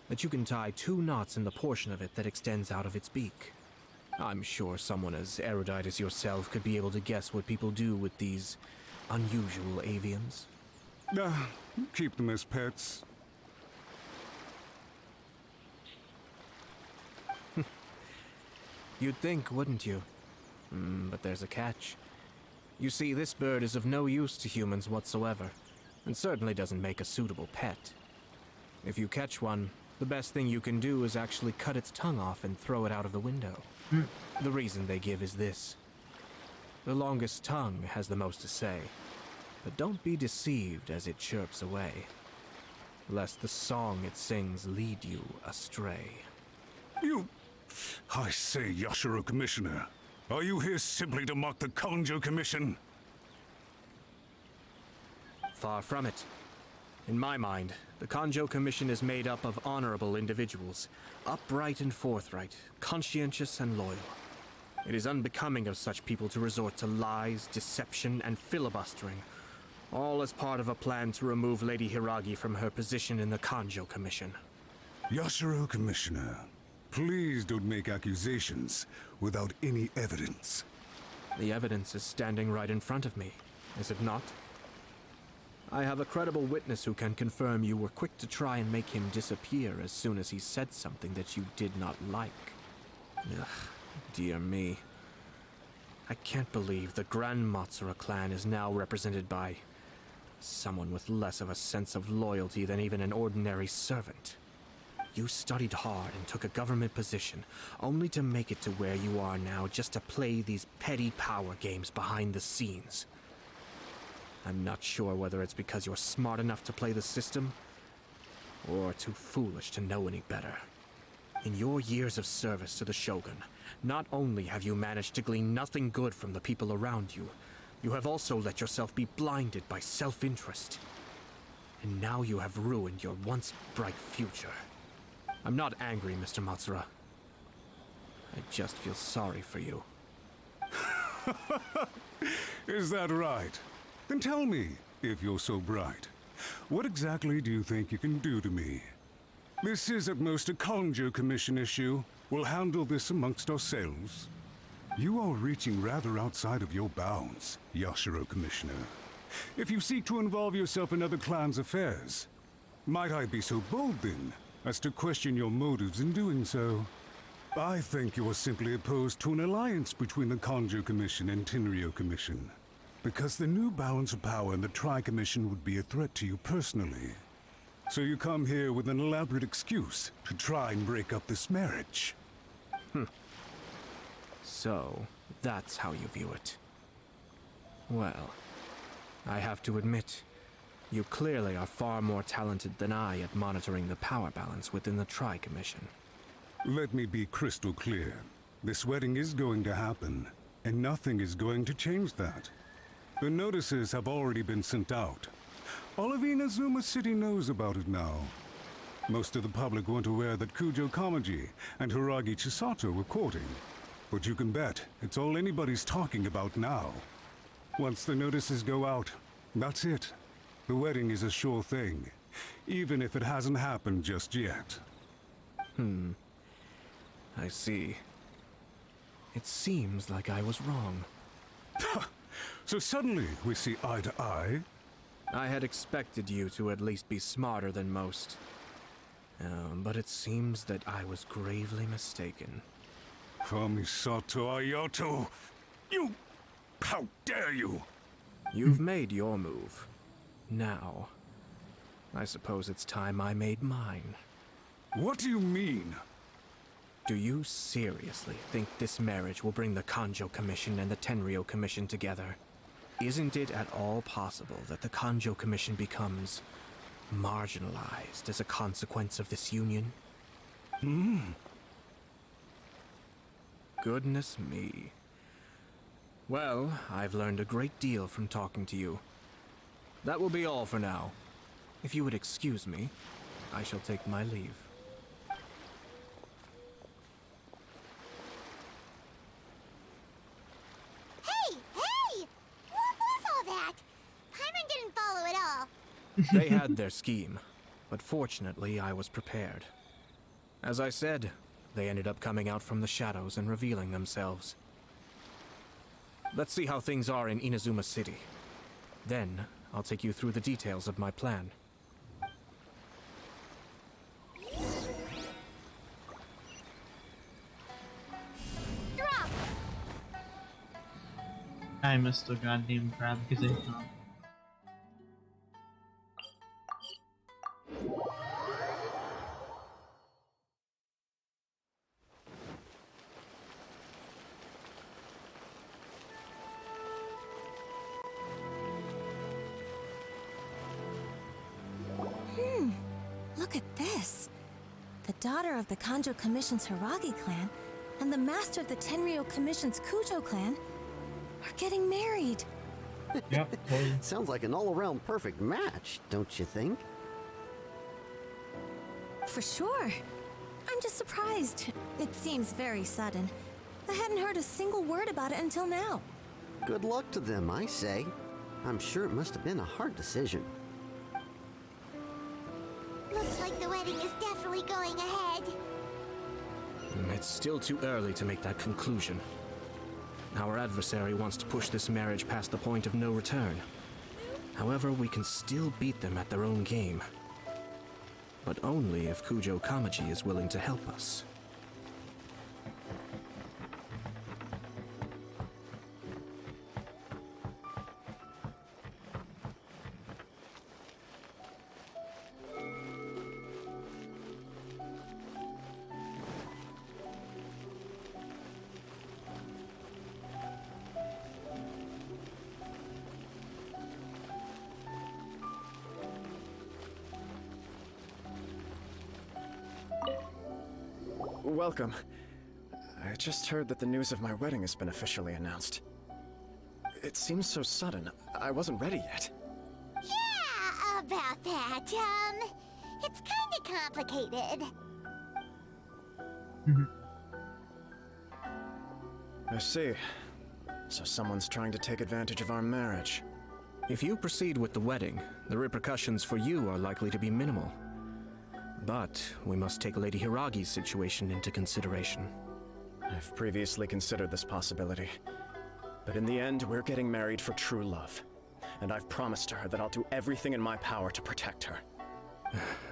that you can tie 2 knots in the portion of it that extends out of its beak. I'm sure someone as erudite as yourself could be able to guess what people do with these unusual avians. Keep them as pets. You'd think, wouldn't you? But there's a catch. You see, this bird is of no use to humans whatsoever, and certainly doesn't make a suitable pet. If you catch one, the best thing you can do is actually cut its tongue off and throw it out of the window. The reason they give is this. The longest tongue has the most to say, but don't be deceived as it chirps away. lest the song it sings lead you astray. I say, Yashiro Commissioner, are you here simply to mock the Kanjo Commission? Far from it. In my mind, the Kanjo Commission is made up of honorable individuals, upright and forthright, conscientious and loyal. It is unbecoming of such people to resort to lies, deception, and filibustering, all as part of a plan to remove Lady Hiragi from her position in the Kanjo Commission. Yashiro Commissioner, please don't make accusations without any evidence. The evidence is standing right in front of me, is it not? I have a credible witness who can confirm you were quick to try and make him disappear as soon as he said something that you did not like. Ugh, dear me. I can't believe the Grand Matsura clan is now represented by someone with less of a sense of loyalty than even an ordinary servant. You studied hard and took a government position, only to make it to where you are now just to play these petty power games behind the scenes. I'm not sure whether it's because you're smart enough to play the system, or too foolish to know any better. In your years of service to the Shogun, not only have you managed to glean nothing good from the people around you, you have also let yourself be blinded by self-interest. And now you have ruined your once bright future. I'm not angry, Mr. Matsura. I just feel sorry for you. Is that right? Then tell me, if you're so bright, what exactly do you think you can do to me? This is at most a Kanjo Commission issue. We'll handle this amongst ourselves. You are reaching rather outside of your bounds, Yashiro Commissioner. If you seek to involve yourself in other clans' affairs, might I be so bold then, as to question your motives in doing so? I think you are simply opposed to an alliance between the Kanjo Commission and Tenryou Commission, because the new balance of power in the Tri-Commission would be a threat to you personally. So you come here with an elaborate excuse to try and break up this marriage. So, that's how you view it. Well, I have to admit, you clearly are far more talented than I at monitoring the power balance within the Tri-Commission. Let me be crystal clear. This wedding is going to happen, and nothing is going to change that. The notices have already been sent out. All of Inazuma City knows about it now. Most of the public weren't aware that Kujo Kamaji and Hiragi Chisato were courting. But you can bet it's all anybody's talking about now. Once the notices go out, that's it. The wedding is a sure thing, even if it hasn't happened just yet. I see. It seems like I was wrong. So suddenly we see eye to eye? I had expected you to at least be smarter than most. But it seems that I was gravely mistaken. Kamisato Ayato! You... How dare you! You've made your move. Now, I suppose it's time I made mine. What do you mean? Do you seriously think this marriage will bring the Kanjo Commission and the Tenryou Commission together? Isn't it at all possible that the Kanjo Commission becomes marginalized as a consequence of this union? Goodness me. Well, I've learned a great deal from talking to you. That will be all for now. If you would excuse me, I shall take my leave. Hey! What was all that? Paimon didn't follow at all. They had their scheme, but fortunately I was prepared. As I said, they ended up coming out from the shadows and revealing themselves. Let's see how things are in Inazuma City. Then, I'll take you through the details of my plan. Drop! I missed the goddamn crab because I thought. Look at this. The daughter of the Kanjo Commission's Hiragi clan and the master of the Tenryou Commission's Kujo clan are getting married. Yep, totally. Sounds like an all-around perfect match, don't you think? For sure. I'm just surprised. It seems very sudden. I hadn't heard a single word about it until now. Good luck to them, I say. I'm sure it must have been a hard decision. Looks like the wedding is definitely going ahead. It's still too early to make that conclusion. Our adversary wants to push this marriage past the point of no return. However, we can still beat them at their own game. But only if Kujo Kamaji is willing to help us. Welcome. I just heard that the news of my wedding has been officially announced. It seems so sudden. I wasn't ready yet. Yeah, about that. It's kinda complicated. I see. So someone's trying to take advantage of our marriage. If you proceed with the wedding, the repercussions for you are likely to be minimal. But we must take Lady Hiragi's situation into consideration. I've previously considered this possibility. But in the end, we're getting married for true love. And I've promised her that I'll do everything in my power to protect her.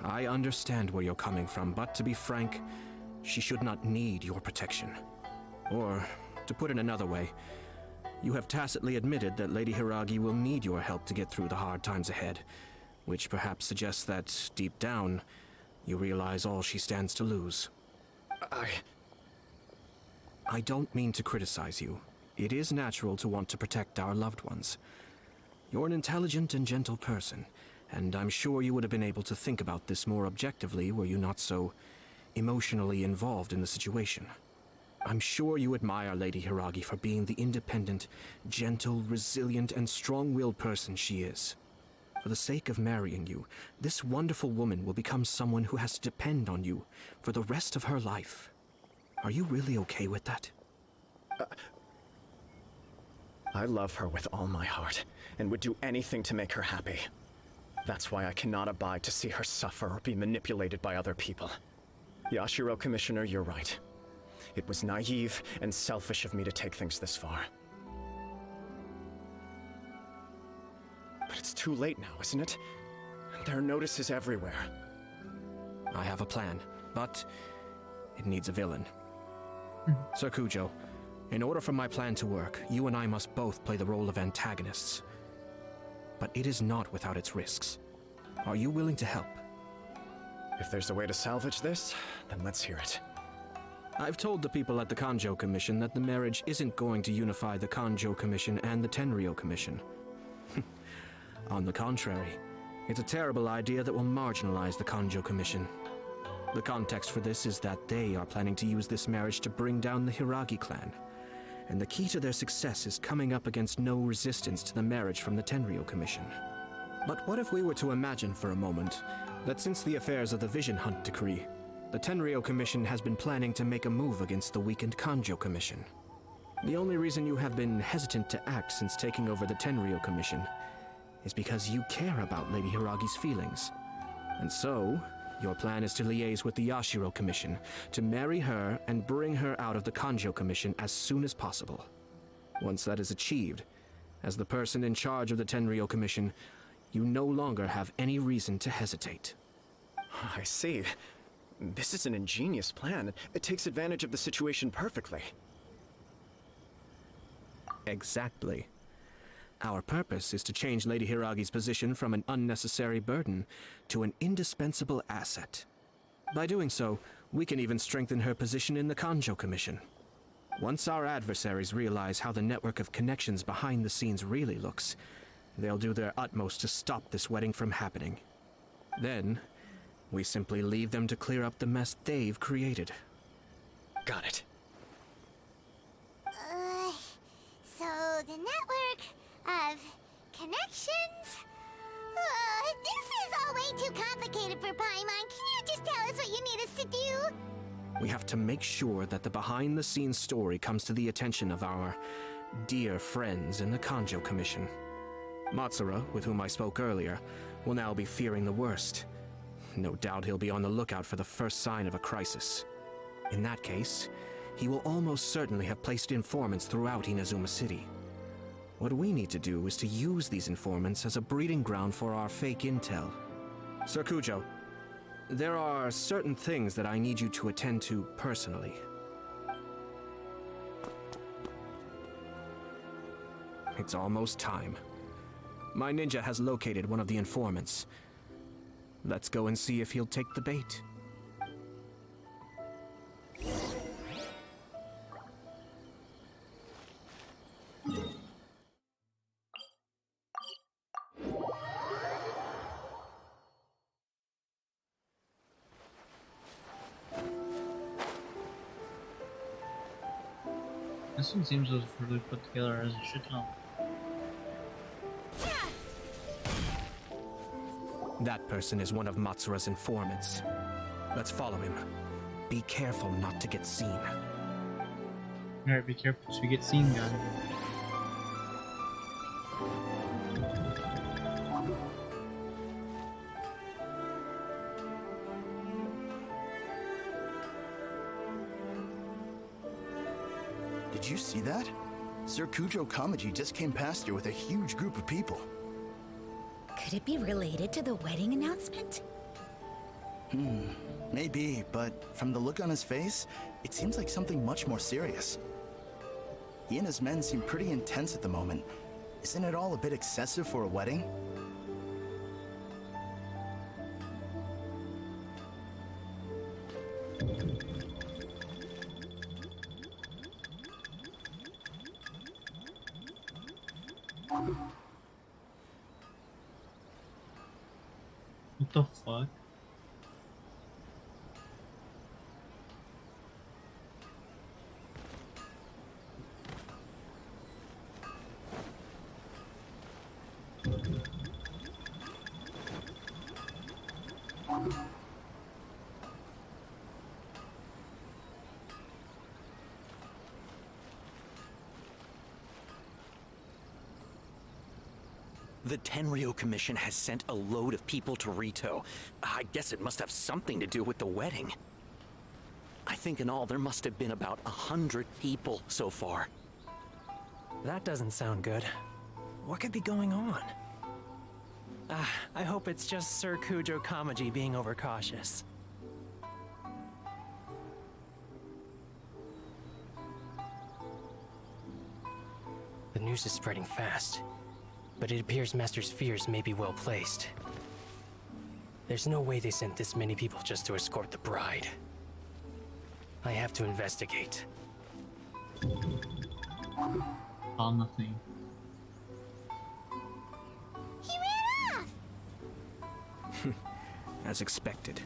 I understand where you're coming from, but to be frank, she should not need your protection. Or, to put it another way, you have tacitly admitted that Lady Hiragi will need your help to get through the hard times ahead, which perhaps suggests that, deep down, you realize all she stands to lose. I don't mean to criticize you. It is natural to want to protect our loved ones. You're an intelligent and gentle person, and I'm sure you would have been able to think about this more objectively were you not so emotionally involved in the situation. I'm sure you admire Lady Hiragi for being the independent, gentle, resilient, and strong-willed person she is. For the sake of marrying you, this wonderful woman will become someone who has to depend on you for the rest of her life. Are you really okay with that? I love her with all my heart, and would do anything to make her happy. That's why I cannot abide to see her suffer or be manipulated by other people. Yashiro Commissioner, you're right. It was naive and selfish of me to take things this far. But it's too late now, isn't it? There are notices everywhere. I have a plan, but it needs a villain. Sir Kujo, in order for my plan to work, you and I must both play the role of antagonists. But it is not without its risks. Are you willing to help? If there's a way to salvage this, then let's hear it. I've told the people at the Kanjo Commission that the marriage isn't going to unify the Kanjo Commission and the Tenryou Commission. On the contrary, it's a terrible idea that will marginalize the Kanjo Commission. The context for this is that they are planning to use this marriage to bring down the Hiragi clan, and the key to their success is coming up against no resistance to the marriage from the Tenryou Commission. But what if we were to imagine for a moment that since the affairs of the Vision Hunt Decree, the Tenryou Commission has been planning to make a move against the weakened Kanjo Commission? The only reason you have been hesitant to act since taking over the Tenryou Commission is because you care about Lady Hiragi's feelings. And so, your plan is to liaise with the Yashiro Commission, to marry her and bring her out of the Kanjo Commission as soon as possible. Once that is achieved, as the person in charge of the Tenryou Commission, you no longer have any reason to hesitate. I see. This is an ingenious plan. It takes advantage of the situation perfectly. Exactly. Our purpose is to change Lady Hiragi's position from an unnecessary burden to an indispensable asset. By doing so, we can even strengthen her position in the Kanjo Commission. Once our adversaries realize how the network of connections behind the scenes really looks, they'll do their utmost to stop this wedding from happening. Then, We simply leave them to clear up the mess they've created. Got it. So the network of connections? This is all way too complicated for Paimon. Can you just tell us what you need us to do? We have to make sure that the behind-the-scenes story comes to the attention of our dear friends in the Kanjo Commission. Matsura, with whom I spoke earlier, will now be fearing the worst. No doubt he'll be on the lookout for the first sign of a crisis. In that case, he will almost certainly have placed informants throughout Inazuma City. What we need to do is to use these informants as a breeding ground for our fake intel. Sir Kujo, there are certain things that I need you to attend to personally. It's almost time. My ninja has located one of the informants. Let's go and see if he'll take the bait. This one seems as really put together as it should now. That person is one of Matsura's informants. Let's follow him. Be careful not to get seen. Alright, be careful so you get seen, guys. Did you see that? Sir Kujo Kamaji just came past here with a huge group of people. Could it be related to the wedding announcement? Maybe, but from the look on his face, it seems like something much more serious. He and his men seem pretty intense at the moment. Isn't it all a bit excessive for a wedding? What the fuck? The Tenryo Commission has sent a load of people to Rito. I guess it must have something to do with the wedding. I think in all there must have been about 100 people so far. That doesn't sound good. What could be going on? I hope it's just Sir Kujo Kamaji being overcautious. The news is spreading fast, but it appears Master's fears may be well placed. There's no way they sent this many people just to escort the bride. I have to investigate. Oh, nothing. He ran off! As expected.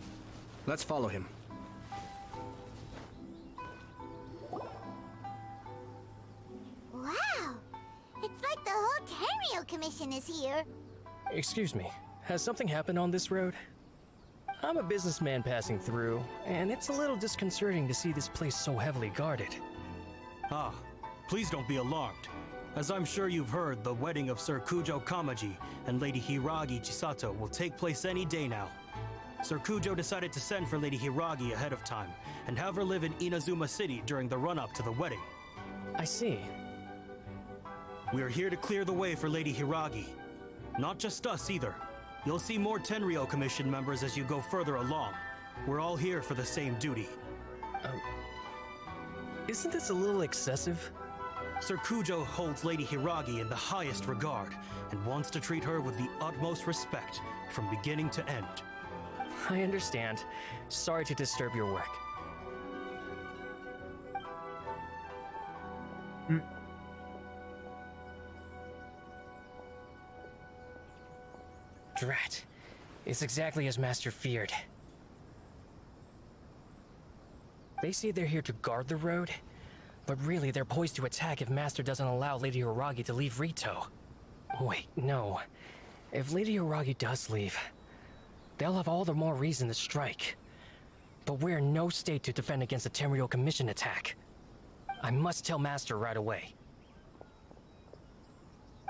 Let's follow him. Wow! It's like the whole Tenryo Commission is here. Excuse me, has something happened on this road? I'm a businessman passing through, and it's a little disconcerting to see this place so heavily guarded. Ah, please don't be alarmed. As I'm sure you've heard, the wedding of Sir Kujo Kamaji and Lady Hiragi Chisato will take place any day now. Sir Kujo decided to send for Lady Hiragi ahead of time and have her live in Inazuma City during the run-up to the wedding. I see. We are here to clear the way for Lady Hiragi. Not just us either. You'll see more Tenryo Commission members as you go further along. We're all here for the same duty. Isn't this a little excessive? Sir Kujo holds Lady Hiragi in the highest regard and wants to treat her with the utmost respect from beginning to end. I understand. Sorry to disturb your work. Drat. It's exactly as Master feared. They say they're here to guard the road, but really they're poised to attack if Master doesn't allow Lady Hiragi to leave Rito. Wait, no. If Lady Hiragi does leave, they'll have all the more reason to strike. But we're in no state to defend against a Tenryou Commission attack. I must tell Master right away.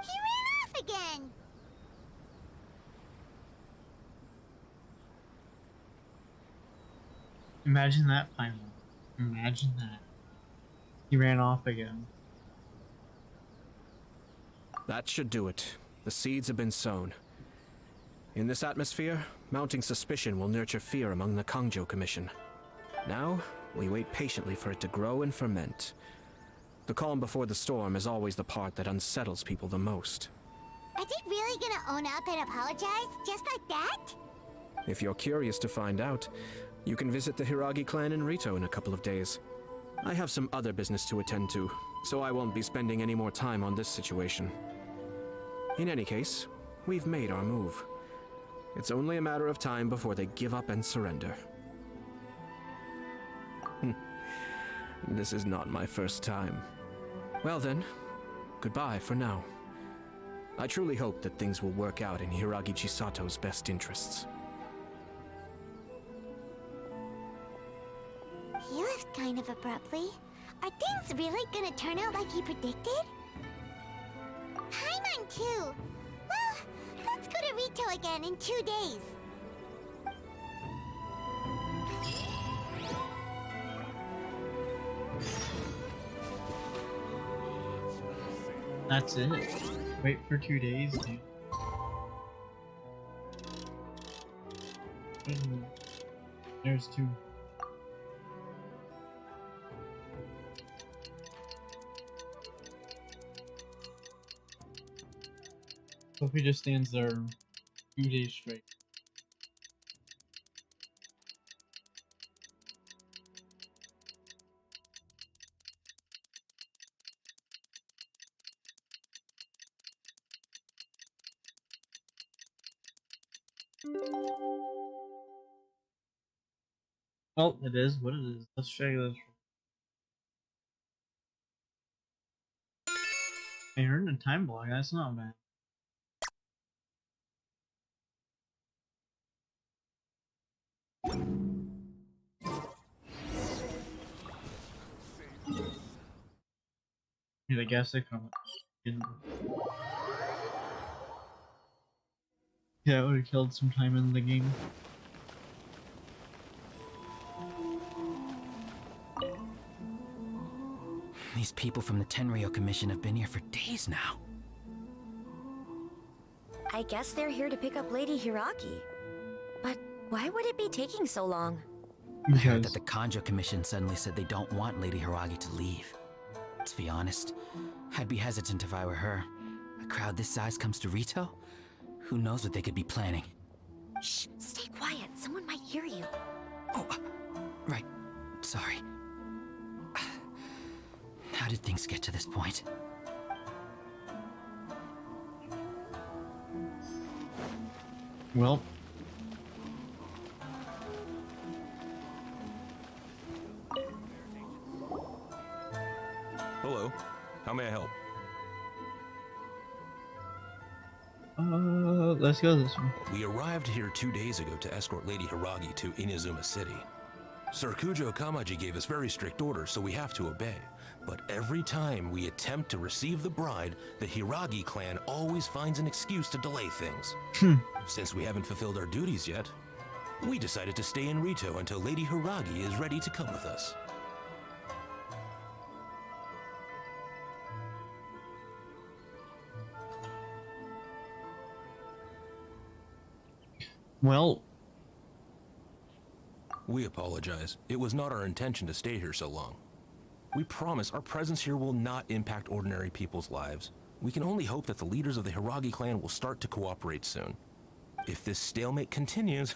He ran off again! Imagine that, Paimon. Imagine that. He ran off again. That should do it. The seeds have been sown. In this atmosphere, mounting suspicion will nurture fear among the Kangjo Commission. Now, we wait patiently for it to grow and ferment. The calm before the storm is always the part that unsettles people the most. Are they really gonna own up and apologize, just like that? If you're curious to find out, you can visit the Hiragi clan in Rito in a couple of days. I have some other business to attend to, so I won't be spending any more time on this situation. In any case, we've made our move. It's only a matter of time before they give up and surrender. This is not my first time. Well then, goodbye for now. I truly hope that things will work out in Hiragi Chisato's best interests. He left kind of abruptly. Are things really gonna turn out like he predicted? Paimon too! Well, let's go to Rito again in 2 days. That's it. Wait for 2 days, dude. There's 2. Sophie just stands there 2 days straight. Well, it is what it is. Let's check this. I earned a time block. That's not bad. Yeah, I guess I come. Yeah, it would have killed some time in the game. These people from the Tenryou Commission have been here for days now. I guess they're here to pick up Lady Hiragi. But why would it be taking so long? I heard that the Kanjo Commission suddenly said they don't want Lady Hiragi to leave. To be honest, I'd be hesitant if I were her. A crowd this size comes to Rito? Who knows what they could be planning? Shh, stay quiet. Someone might hear you. Oh, right. Sorry. How did things get to this point? Well. Hello. How may I help? Let's go this one. We arrived here 2 days ago to escort Lady Hiragi to Inazuma City. Sir Kujo Kamaji gave us very strict orders, so we have to obey. But every time we attempt to receive the bride, the Hiragi clan always finds an excuse to delay things. Since we haven't fulfilled our duties yet, we decided to stay in Rito until Lady Hiragi is ready to come with us. Well, we apologize. It was not our intention to stay here so long. We promise our presence here will not impact ordinary people's lives. We can only hope that the leaders of the Hiragi clan will start to cooperate soon. If this stalemate continues,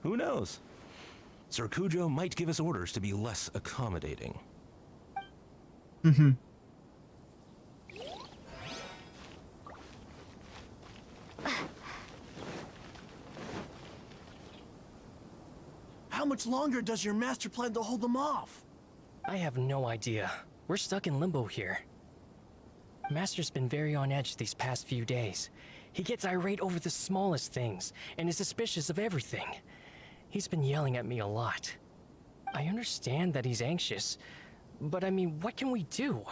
who knows? Sir Kujo might give us orders to be less accommodating. how much longer does your master plan to hold them off? I have no idea. We're stuck in limbo here. Master's been very on edge these past few days. He gets irate over the smallest things, and is suspicious of everything. He's been yelling at me a lot. I understand that he's anxious, but I mean, what can we do?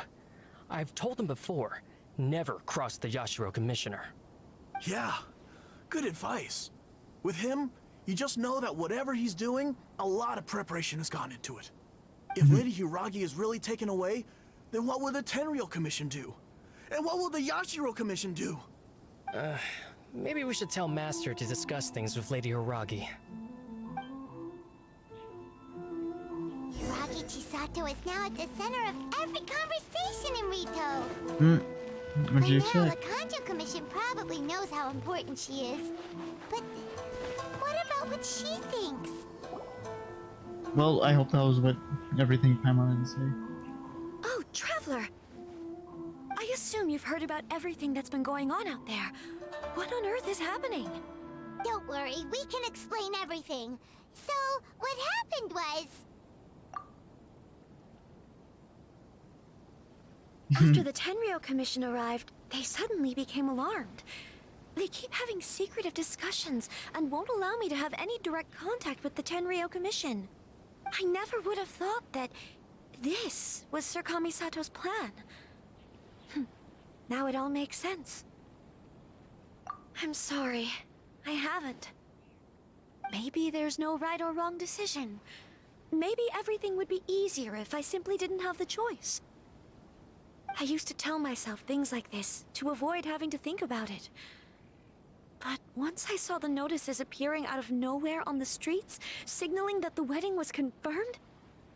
I've told him before, never cross the Yashiro Commissioner. Yeah, good advice. With him, you just know that whatever he's doing, a lot of preparation has gone into it. If Lady Hiragi is really taken away, then what will the Tenryou Commission do? And what will the Yashiro Commission do? Maybe we should tell Master to discuss things with Lady Hiragi. Hiragi Chisato is now at the center of every conversation in Rito. What do you By now, say? the Kanjo Commission probably knows how important she is. But what about what she thinks? Well, I hope that was what everything Paimon had to say. Oh, Traveler! I assume you've heard about everything that's been going on out there. What on earth is happening? Don't worry, we can explain everything. So, what happened was... After the Tenryou Commission arrived, they suddenly became alarmed. They keep having secretive discussions and won't allow me to have any direct contact with the Tenryou Commission. I never would have thought that this was Sir Kamisato's plan. Now it all makes sense. I'm sorry. I haven't. Maybe there's no right or wrong decision. Maybe everything would be easier if I simply didn't have the choice. I used to tell myself things like this to avoid having to think about it. But once I saw the notices appearing out of nowhere on the streets, signaling that the wedding was confirmed,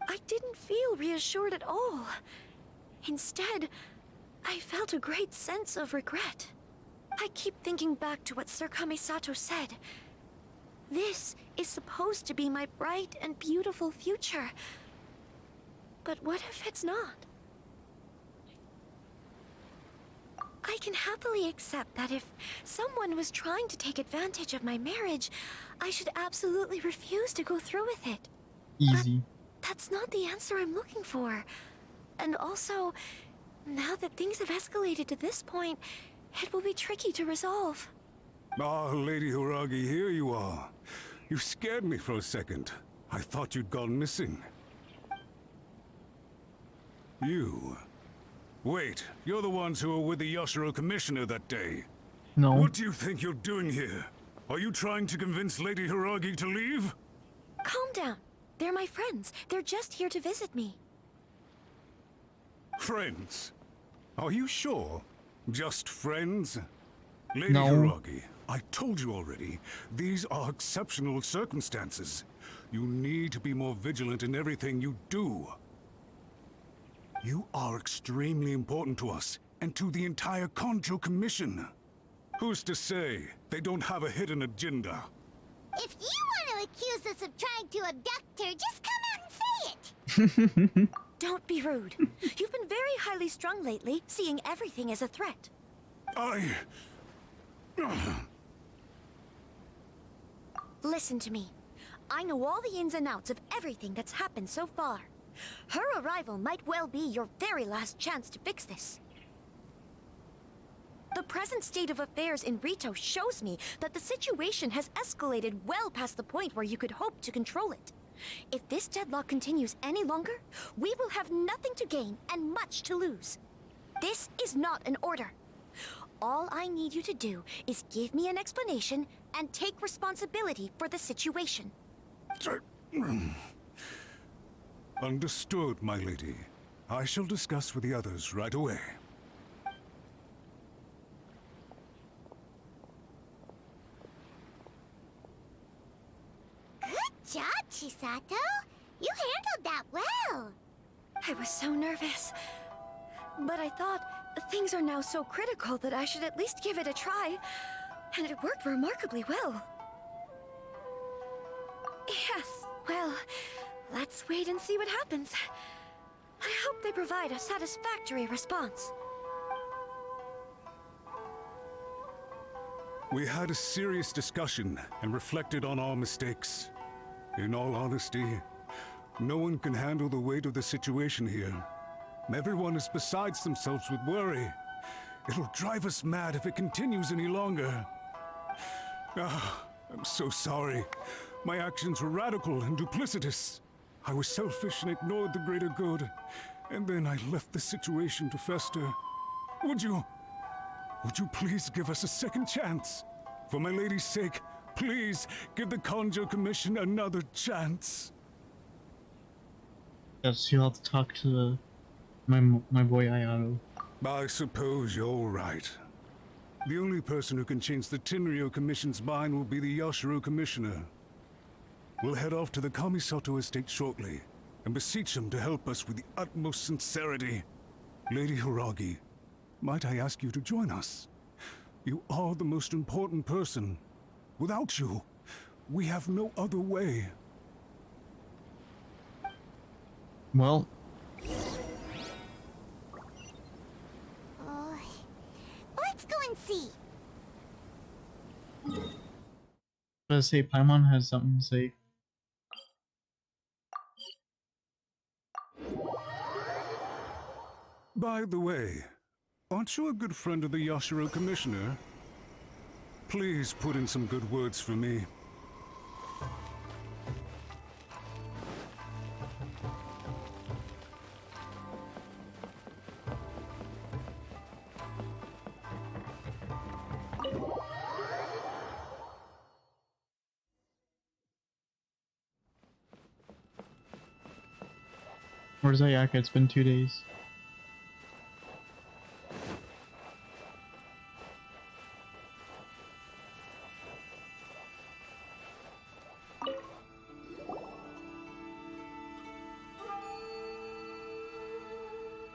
I didn't feel reassured at all. Instead, I felt a great sense of regret. I keep thinking back to what Sir Kamisato said. This is supposed to be my bright and beautiful future. But what if it's not? I can happily accept that if someone was trying to take advantage of my marriage, I should absolutely refuse to go through with it. Easy. But that's not the answer I'm looking for. And also, now that things have escalated to this point, it will be tricky to resolve. Ah, Lady Hiragi, here you are. You scared me for a second. I thought you'd gone missing. You... Wait, you're the ones who were with the Yashiro Commissioner that day. No. What do you think you're doing here? Are you trying to convince Lady Hiragi to leave? Calm down. They're my friends. They're just here to visit me. Friends? Are you sure? Just friends? Lady No. Hiragi, I told you already, these are exceptional circumstances. You need to be more vigilant in everything you do. You are extremely important to us, and to the entire Kanjo Commission. Who's to say they don't have a hidden agenda? If you want to accuse us of trying to abduct her, just come out and say it! Don't be rude. You've been very highly strung lately, seeing everything as a threat. Listen to me. I know all the ins and outs of everything that's happened so far. Her arrival might well be your very last chance to fix this. The present state of affairs in Rito shows me that the situation has escalated well past the point where you could hope to control it. If this deadlock continues any longer, we will have nothing to gain and much to lose. This is not an order. All I need you to do is give me an explanation and take responsibility for the situation. Understood, my lady. I shall discuss with the others right away. Good job, Chisato. You handled that well. I was so nervous. But I thought things are now so critical that I should at least give it a try. And it worked remarkably well. Yes, well, let's wait and see what happens. I hope they provide a satisfactory response. We had a serious discussion and reflected on our mistakes. In all honesty, no one can handle the weight of the situation here. Everyone is besides themselves with worry. It'll drive us mad if it continues any longer. I'm so sorry. My actions were radical and duplicitous. I was selfish and ignored the greater good. And then I left the situation to fester. Would you please give us a second chance? For my lady's sake, please give the Conjo Commission another chance. Yes, you'll have to talk to my boy Ayato. I suppose you're right. The only person who can change the Tenryou Commission's mind will be the Yashiro Commissioner. We'll head off to the Kamisato estate shortly and beseech him to help us with the utmost sincerity. Lady Hiragi, might I ask you to join us? You are the most important person. Without you, we have no other way. Well, let's go and see. let's say Paimon has something to say. By the way, aren't you a good friend of the Yashiro Commissioner? Please put in some good words for me. Where's Ayaka? It's been 2 days.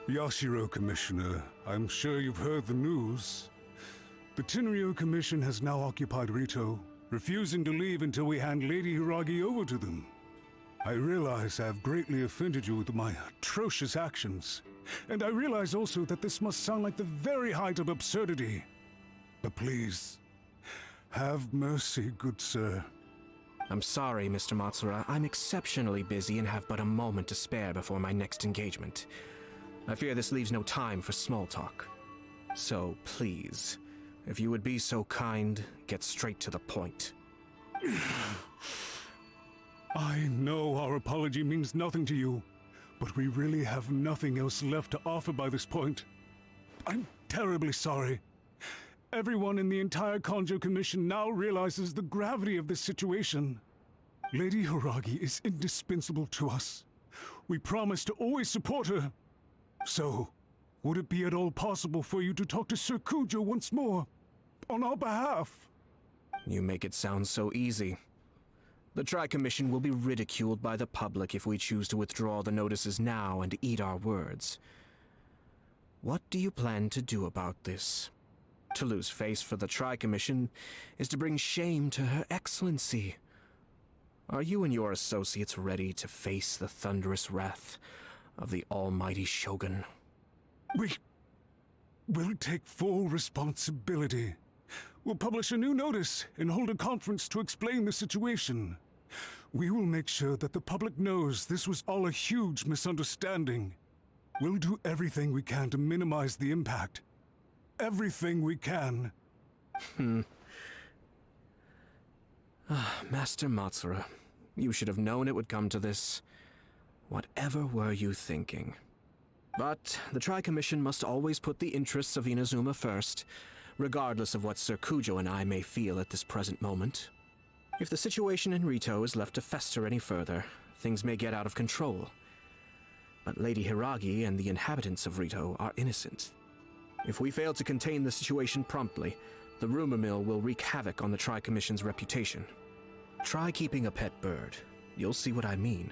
Yashiro Commissioner, I'm sure you've heard the news. The Tenryou Commission has now occupied Rito, refusing to leave until we hand Lady Hiragi over to them. I realize I have greatly offended you with my atrocious actions, and I realize also that this must sound like the very height of absurdity. But please, have mercy, good sir. I'm sorry, Mr. Matsura. I'm exceptionally busy and have but a moment to spare before my next engagement. I fear this leaves no time for small talk. So please, if you would be so kind, get straight to the point. I know our apology means nothing to you, but we really have nothing else left to offer by this point. I'm terribly sorry. Everyone in the entire Conjo Commission now realizes the gravity of this situation. Lady Hiragi is indispensable to us. We promise to always support her. So, would it be at all possible for you to talk to Sir Kujo once more, on our behalf? You make it sound so easy. The Tri-Commission will be ridiculed by the public if we choose to withdraw the notices now and eat our words. What do you plan to do about this? To lose face for the Tri-Commission is to bring shame to Her Excellency. Are you and your associates ready to face the thunderous wrath of the almighty Shogun? We'll take full responsibility. We'll publish a new notice and hold a conference to explain the situation. We will make sure that the public knows this was all a huge misunderstanding. We'll do everything we can to minimize the impact. Everything we can. Master Matsura, you should have known it would come to this. Whatever were you thinking? But the Tri-Commission must always put the interests of Inazuma first, regardless of what Sir Kujo and I may feel at this present moment. If the situation in Rito is left to fester any further, things may get out of control. But Lady Hiragi and the inhabitants of Rito are innocent. If we fail to contain the situation promptly, the rumor mill will wreak havoc on the Tri-Commission's reputation. Try keeping a pet bird. You'll see what I mean.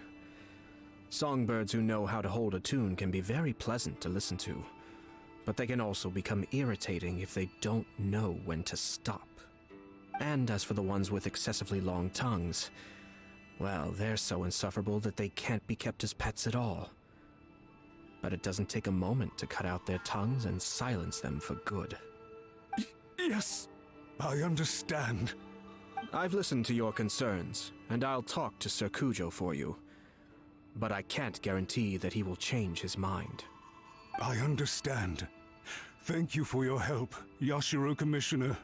Songbirds who know how to hold a tune can be very pleasant to listen to, but they can also become irritating if they don't know when to stop. And as for the ones with excessively long tongues, well, they're so insufferable that they can't be kept as pets at all. But it doesn't take a moment to cut out their tongues and silence them for good. Yes, I understand. I've listened to your concerns, and I'll talk to Sir Kujo for you. But I can't guarantee that he will change his mind. I understand. Thank you for your help, Yashiro Commissioner.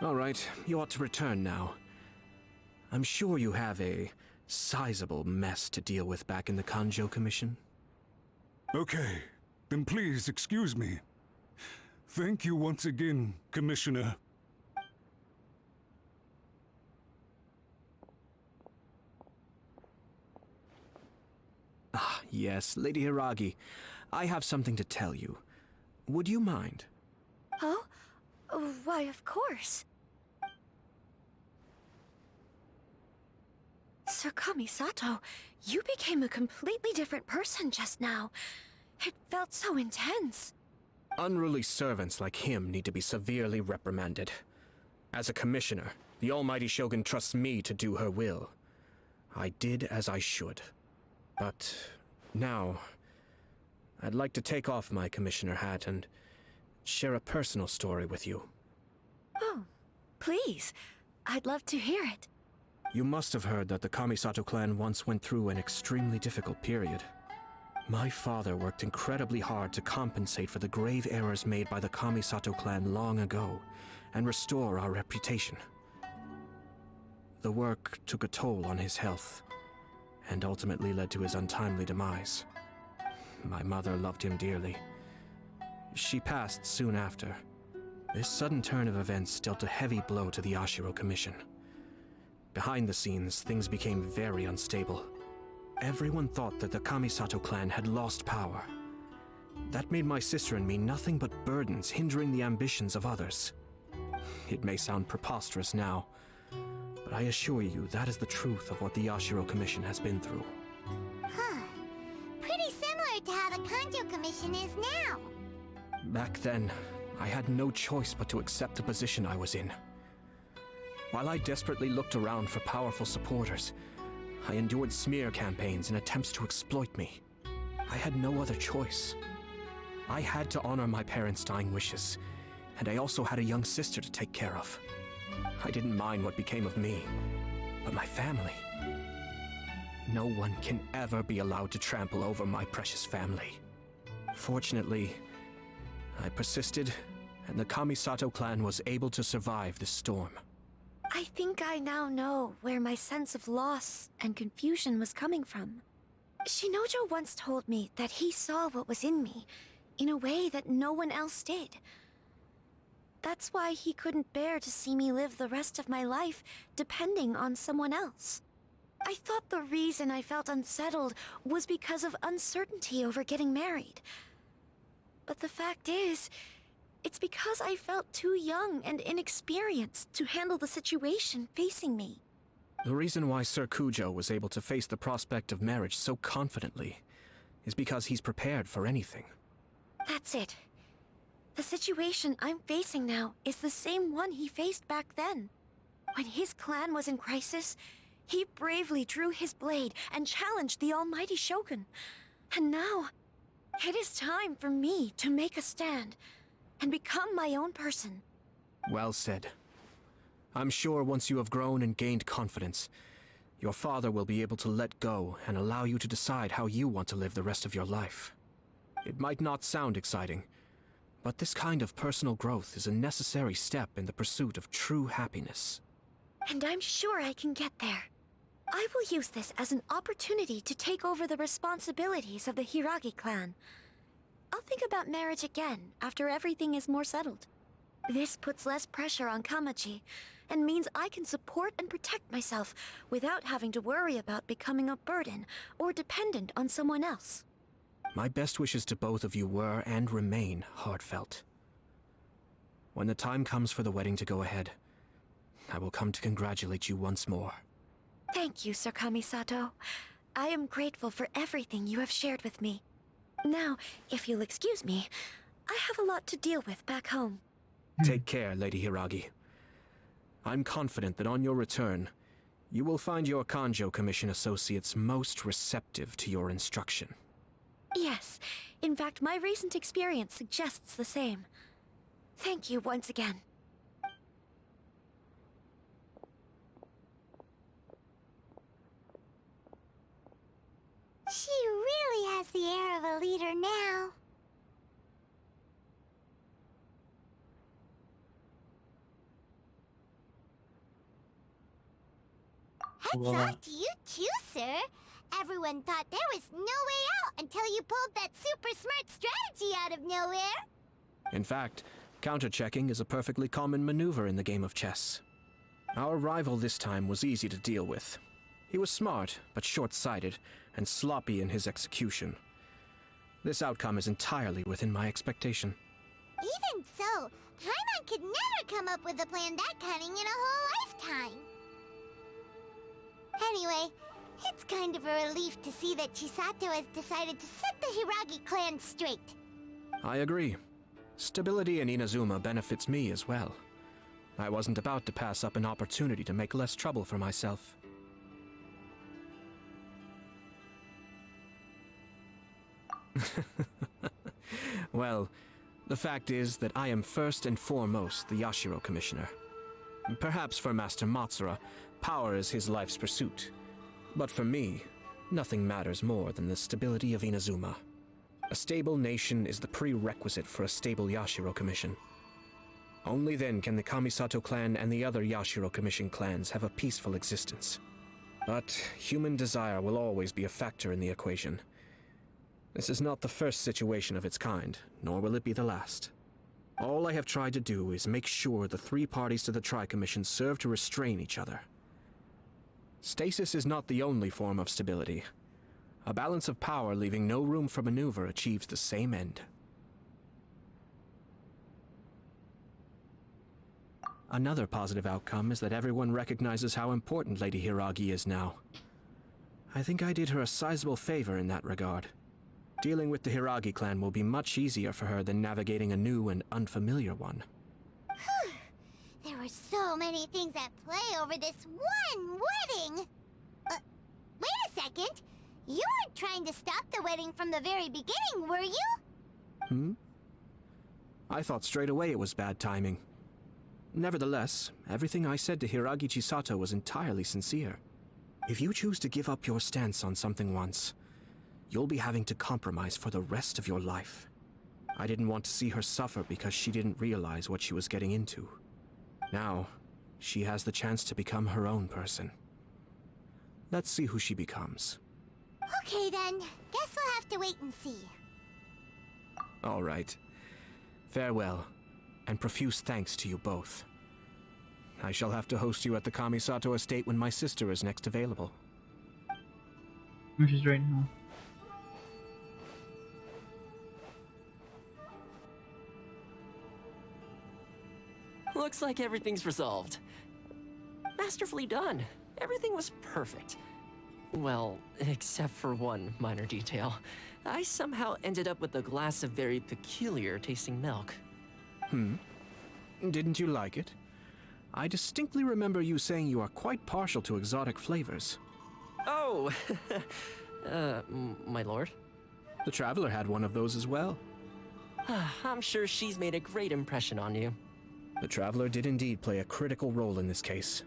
All right, you ought to return now. I'm sure you have a sizable mess to deal with back in the Kanjo Commission. Okay, then please excuse me. Thank you once again, Commissioner. Ah, yes, Lady Hiragi. I have something to tell you. Would you mind? Oh? Why, of course. Sir Kamisato, you became a completely different person just now. It felt so intense. Unruly servants like him need to be severely reprimanded. As a commissioner, the Almighty Shogun trusts me to do her will. I did as I should. But now, I'd like to take off my commissioner hat and share a personal story with you. Oh, please. I'd love to hear it. You must have heard that the Kamisato clan once went through an extremely difficult period. My father worked incredibly hard to compensate for the grave errors made by the Kamisato clan long ago and restore our reputation. The work took a toll on his health and ultimately led to his untimely demise. My mother loved him dearly. She passed soon after. This sudden turn of events dealt a heavy blow to the Ashiro Commission. Behind the scenes, things became very unstable. Everyone thought that the Kamisato clan had lost power. That made my sister and me nothing but burdens, hindering the ambitions of others. It may sound preposterous now, but I assure you that is the truth of what the Ashiro Commission has been through. Huh. Pretty similar to how the Kanjo Commission is now. Back then, I had no choice but to accept the position I was in. While I desperately looked around for powerful supporters, I endured smear campaigns and attempts to exploit me. I had no other choice. I had to honor my parents' dying wishes, and I also had a young sister to take care of. I didn't mind what became of me, but my family. No one can ever be allowed to trample over my precious family. Fortunately, I persisted, and the Kamisato clan was able to survive this storm. I think I now know where my sense of loss and confusion was coming from. Shinojo once told me that he saw what was in me in a way that no one else did. That's why he couldn't bear to see me live the rest of my life depending on someone else. I thought the reason I felt unsettled was because of uncertainty over getting married. But the fact is, it's because I felt too young and inexperienced to handle the situation facing me. The reason why Sir Kujo was able to face the prospect of marriage so confidently is because he's prepared for anything. That's it. The situation I'm facing now is the same one he faced back then. When his clan was in crisis, he bravely drew his blade and challenged the Almighty Shogun. And now, it is time for me to make a stand and become my own person. Well said. I'm sure once you have grown and gained confidence, your father will be able to let go and allow you to decide how you want to live the rest of your life. It might not sound exciting, but this kind of personal growth is a necessary step in the pursuit of true happiness. And I'm sure I can get there. I will use this as an opportunity to take over the responsibilities of the Hiragi clan. I'll think about marriage again after everything is more settled. This puts less pressure on Kamaji, and means I can support and protect myself without having to worry about becoming a burden or dependent on someone else. My best wishes to both of you were and remain heartfelt. When the time comes for the wedding to go ahead, I will come to congratulate you once more. Thank you, Sir Kamisato. I am grateful for everything you have shared with me. Now, if you'll excuse me, I have a lot to deal with back home. Take care, Lady Hiragi. I'm confident that on your return, you will find your Kanjo Commission associates most receptive to your instruction. Yes, in fact, my recent experience suggests the same. Thank you once again. leader now. Hats off to you too, sir. Everyone thought there was no way out until you pulled that super smart strategy out of nowhere. In fact, counter-checking is a perfectly common maneuver in the game of chess. Our rival this time was easy to deal with. He was smart, but short-sighted, and sloppy in his execution. This outcome is entirely within my expectation. Even so, Paimon could never come up with a plan that cunning in a whole lifetime. Anyway, it's kind of a relief to see that Chisato has decided to set the Hiragi clan straight. I agree. Stability in Inazuma benefits me as well. I wasn't about to pass up an opportunity to make less trouble for myself. Well, the fact is that I am first and foremost the Yashiro Commissioner. Perhaps for Master Matsura, power is his life's pursuit. But for me, nothing matters more than the stability of Inazuma. A stable nation is the prerequisite for a stable Yashiro Commission. Only then can the Kamisato clan and the other Yashiro Commission clans have a peaceful existence. But human desire will always be a factor in the equation. This is not the first situation of its kind, nor will it be the last. All I have tried to do is make sure the three parties to the Tri-Commission serve to restrain each other. Stasis is not the only form of stability. A balance of power leaving no room for maneuver achieves the same end. Another positive outcome is that everyone recognizes how important Lady Hiragi is now. I think I did her a sizable favor in that regard. Dealing with the Hiragi clan will be much easier for her than navigating a new and unfamiliar one. Whew. There were so many things at play over this one wedding! Wait a second! You weren't trying to stop the wedding from the very beginning, were you? I thought straight away it was bad timing. Nevertheless, everything I said to Hiragi Chisato was entirely sincere. If you choose to give up your stance on something once, you'll be having to compromise for the rest of your life. I didn't want to see her suffer because she didn't realize what she was getting into. Now, she has the chance to become her own person. Let's see who she becomes. Okay then, guess we'll have to wait and see. All right. Farewell, and profuse thanks to you both. I shall have to host you at the Kamisato estate when my sister is next available. Which is right now. Looks like everything's resolved. Masterfully done. Everything was perfect. Well, except for one minor detail. I somehow ended up with a glass of very peculiar tasting milk. Didn't you like it? I distinctly remember you saying you are quite partial to exotic flavors. Oh, my lord? The Traveler had one of those as well. I'm sure she's made a great impression on you. The Traveler did indeed play a critical role in this case.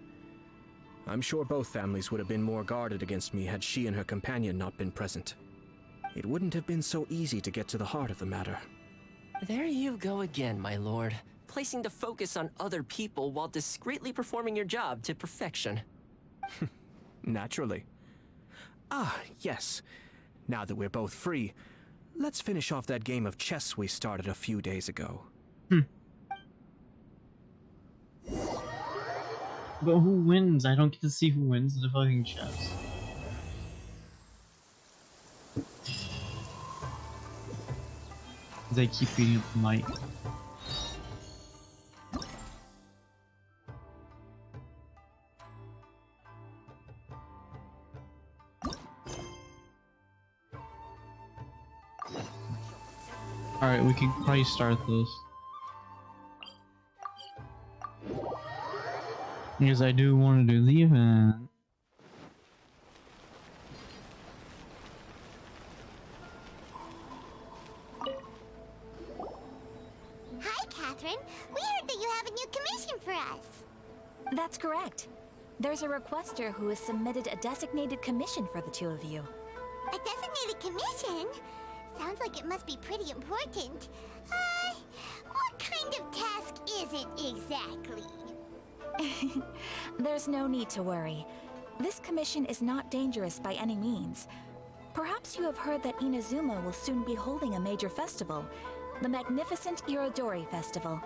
I'm sure both families would have been more guarded against me had she and her companion not been present. It wouldn't have been so easy to get to the heart of the matter. There you go again, my lord. Placing the focus on other people while discreetly performing your job to perfection. Naturally. Ah, yes. Now that we're both free, let's finish off that game of chess we started a few days ago. But who wins? I don't get to see who wins the fucking chess. They keep beating up the mic. Alright, we can probably start this. Because I do want to do the event. Hi, Catherine. We heard that you have a new commission for us. That's correct. There's a requester who has submitted a designated commission for the two of you. A designated commission? Sounds like it must be pretty important. What kind of task is it exactly? There's no need to worry. This commission is not dangerous by any means. Perhaps you have heard that Inazuma will soon be holding a major festival, the magnificent Irodori Festival.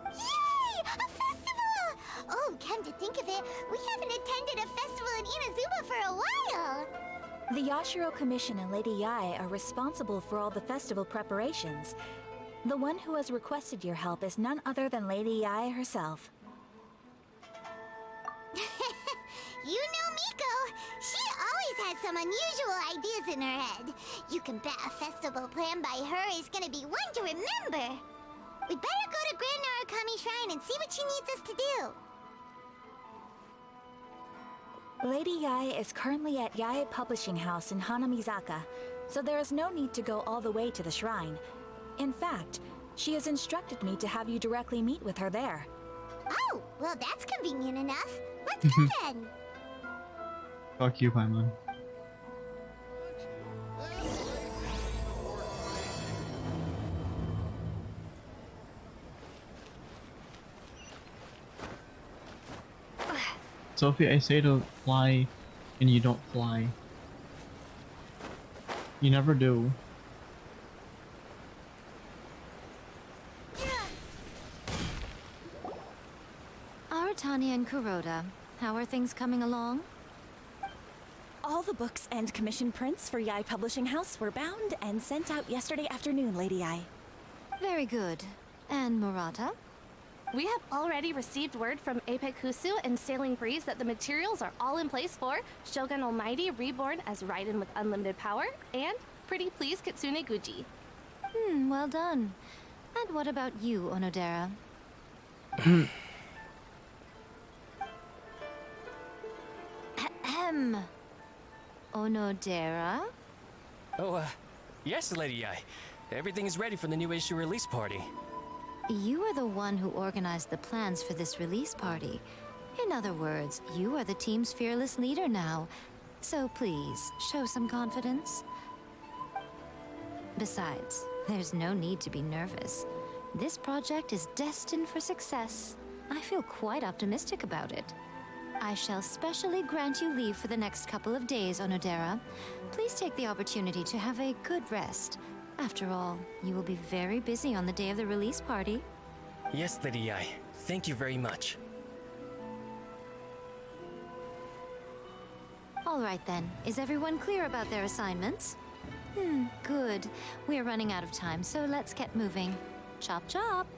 Yay! A festival! Oh, come to think of it, we haven't attended a festival in Inazuma for a while. The Yashiro Commission and Lady Yae are responsible for all the festival preparations. The one who has requested your help is none other than Lady Yae herself. You know Miko. She always has some unusual ideas in her head. You can bet a festival planned by her is gonna be one to remember. We'd better go to Grand Narukami Shrine and see what she needs us to do. Lady Yae is currently at Yae Publishing House in Hanamizaka, so there is no need to go all the way to the shrine. In fact, she has instructed me to have you directly meet with her there. Oh, well that's convenient enough. Let's go then. Fuck you, Paimon. Sophie, I say to fly, and you don't fly. You never do. Aratani and Kuroda, how are things coming along? All the books and commission prints for Yae Publishing House were bound and sent out yesterday afternoon, Lady Yae. Very good. And Murata? We have already received word from Apekusu and Sailing Breeze that the materials are all in place for Shogun Almighty Reborn as Raiden with Unlimited Power and Pretty Please Kitsune Guji. Well done. And what about you, Onodera? Ahem. Onodera? Oh, yes, Lady Yae. Everything is ready for the new issue release party. You are the one who organized the plans for this release party. In other words, you are the team's fearless leader now. So please, show some confidence. Besides, there's no need to be nervous. This project is destined for success. I feel quite optimistic about it. I shall specially grant you leave for the next couple of days, Onodera. Please take the opportunity to have a good rest. After all, you will be very busy on the day of the release party. Yes, Lady Yae. Thank you very much. All right then. Is everyone clear about their assignments? Good. We're running out of time, so let's get moving. Chop chop!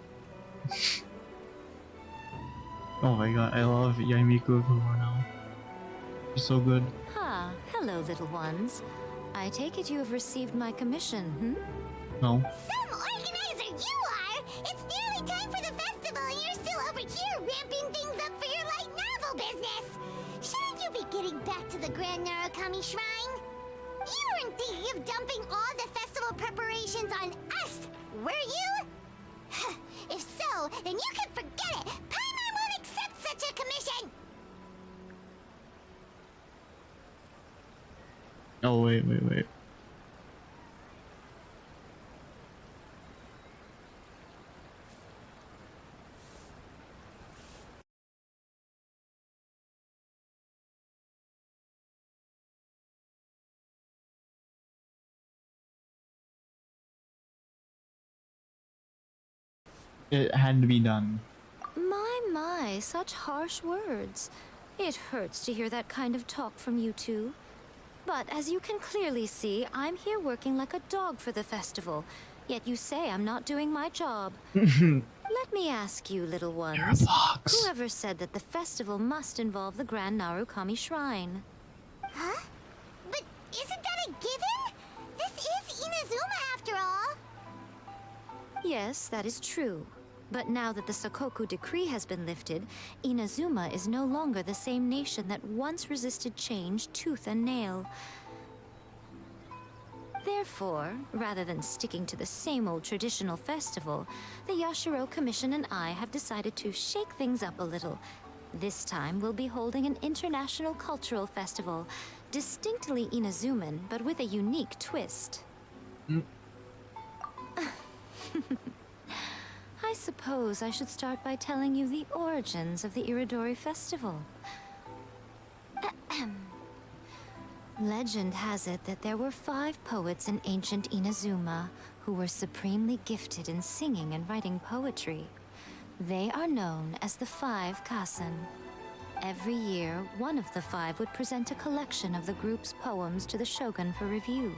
Oh my god, I love Yaimiku more now. She's so good. Hello, little ones. I take it you have received my commission, No. Some organizer you are! It's nearly time for the festival and you're still over here ramping things up for your light novel business! Shouldn't you be getting back to the Grand Narukami Shrine? You weren't thinking of dumping all the festival preparations on us, were you? If so, then you can forget it! Paimon won't accept such a commission! Oh, wait. It had to be done. My, such harsh words. It hurts to hear that kind of talk from you two. But as you can clearly see, I'm here working like a dog for the festival. Yet you say I'm not doing my job. Let me ask you, little ones. Whoever said that the festival must involve the Grand Narukami Shrine? Huh? But isn't that a given? This is Inazuma after all. Yes, that is true. But now that the Sokoku decree has been lifted, Inazuma is no longer the same nation that once resisted change tooth and nail. Therefore, rather than sticking to the same old traditional festival, the Yashiro Commission and I have decided to shake things up a little. This time, we'll be holding an international cultural festival, distinctly Inazuman, but with a unique twist. I suppose I should start by telling you the origins of the Iridori Festival. Legend has it that there were 5 poets in ancient Inazuma who were supremely gifted in singing and writing poetry. They are known as the 5 Kassen. Every year, one of the 5 would present a collection of the group's poems to the shogun for review,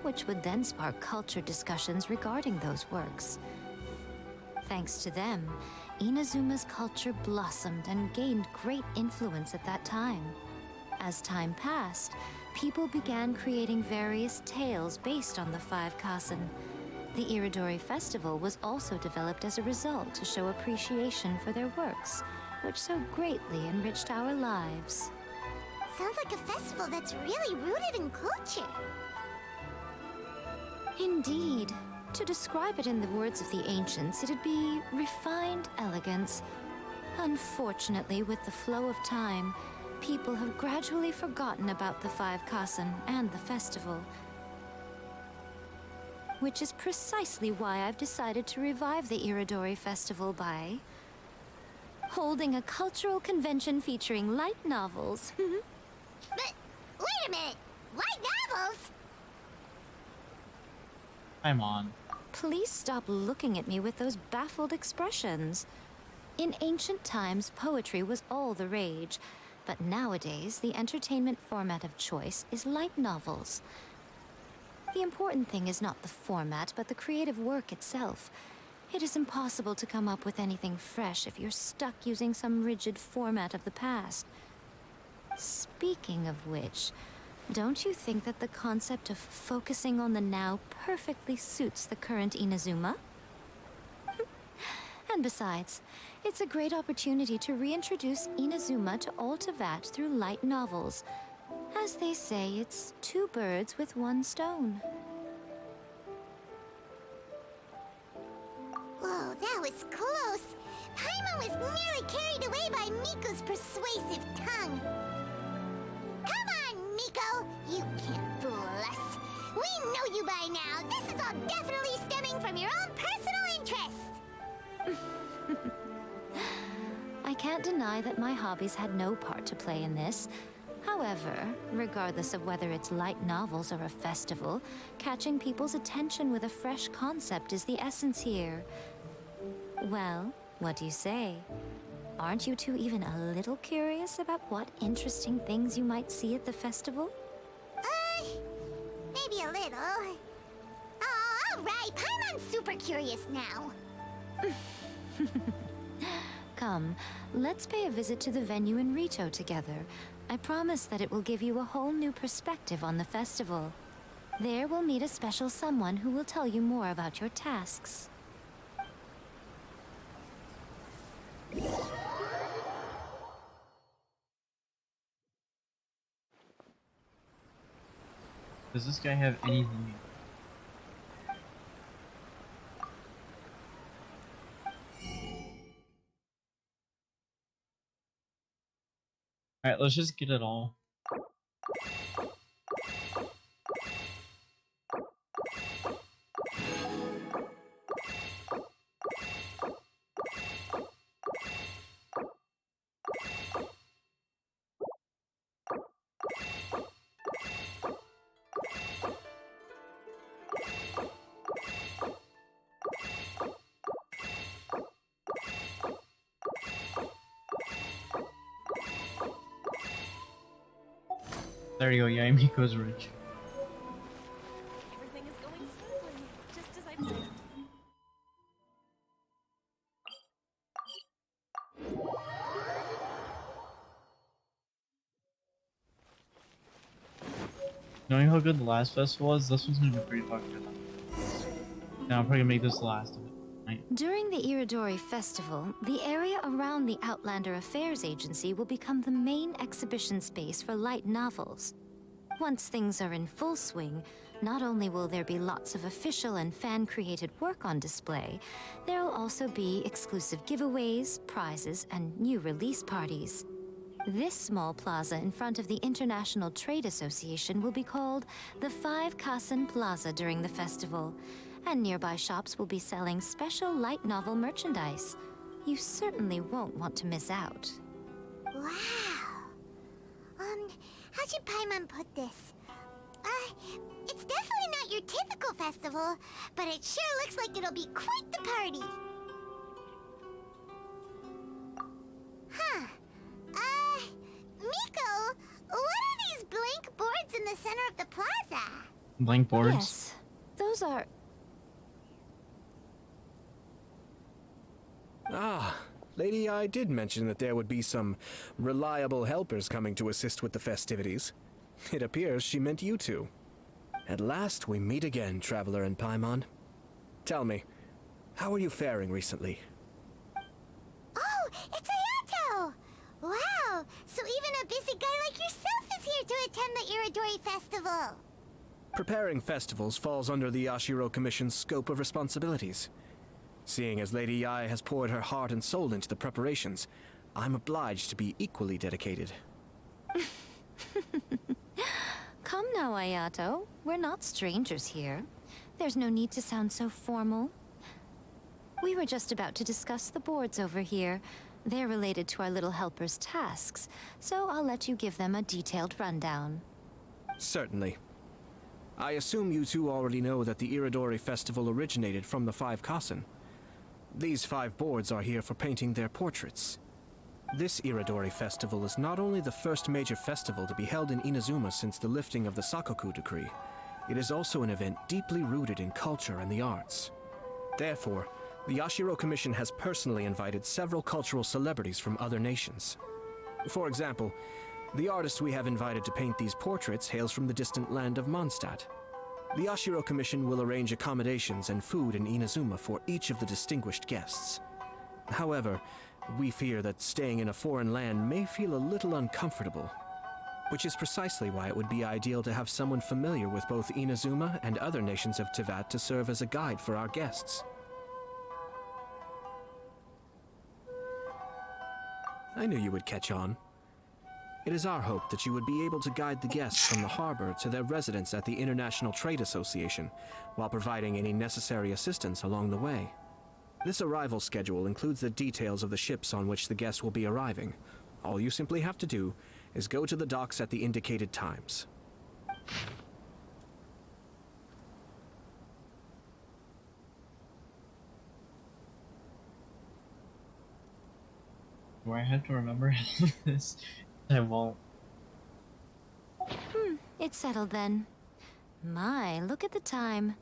which would then spark culture discussions regarding those works. Thanks to them, Inazuma's culture blossomed and gained great influence at that time. As time passed, people began creating various tales based on the 5 Kassen. The Iridori Festival was also developed as a result to show appreciation for their works, which so greatly enriched our lives. Sounds like a festival that's really rooted in culture. Indeed. To describe it in the words of the ancients, it'd be refined elegance. Unfortunately, with the flow of time, people have gradually forgotten about the 5 Kassen and the festival. Which is precisely why I've decided to revive the Iridori Festival by holding a cultural convention featuring light novels. But wait a minute! Light novels? I'm on. Please stop looking at me with those baffled expressions. In ancient times, poetry was all the rage, but nowadays, the entertainment format of choice is light novels. The important thing is not the format, but the creative work itself. It is impossible to come up with anything fresh if you're stuck using some rigid format of the past. Speaking of which, don't you think that the concept of focusing on the now perfectly suits the current Inazuma? And besides, it's a great opportunity to reintroduce Inazuma to all Teyvat through light novels. As they say, it's 2 birds with 1 stone. Whoa, that was close. Paimon was nearly carried away by Miko's persuasive tongue. Come on, Miko! You can't fool us. We know you by now. This is all definitely stemming from your own personal interest. I can't deny that my hobbies had no part to play in this. However, regardless of whether it's light novels or a festival, catching people's attention with a fresh concept is the essence here. Well, what do you say? Aren't you two even a little curious about what interesting things you might see at the festival? Maybe a little. Oh, all right. Paimon's super curious now. Come, let's pay a visit to the venue in Rito together. I promise that it will give you a whole new perspective on the festival. There we'll meet a special someone who will tell you more about your tasks. Does this guy have anything? Alright, let's just get it all. There you go, yeah, Miko's rich. Everything is going smoothly, just as I planned. Knowing how good the last festival was, this one's gonna be pretty fucking good. Now I'm probably gonna make this the last of it. Right? During the Iridori Festival, the area around the Outlander Affairs Agency will become the main exhibition space for light novels. Once things are in full swing, not only will there be lots of official and fan-created work on display, there will also be exclusive giveaways, prizes, and new release parties. This small plaza in front of the International Trade Association will be called the 5 Kassen Plaza during the festival, and nearby shops will be selling special light novel merchandise. You certainly won't want to miss out. Wow. How should Paimon put this? It's definitely not your typical festival, but it sure looks like it'll be quite the party. Huh. Miko, what are these blank boards in the center of the plaza? Blank boards? Yes, those are... Ah, Lady I did mention that there would be some reliable helpers coming to assist with the festivities. It appears she meant you two. At last we meet again, Traveler and Paimon. Tell me, how are you faring recently? Oh, it's Ayato! Wow, so even a busy guy like yourself is here to attend the Iridori Festival. Preparing festivals falls under the Yashiro Commission's scope of responsibilities. Seeing as Lady Yae has poured her heart and soul into the preparations, I'm obliged to be equally dedicated. Come now, Ayato. We're not strangers here. There's no need to sound so formal. We were just about to discuss the boards over here. They're related to our little helper's tasks, so I'll let you give them a detailed rundown. Certainly. I assume you two already know that the Iridori Festival originated from the 5 Kasen. These 5 boards are here for painting their portraits. This Iridori Festival is not only the first major festival to be held in Inazuma since the lifting of the Sakoku Decree, it is also an event deeply rooted in culture and the arts. Therefore, the Yashiro Commission has personally invited several cultural celebrities from other nations. For example, the artist we have invited to paint these portraits hails from the distant land of Mondstadt. The Yashiro Commission will arrange accommodations and food in Inazuma for each of the distinguished guests. However, we fear that staying in a foreign land may feel a little uncomfortable, which is precisely why it would be ideal to have someone familiar with both Inazuma and other nations of Teyvat to serve as a guide for our guests. I knew you would catch on. It is our hope that you would be able to guide the guests from the harbor to their residence at the International Trade Association, while providing any necessary assistance along the way. This arrival schedule includes the details of the ships on which the guests will be arriving. All you simply have to do is go to the docks at the indicated times. Do I have to remember all of this? I won't. It's settled then. My, look at the time.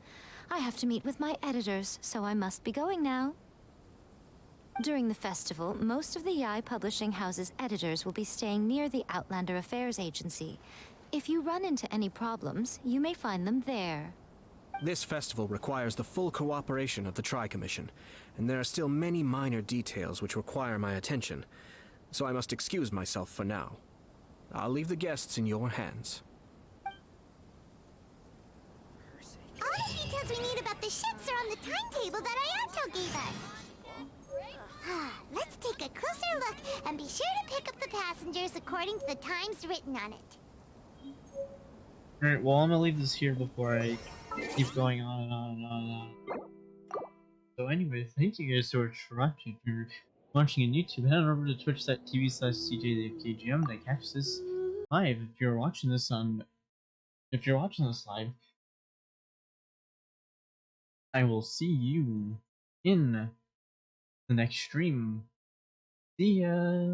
I have to meet with my editors, so I must be going now. During the festival, most of the Yae Publishing House's editors will be staying near the Outlander Affairs Agency. If you run into any problems, you may find them there. This festival requires the full cooperation of the Tri-Commission, and there are still many minor details which require my attention, so I must excuse myself for now. I'll leave the guests in your hands. All the details we need about the ships are on the timetable that Ayato gave us. Let's take a closer look and be sure to pick up the passengers according to the times written on it. Alright, well, I'm gonna leave this here before I keep going on and on and on and on. So anyway, thank you guys so much for watching. If you're watching on YouTube, head on over to twitch.tv/CJTheAFKGM to catch this live. If you're watching this live, I will see you in the next stream. See ya!